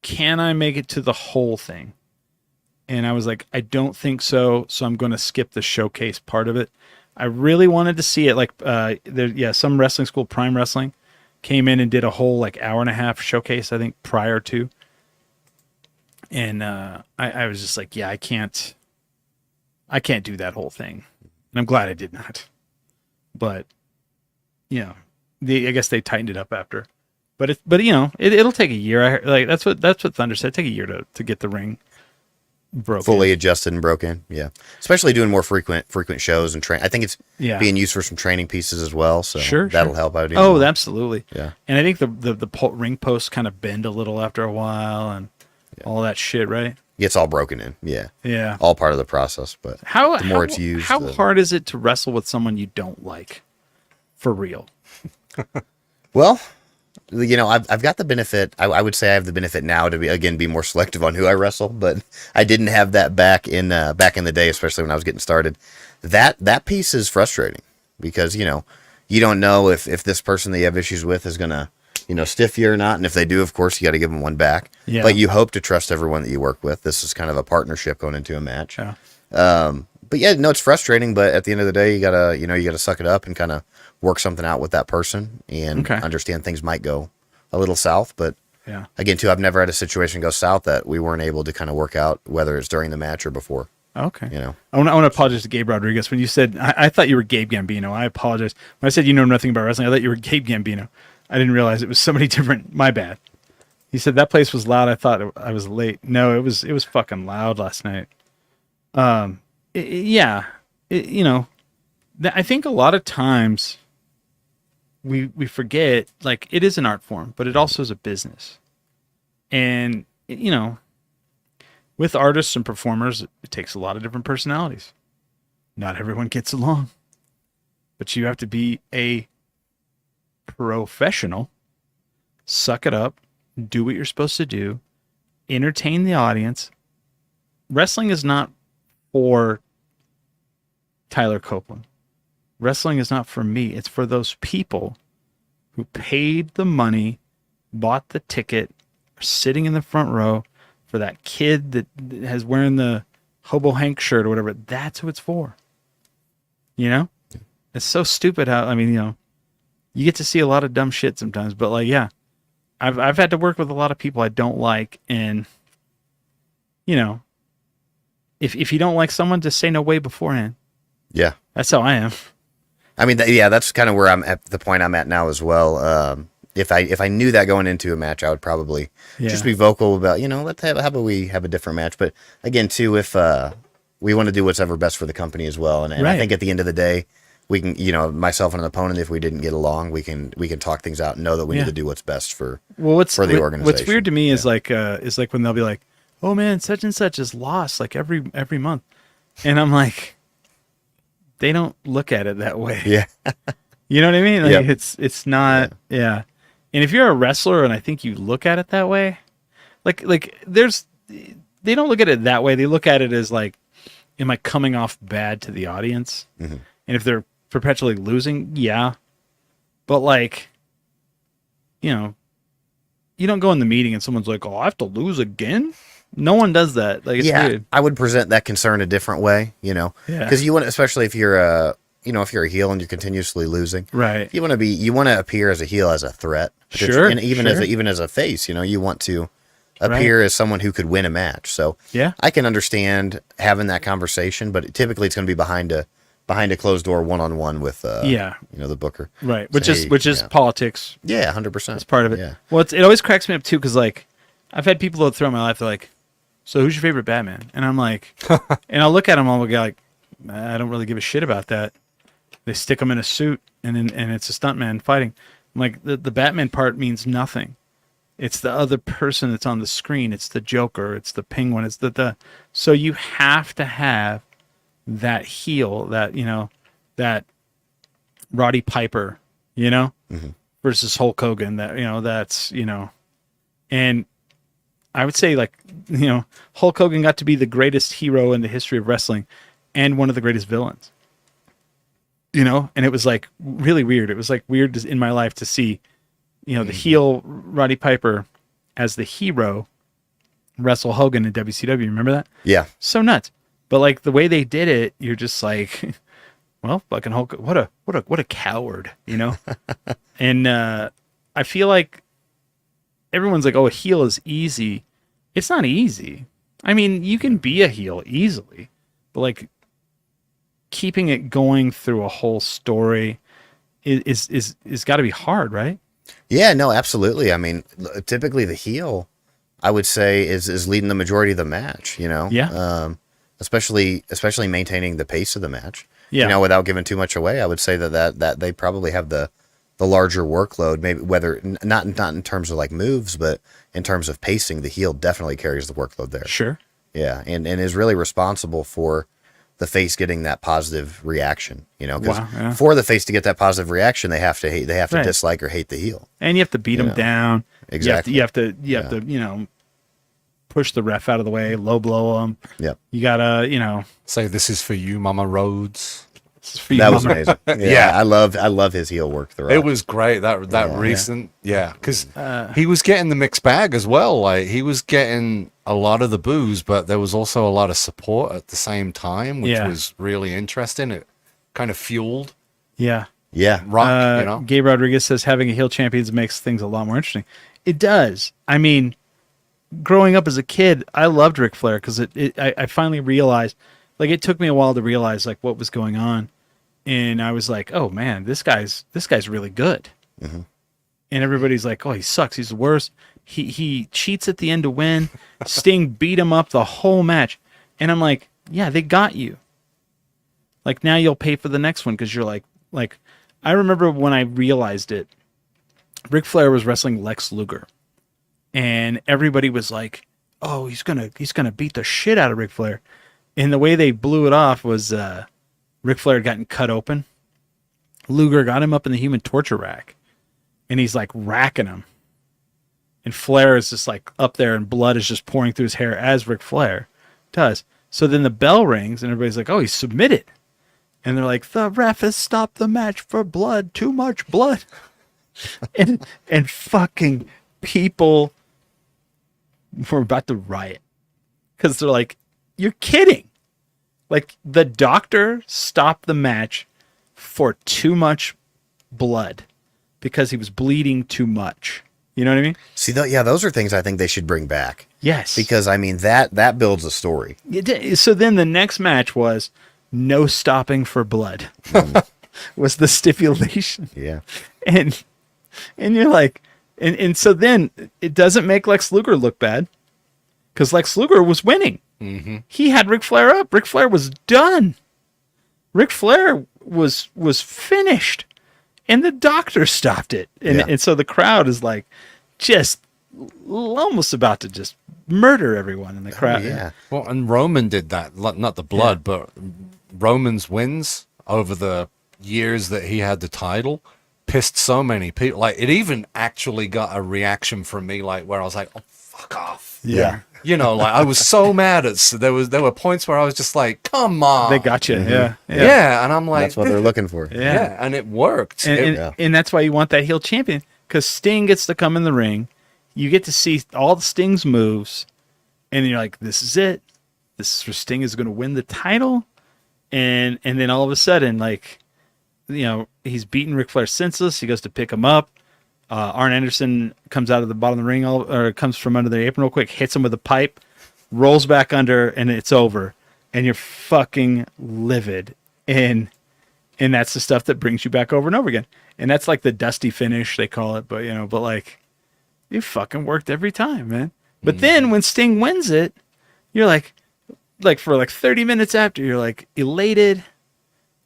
can I make it to the whole thing? And I was like, I don't think so. So I'm going to skip the showcase part of it. I really wanted to see it. Like, some wrestling school, Prime Wrestling, came in and did a whole like hour and a half showcase, I think, prior to. And I was just like, yeah, I can't do that whole thing. And I'm glad I did not. But, I guess they tightened it up after. But it'll take a year. That's what Thunder said. Take a year to get the ring broken. Fully adjusted and broken. Yeah, especially doing more frequent shows and train. I think it's being used for some training pieces as well. So that'll help out. Oh, absolutely. Yeah. And I think the ring posts kind of bend a little after a while and all that shit, right? It's all broken in. Yeah. Yeah. All part of the process. But the more it's used, how hard is it to wrestle with someone you don't like? For real. Well, I've got the benefit. I would say I have the benefit now to be more selective on who I wrestle, but I didn't have that back in the day, especially when I was getting started. That piece is frustrating because you don't know if this person that you have issues with is gonna stiff you or not, and if they do, of course, you got to give them one back. Yeah. But you hope to trust everyone that you work with. This is kind of a partnership going into a match. Yeah. But yeah, no, it's frustrating. But at the end of the day, you gotta suck it up and kind of work something out with that person and understand things might go a little south. But again, too, I've never had a situation go south that we weren't able to kind of work out, whether it's during the match or before. Okay. I want to apologize to Gabe Rodriguez. When you said, I thought you were Gabe Gambino. I apologize. When I said you know nothing about wrestling, I thought you were Gabe Gambino. I didn't realize it was somebody different. My bad. He said that place was loud. I thought I was late. No, it was fucking loud last night. I think a lot of times we forget, like, it is an art form, but it also is a business. And, you know, with artists and performers, it takes a lot of different personalities. Not everyone gets along, but you have to be a professional, suck it up, do what you're supposed to do, entertain the audience. Wrestling is not for Tyler Copeland. Wrestling is not for me. It's for those people who paid the money, bought the ticket, are sitting in the front row, for that kid that has wearing the Hobo Hank shirt or whatever. That's who it's for. You know? It's so stupid how, I mean, you know, you get to see a lot of dumb shit sometimes, but like, yeah, I've had to work with a lot of people I don't like, and you know, if you don't like someone, just say no way beforehand. Yeah. That's how I am. I mean, yeah, that's kind of where I'm at, the point I'm at now as well. If I knew that going into a match, I would probably just be vocal about, you know, how about we have a different match? But again, too, if we want to do what's ever best for the company as well, and Right. I think at the end of the day, we can, you know, myself and an opponent, if we didn't get along, we can talk things out and know that we Yeah. need to do what's best for the What's organization. weird to me is like when they'll be like, oh man, such and such is lost like every month, and I'm like, they don't look at it that way. Yeah. You know what I mean? Like, Yep. it's not, yeah. And if you're a wrestler and I think you look at it that way, like they don't look at it that way. They look at it as like, am I coming off bad to the audience? Mm-hmm. And if they're perpetually losing, yeah. But like, you know, you don't go in the meeting and someone's like, oh, I have to lose again? No one does that. Like, it's Yeah, weird. I would present that concern a different way, you know, Yeah. because you want, especially if you're if you're a heel and you're continuously losing, Right. you want to appear as a heel, as a threat, Sure, and even sure. even as a face, you know, you want to appear as someone who could win a match. So Yeah. I can understand having that conversation, but typically it's going to be behind a closed door, one-on-one with Yeah. you know, the booker. Right. So, Which is yeah. politics. Yeah, 100%. That's part of it. Yeah. Well, it always cracks me up too, because like I've had people that throughout my life, they're like, so who's your favorite Batman? And I'm like, and I'll look at them, I'll go like, I don't really give a shit about that. They stick him in a suit and it's a stuntman fighting. I'm like, the Batman part means nothing. It's the other person that's on the screen. It's the Joker. It's the Penguin. It's the so you have to have that heel, that, you know, that Roddy Piper, you know, versus Hulk Hogan, that, you know, that's, you know, and I would say, like, you know, Hulk Hogan got to be the greatest hero in the history of wrestling and one of the greatest villains, you know, and it was like really weird. It was like weird in my life to see, you know, the heel Roddy Piper as the hero wrestle Hogan in WCW. Remember that? Yeah. So nuts. But like the way they did it, you're just like, well, fucking Hulk, what a coward, you know? And I feel like everyone's like, oh, a heel is easy. It's not easy. I mean, you can be a heel easily, but like keeping it going through a whole story is got to be hard, right? Yeah, no, absolutely. I mean, typically the heel, I would say, is leading the majority of the match, you know? Yeah. Especially maintaining the pace of the match. Yeah. You know, without giving too much away, I would say that they probably have the larger workload, maybe whether not in terms of like moves, but in terms of pacing, the heel definitely carries the workload there. Sure. Yeah, and is really responsible for the face getting that positive reaction, you know, because Wow, yeah. for the face to get that positive reaction, they have to Right. dislike or hate the heel. And you have to beat them know, down. exactly. You have to, you know, push the ref out of the way, low blow them. Yep. You gotta, you know, Say this is for you, Mama Rhodes. this is for you, That was mama. amazing. Yeah. I love his heel work. The Rock. It was great that recent, because he was getting the mixed bag as well. Like he was getting a lot of the boos, but there was also a lot of support at the same time, which Yeah. was really interesting. It kind of fueled Yeah. Yeah. Rock, you know. Gabe Rodriguez says having a heel champion makes things a lot more interesting. It does. I mean, growing up as a kid, I loved Ric Flair because I finally realized, like, it took me a while to realize like what was going on, and I was like, oh man, this guy's really good. Mm-hmm. And everybody's like, oh, he sucks. He's the worst. He cheats at the end to win. Sting beat him up the whole match, and I'm like, yeah, they got you. Like now you'll pay for the next one because you're like I remember when I realized it, Ric Flair was wrestling Lex Luger, and everybody was like, "Oh, he's gonna beat the shit out of Ric Flair." And the way they blew it off was Ric Flair had gotten cut open. Luger got him up in the human torture rack, and he's like racking him. And Flair is just like up there, and blood is just pouring through his hair as Ric Flair does. So then the bell rings, and everybody's like, "Oh, he's submitted." And they're like, "The ref has stopped the match for blood. Too much blood." and fucking people were about to riot because they're like, "You're kidding!" Like the doctor stopped the match for too much blood because he was bleeding too much. You know what I mean? See, yeah, those are things I think they should bring back. Yes. Because I mean that builds a story. So then the next match was no stopping for blood. Was the stipulation. Yeah. And you're like, and so then it doesn't make Lex Luger look bad because Lex Luger was winning. Mm-hmm. He had Ric Flair up. Ric Flair was done. Ric Flair was finished, and the doctor stopped it. And so the crowd is like just almost about to just murder everyone in the crowd. Yeah. Well, and Roman did that. Not the blood, but Roman's wins over the years that he had the title pissed so many people. Like, it even actually got a reaction from me, like, where I was like, "Oh, fuck off." Yeah. You know, like, I was so mad at, there were points where I was just like, "Come on." They got you. Mm-hmm. Yeah. And I'm like, That's what they're looking for. yeah. And it worked. And that's why you want that heel champion, because Sting gets to come in the ring. You get to see all the Sting's moves, and you're like, "This is it. This is where Sting is going to win the title." And then all of a sudden, like, you know, he's beaten Ric Flair senseless. He goes to pick him up. Arn Anderson comes out of the bottom of the ring, or comes from under the apron real quick, hits him with a pipe, rolls back under, and it's over. And you're fucking livid. And that's the stuff that brings you back over and over again. And that's like the dusty finish, they call it. But, you know, like, it fucking worked every time, man. But then when Sting wins it, you're like for like 30 minutes after, you're like elated.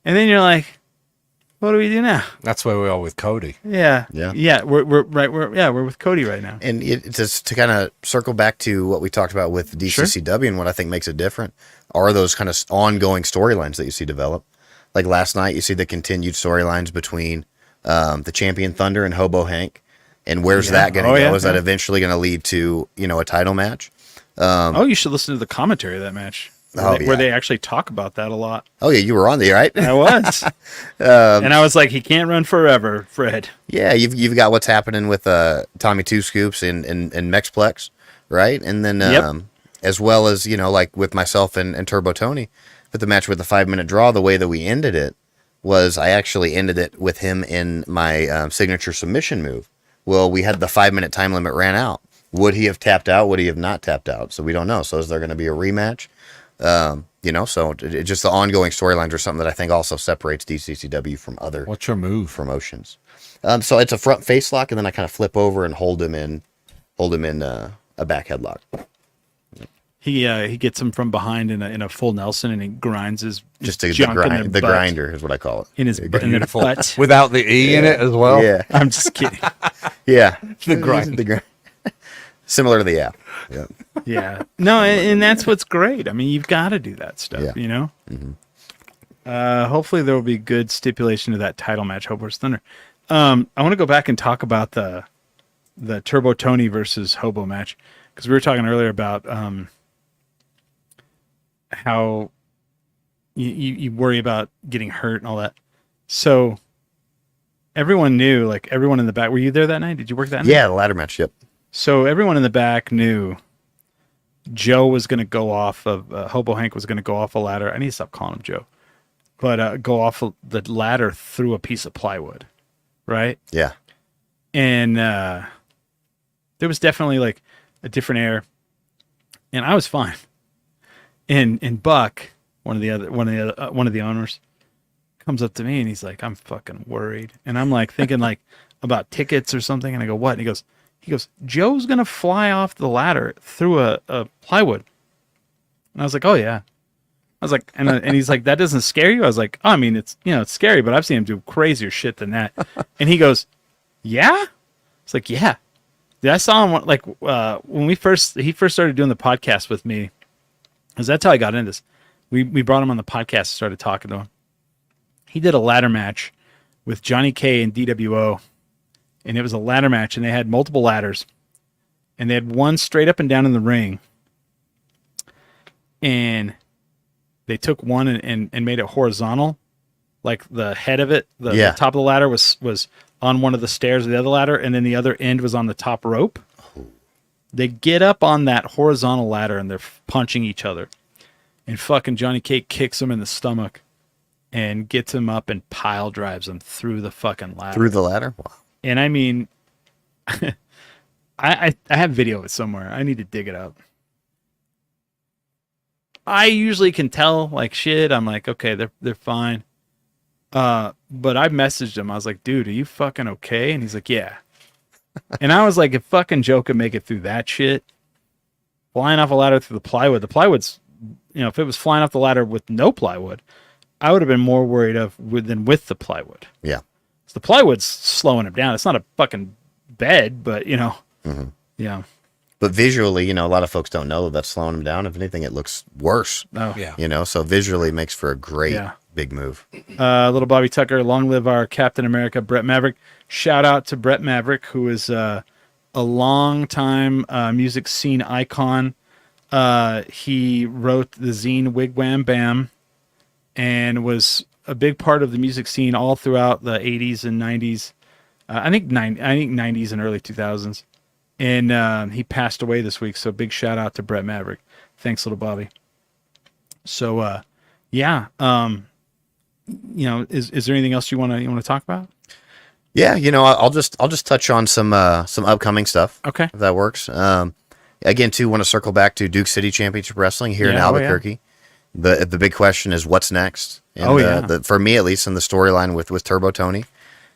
And then you're like, what do we do now? That's where we are with Cody. Yeah. We're with Cody right now. And it's just to kind of circle back to what we talked about with DCCW and what I think makes it different are those kind of ongoing storylines that you see develop. Like last night, you see the continued storylines between the Champion Thunder and Hobo Hank. And where's that going to go? Yeah, Is that eventually going to lead to, you know, a title match? You should listen to the commentary of that match. Where they actually talk about that a lot. Oh, yeah, you were on there, right? I was. And I was like, he can't run forever, Fred. Yeah, you've got what's happening with Tommy Two Scoops and Mexplex, right? And then as well as, you know, like with myself and Turbo Tony, with the match with the 5-minute draw, the way that we ended it was I actually ended it with him in my signature submission move. Well, we had the 5-minute time limit ran out. Would he have tapped out? Would he have not tapped out? So we don't know. So is there going to be a rematch? You know, so it just the ongoing storylines are something that I think also separates DCCW from other. What's your move? Promotions? So it's a front face lock, and then I kind of flip over and hold him in a back headlock. He gets him from behind in a full Nelson, and he grinds his Just the junk in grind, the butt. grinder is what I call it. In his Beautiful. butt. Without the E in it as well. Yeah, I'm just kidding. yeah. The grind. The grind. Similar to the app. Yeah. Yeah. No, and that's what's great. I mean, you've got to do that stuff, Yeah. you know? Mm-hmm. Hopefully there will be good stipulation to that title match, Hobo vs. Thunder. I want to go back and talk about the Turbo Tony versus Hobo match, because we were talking earlier about how you worry about getting hurt and all that. So everyone knew, like everyone in the back. Were you there that night? Did you work that night? Yeah, the ladder match. Yep. So everyone in the back knew Joe was going to go off of Hobo Hank was going to go off a ladder. I need to stop calling him Joe, but go off the ladder through a piece of plywood, right? Yeah. And there was definitely like a different air, and I was fine. And Buck, one of the owners, comes up to me and he's like, "I'm fucking worried," and I'm like thinking like about tickets or something, and I go, "What?" And he goes, "Joe's going to fly off the ladder through a plywood." And I was like, "Oh, yeah." I was like, and he's like, that doesn't scare you? I was like, oh, I mean, it's, it's scary, but I've seen him do crazier shit than that. And he goes, yeah? It's like, yeah. Dude, I saw him like when he first started doing the podcast with me, because that's how I got into this. We brought him on the podcast and started talking to him. He did a ladder match with Johnny K and DWO, and it was a ladder match, and they had multiple ladders, and they had one straight up and down in the ring, and they took one and made it horizontal, like the head of it, the top of the ladder was on one of the stairs of the other ladder, and then the other end was on the top rope. They get up on that horizontal ladder, and they're punching each other. And fucking Johnny K kicks him in the stomach and gets him up and pile drives him through the fucking ladder. Through the ladder? Wow. And I mean, I have video of it somewhere. I need to dig it up. I usually can tell, like, shit. I'm like, okay, they're fine. But I messaged him. I was like, dude, are you fucking okay? And he's like, yeah. And I was like, if fucking Joe could make it through that shit, flying off a ladder through the plywood's, if it was flying off the ladder with no plywood, I would have been more worried than with the plywood. Yeah. So the plywood's slowing him down. It's not a fucking bed, but, yeah. But visually, a lot of folks don't know that's slowing him down. If anything, it looks worse. Oh, Yeah. So visually it makes for a great big move. Little Bobby Tucker, long live our Captain America, Brett Maverick. Shout out to Brett Maverick, who is a long time music scene icon. He wrote the zine Wig Wham Bam and was a big part of the music scene all throughout the 80s and 90s. I think 90s and early 2000s. And he passed away this week, so big shout out to Brett Maverick. Thanks, little Bobby. So, is there anything else you want to talk about? Yeah, I'll just touch on some upcoming stuff. Okay, if that works. Again, too, want to circle back to Duke City Championship Wrestling here in Albuquerque. The big question is what's next. And, for me, at least, in the storyline with Turbo Tony,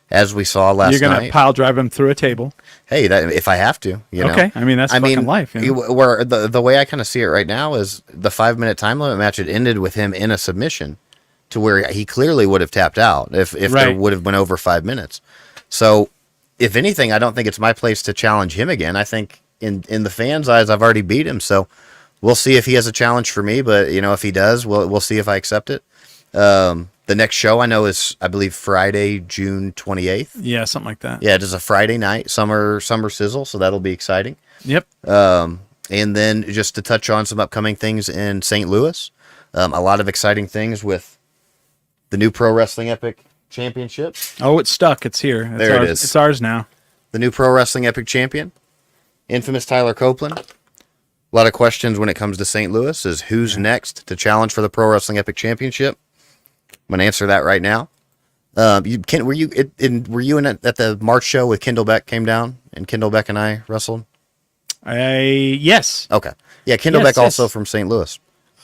as we saw last night. You're going to pile drive him through a table. Hey, if I have to, Okay, I mean, that's fucking life. Where the way I kind of see it right now is the 5-minute time limit match had ended with him in a submission, to where he clearly would have tapped out if there would have been over 5 minutes. So, if anything, I don't think it's my place to challenge him again. I think in the fans' eyes, I've already beat him. So, we'll see if he has a challenge for me. But if he does, we'll see if I accept it. The next show I know is, I believe, Friday, June 28th. Yeah, something like that. Yeah, it is a Friday night, summer sizzle, so that'll be exciting. Yep. And then just to touch on some upcoming things in St. Louis, a lot of exciting things with the new Pro Wrestling Epic Championship. Oh, it's stuck. It's here. There it is. It's ours now. The new Pro Wrestling Epic Champion, infamous Tyler Copeland. A lot of questions when it comes to St. Louis is who's next to challenge for the Pro Wrestling Epic Championship. I'm going to answer that right now. Were you at the March show with Kendall Beck came down and Kendall Beck and I wrestled? Yes. Okay. Yeah, Kendall Beck also from St. Louis.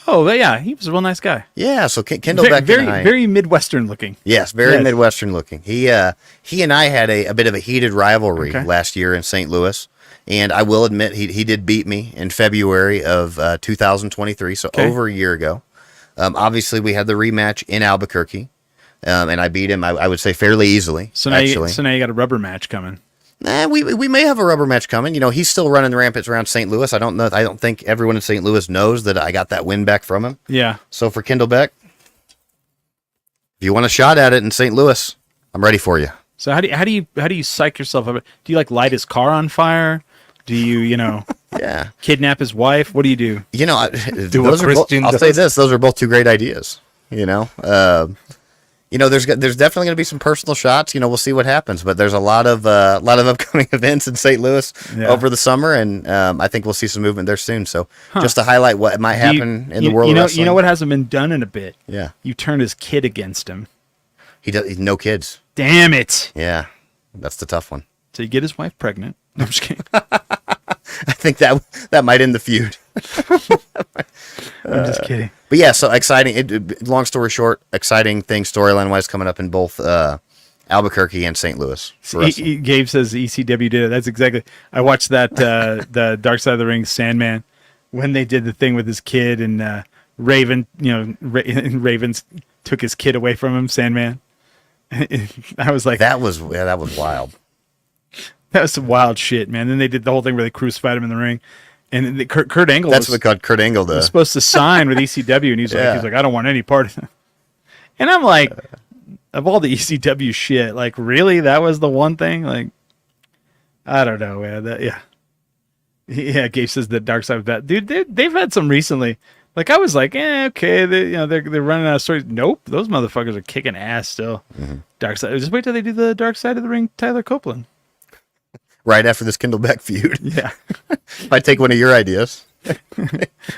Oh, yeah, he was a real nice guy. Yeah, so Kendall Beck very, and I, very Midwestern looking. Yes, very Midwestern looking. He and I had a bit of a heated rivalry last year in St. Louis, and I will admit he did beat me in February of 2023, so over a year ago. Obviously, we had the rematch in Albuquerque, and I beat him, I would say, fairly easily. So now you got a rubber match coming. We may have a rubber match coming. He's still running the rampage around St. Louis. I don't think everyone in St. Louis knows that I got that win back from him. Yeah. So for Kendall Beck, if you want a shot at it in St. Louis, I'm ready for you. So how do you psych yourself up? Do you light his car on fire? Do you kidnap his wife? What do you do? I'll say this: those are both two great ideas. There's definitely going to be some personal shots. We'll see what happens, but there's a lot of upcoming events in St. Louis over the summer, and I think we'll see some movement there soon. So just to highlight what might happen in the world of wrestling. You know what hasn't been done in a bit? Yeah. You turn his kid against him. He's no kids. Damn it. Yeah, that's the tough one. So you get his wife pregnant. No, I'm just kidding. I think that might end the feud. I'm just kidding. But yeah, so exciting. Long story short, exciting thing storyline-wise coming up in both Albuquerque and St. Louis. Gabe says ECW did it. That's exactly. I watched that the Dark Side of the Ring Sandman when they did the thing with his kid and Raven, Ravens took his kid away from him, Sandman. I was like, That was wild. that was some wild shit, man. Then they did the whole thing where they crucified him in the ring. And Kurt Angle That's was, what got Kurt Angle was to. supposed to sign with ECW, and he's Yeah. like, I don't want any part of it. And I'm like, of all the ECW shit, like, really? That was the one thing? Like, I don't know, man. Yeah, Gabe says the dark side of that. Dude, they've had some recently. Like, I was like, okay, they're running out of stories. Nope, those motherfuckers are kicking ass still. Dark side. Just wait till they do the dark side of the ring, Tyler Copeland. Right after this Kendall Beck feud. Yeah. If I take one of your ideas.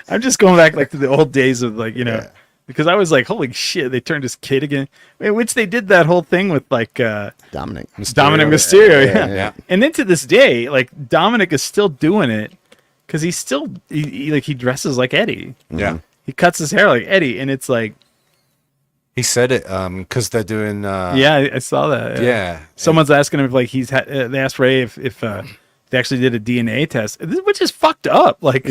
I'm just going back like to the old days of like, Yeah. because I was like, holy shit, they turned his kid again. Which they did that whole thing with like Dominic. Dominic Mysterio. Yeah. yeah. And then to this day, like Dominic is still doing it because he's still he dresses like Eddie. Yeah. He cuts his hair like Eddie, and it's like, He said it because they're doing. yeah, I saw that. Yeah. Someone's asking him if like they asked Ray if they actually did a DNA test, which is fucked up. Like,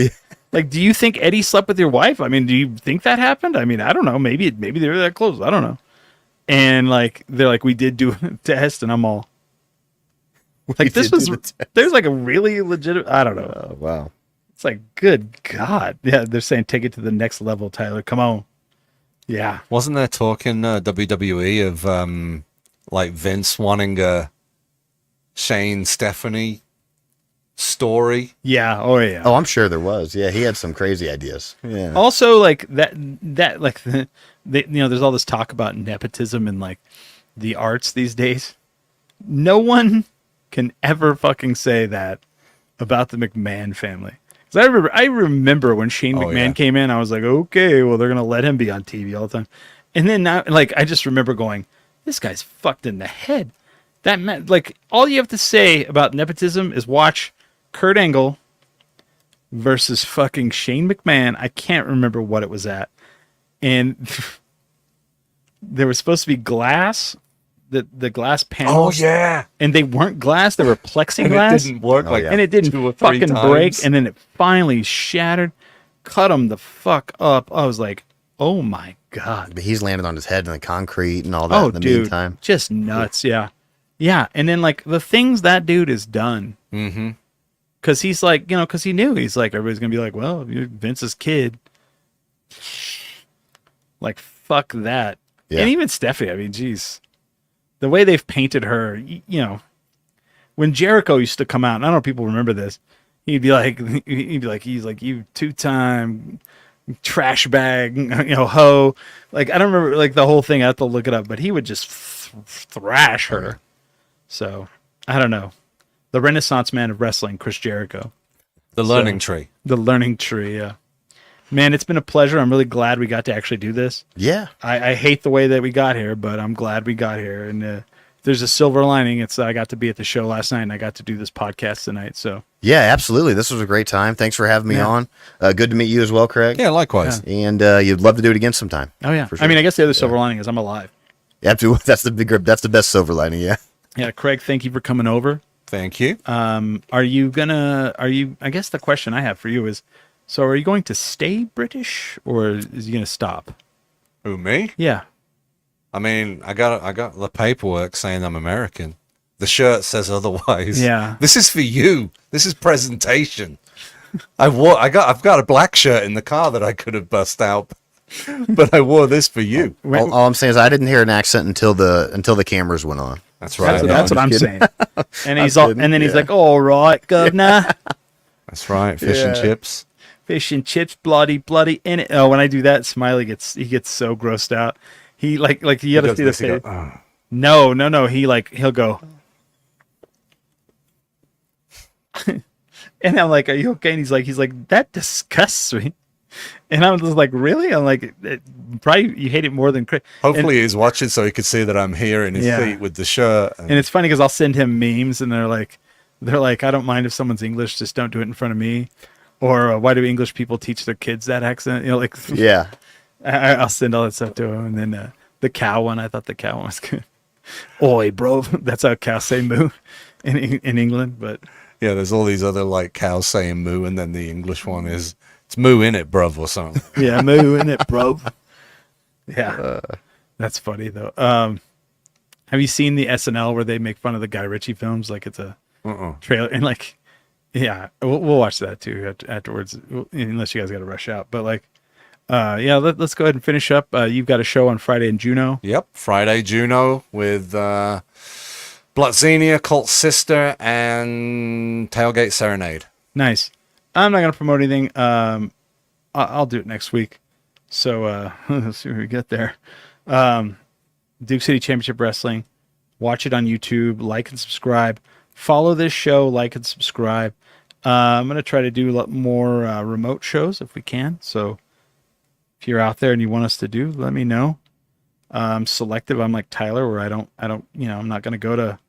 like, do you think Eddie slept with your wife? I mean, do you think that happened? I mean, I don't know. Maybe they were that close. I don't know. And they're like, we did do a test, and I'm all like, this did was do the test. there's like a really legitimate. I don't know. Oh, wow. It's like, good God, yeah. They're saying take it to the next level, Tyler. Come on. Yeah. Wasn't there talk in WWE of like Vince wanting a Shane Stephanie story? Yeah. Oh yeah. Oh, I'm sure there was. Yeah, he had some crazy ideas. Yeah. Also, like that like there's all this talk about nepotism and like the arts these days. No one can ever fucking say that about the McMahon family. 'Cause I remember when Shane Oh, McMahon yeah. came in, I was like, okay, well they're gonna let him be on TV all the time. And then now, like, I just remember going, this guy's fucked in the head. That meant like all you have to say about nepotism is watch Kurt Angle versus fucking Shane McMahon. I can't remember what it was at. And there was supposed to be glass, the glass panels. Oh yeah. And they weren't glass, they were And plexiglass. it didn't work like yeah. And it didn't 2 or 3 fucking times. break. And then it finally shattered, cut him the fuck up. I was like, oh my God. But he's landed on his head in the concrete and all that Oh, in the dude. meantime. Just nuts. Yeah. Yeah. And then, like, the things that dude has done. Mm-hmm. Because he's like, because he knew. He's like, everybody's going to be like, well, you're Vince's kid. Like, fuck that. Yeah. And even Stephanie, I mean, geez. The way they've painted her, when Jericho used to come out, and I don't know if people remember this, he's like, you 2-time trash bag, hoe. Like, I don't remember, like, the whole thing. I have to look it up, but he would just thrash her. So, I don't know. The Renaissance man of wrestling, Chris Jericho. The learning tree. The learning tree, yeah. Man, it's been a pleasure. I'm really glad we got to actually do this. Yeah. I hate the way that we got here, but I'm glad we got here. And there's a silver lining. It's I got to be at the show last night, and I got to do this podcast tonight. So Yeah, absolutely. This was a great time. Thanks for having me Yeah. on. Good to meet you as well, Craig. Yeah, likewise. And you'd love to do it again sometime. oh yeah, For sure. I mean, I guess the other silver lining is I'm alive. Absolutely. That's the best silver lining. Yeah. Yeah, Craig, thank you for coming over. Thank you. I guess the question I have for you is, so are you going to stay British or is he going to stop? Who, me? Yeah. I mean, I got the paperwork saying I'm American. The shirt says otherwise. Yeah. This is for you. This is presentation. I've got a black shirt in the car that I could have bust out, but I wore this for you. All I'm saying is I didn't hear an accent until the cameras went on. That's right. That's what I'm just saying. And I'm he's all, kidding, and then he's yeah. like, all right, governor. That's right. Fish and Yeah. chips. Fish and chips, bloody in it. Oh, when I do that, Smiley gets so grossed out. He like you got to see the face. "Oh." No. He'll go. And I'm like, are you okay? And he's like, that disgusts me. And I'm just like, really? I'm like, probably you hate it more than Chris. Hopefully he's watching so he could see that I'm here in his Yeah. feet with the shirt. And it's funny because I'll send him memes, and they're like, I don't mind if someone's English, just don't do it in front of me. Or why do English people teach their kids that accent? Like, Yeah. I'll send all that stuff to him. And then the cow one, I thought the cow one was good. Oi, bro. That's how cows say moo in England. But yeah, there's all these other like cows saying moo, and then the English one is It's moo in it, bruv, or something. Yeah, moo in it, bro. Yeah, that's funny though. Have you seen the SNL where they make fun of the Guy Ritchie films? Like it's a trailer, and like, yeah, we'll watch that too afterwards, unless you guys got to rush out. But like, yeah, let's go ahead and finish up. You've got a show on Friday in Juneau. Yep, Friday Juneau with Blotzenia, Cult Sister, and Tailgate Serenade. Nice. I'm not gonna promote anything. I'll do it next week. So let's see where we get there. Duke City Championship Wrestling. Watch it on YouTube. Like and subscribe. Follow this show. Like and subscribe. I'm gonna try to do a lot more remote shows if we can. So if you're out there and you want us to do, let me know. I'm selective. I'm like Tyler, where I don't, I'm not gonna go to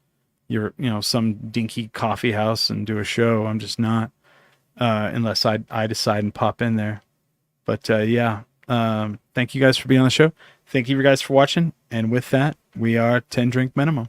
your, some dinky coffee house and do a show. I'm just not, unless I decide and pop in there. But yeah, thank you guys for being on the show. Thank you guys for watching. And with that, we are 10 Drink Minimum.